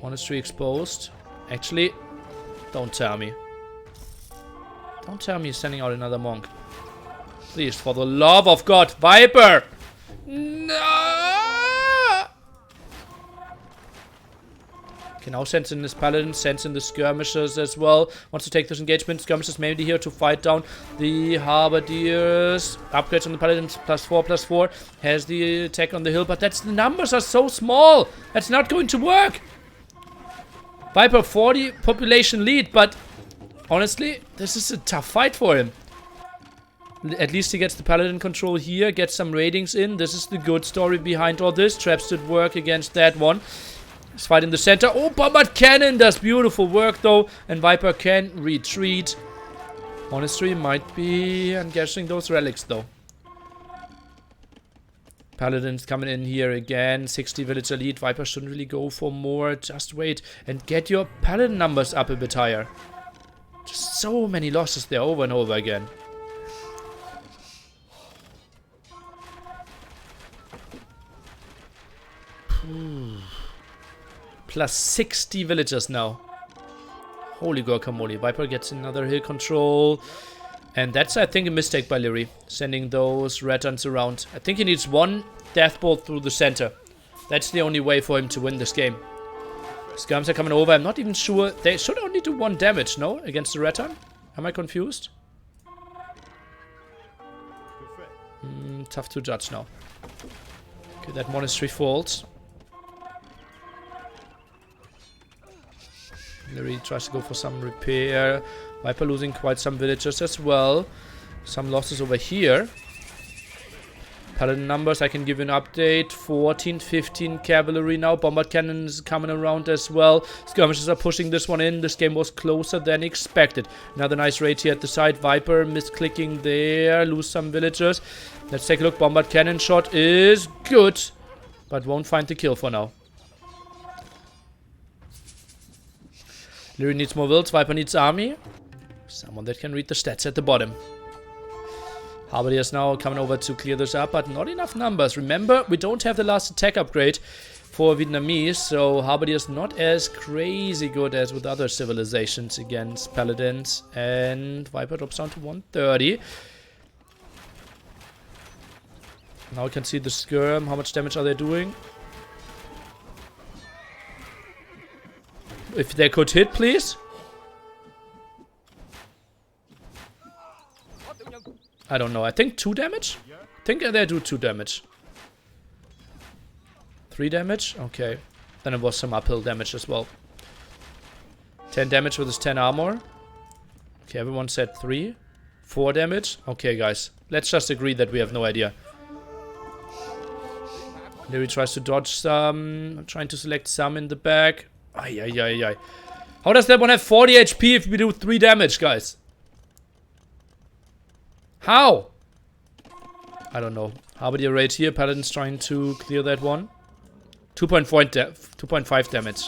Monastery exposed. Actually, don't tell me. Don't tell me he's sending out another monk. Please, for the love of God, Viper! No! Okay, now sends in his paladin, sends in the skirmishers as well. Wants to take this engagement. Skirmishers maybe here to fight down the halberdiers. Upgrades on the paladins, +4/+4. Has the attack on the hill, but the numbers are so small. That's not going to work. Viper 40 population lead, but honestly, this is a tough fight for him. At least he gets the paladin control here, gets some ratings in. This is the good story behind all this. Traps did work against that one. He's fighting the center. Oh, Bombard Cannon does beautiful work though. And Viper can retreat. Monastery might be, I'm guessing, those relics though. Paladins coming in here again. 60 villager lead. Viper shouldn't really go for more. Just wait and get your paladin numbers up a bit higher. Just so many losses there over and over again. Plus 60 villagers now. Holy guacamole. Viper gets another hill control. And that's, I think, a mistake by Liereyy. Sending those ratons around. I think he needs one death bolt through the center. That's the only way for him to win this game. Skirms are coming over. I'm not even sure. They should only do 1 damage, no? Against the Rattan? Am I confused? Tough to judge now. Okay, that one is 3 faults. Liereyy tries to go for some repair. Viper losing quite some villagers as well. Some losses over here. Paladin numbers, I can give you an update. 14, 15 cavalry now. Bombard cannons coming around as well. Skirmishers are pushing this one in. This game was closer than expected. Another nice raid here at the side. Viper misclicking there. Lose some villagers. Let's take a look. Bombard cannon shot is good, but won't find the kill for now. Liereyy needs more wilds. Viper needs army. Someone that can read the stats at the bottom. Halberdiers now coming over to clear this up, but not enough numbers. Remember, we don't have the last attack upgrade for Vietnamese, so Halberdiers not as crazy good as with other civilizations against Paladins. And Viper drops down to 130. Now we can see the skirm. How much damage are they doing? If they could hit, please. I don't know. I think 2 damage? I think they do 2 damage. 3 damage? Okay. Then it was some uphill damage as well. 10 damage with his 10 armor. Okay, everyone said 3. 4 damage. Okay, guys. Let's just agree that we have no idea. Liereyy tries to dodge some. I'm trying to select some in the back. Ay, ay, ay, ay. How does that one have 40 HP if we do 3 damage, guys? How? I don't know. Halberdier raid here. Paladin's trying to clear that one. 2.5 damage.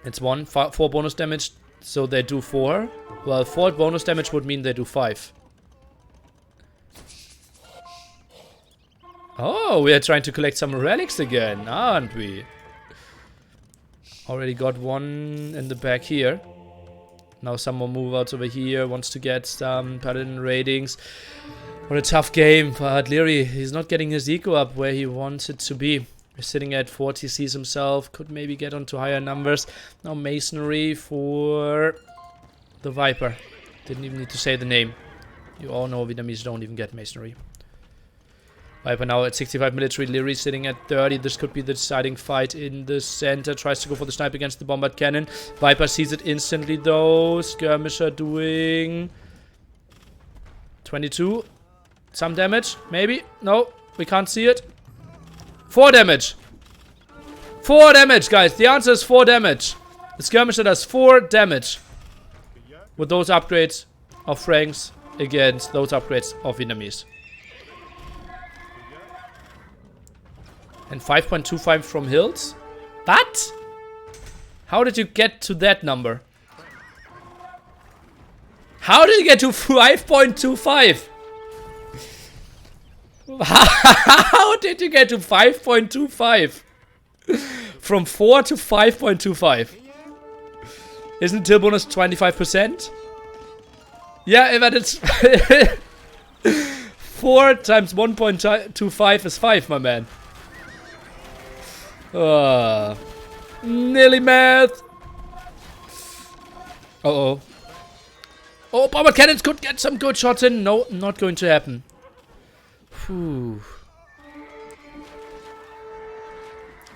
It's 4 bonus damage, so they do 4. Well, 4 bonus damage would mean they do 5. Oh, we are trying to collect some relics again, aren't we? Already got one in the back here. Now some more move outs over here. Wants to get some Paladin ratings. What a tough game, but Liereyy, he's not getting his eco up where he wants it to be. He's sitting at 40, sees himself. Could maybe get onto higher numbers. Now masonry for the Viper. Didn't even need to say the name. You all know Vietnamese don't even get masonry. Viper now at 65 military. Liereyy sitting at 30. This could be the deciding fight in the center. Tries to go for the snipe against the bombard cannon. Viper sees it instantly though. Skirmisher doing 22. Some damage, maybe. No, we can't see it. 4 damage. 4 damage, guys. The answer is 4 damage. The skirmisher does 4 damage with those upgrades of Franks against those upgrades of Vietnamese. And 5.25 from hills? What? How did you get to that number? How did you get to 5.25? How did you get to 5.25? From 4 to 5.25. Isn't till bonus 25%? Yeah, but it's 4 times 1.25 is 5, my man. Nearly math. Uh-oh. Oh, bomber cannons could get some good shots in. No, not going to happen. Whew.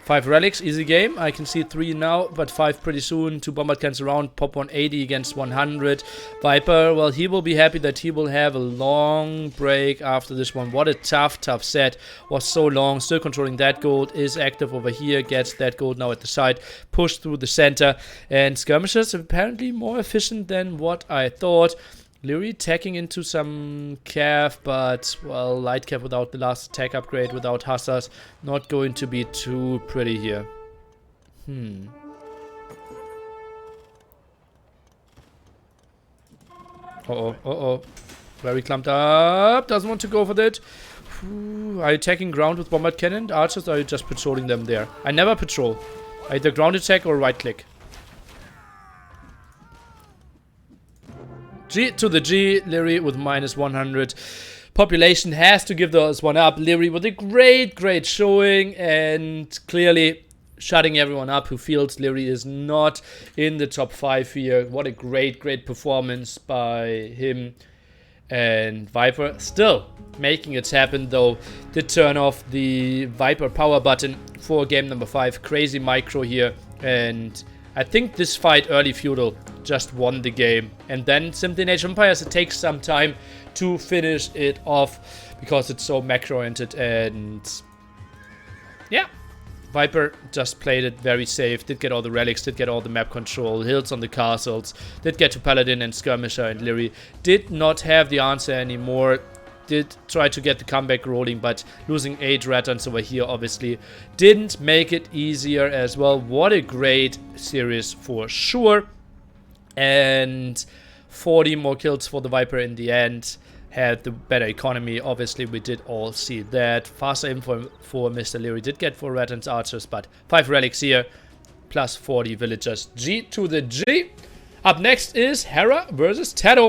5 relics, easy game. I can see 3 now, but 5 pretty soon. 2 bombard cannons around, pop 180 against 100. Viper, well, he will be happy that he will have a long break after this one. What a tough set. Was so long. Still controlling that gold. Is active over here. Gets that gold now at the side. Pushed through the center. And skirmishers apparently more efficient than what I thought. Liereyy tacking into some cav, but, well, light cav without the last attack upgrade, without hussars. Not going to be too pretty here. Uh-oh. Very clumped up. Doesn't want to go for that. Are you attacking ground with bombard cannon? Archers, or are you just patrolling them there? I never patrol. Either ground attack or right click. G to the G. Liereyy with minus 100. population has to give those one up. Liereyy with a great showing, and clearly shutting everyone up who feels Liereyy is not in the top 5 here. What a great performance by him. And Viper still making it happen, though. Did turn off the Viper power button for game number 5. Crazy micro here. And I think this fight, early feudal, just won the game. And then simply Age of Empires, it takes some time to finish it off because it's so macro-oriented. And yeah, Viper just played it very safe, did get all the relics, did get all the map control, hills on the castles, did get to Paladin and Skirmisher, and Liereyy did not have the answer anymore. Did try to get the comeback rolling, but losing 8 Ratans over here obviously didn't make it easier as well. What a great series for sure. And 40 more kills for the Viper in the end. Had the better economy, obviously we did all see that. Faster info for Mr. Liereyy, did get 4 Ratans archers, but 5 relics here, plus 40 villagers. G to the G. Up next is Hera versus Tato.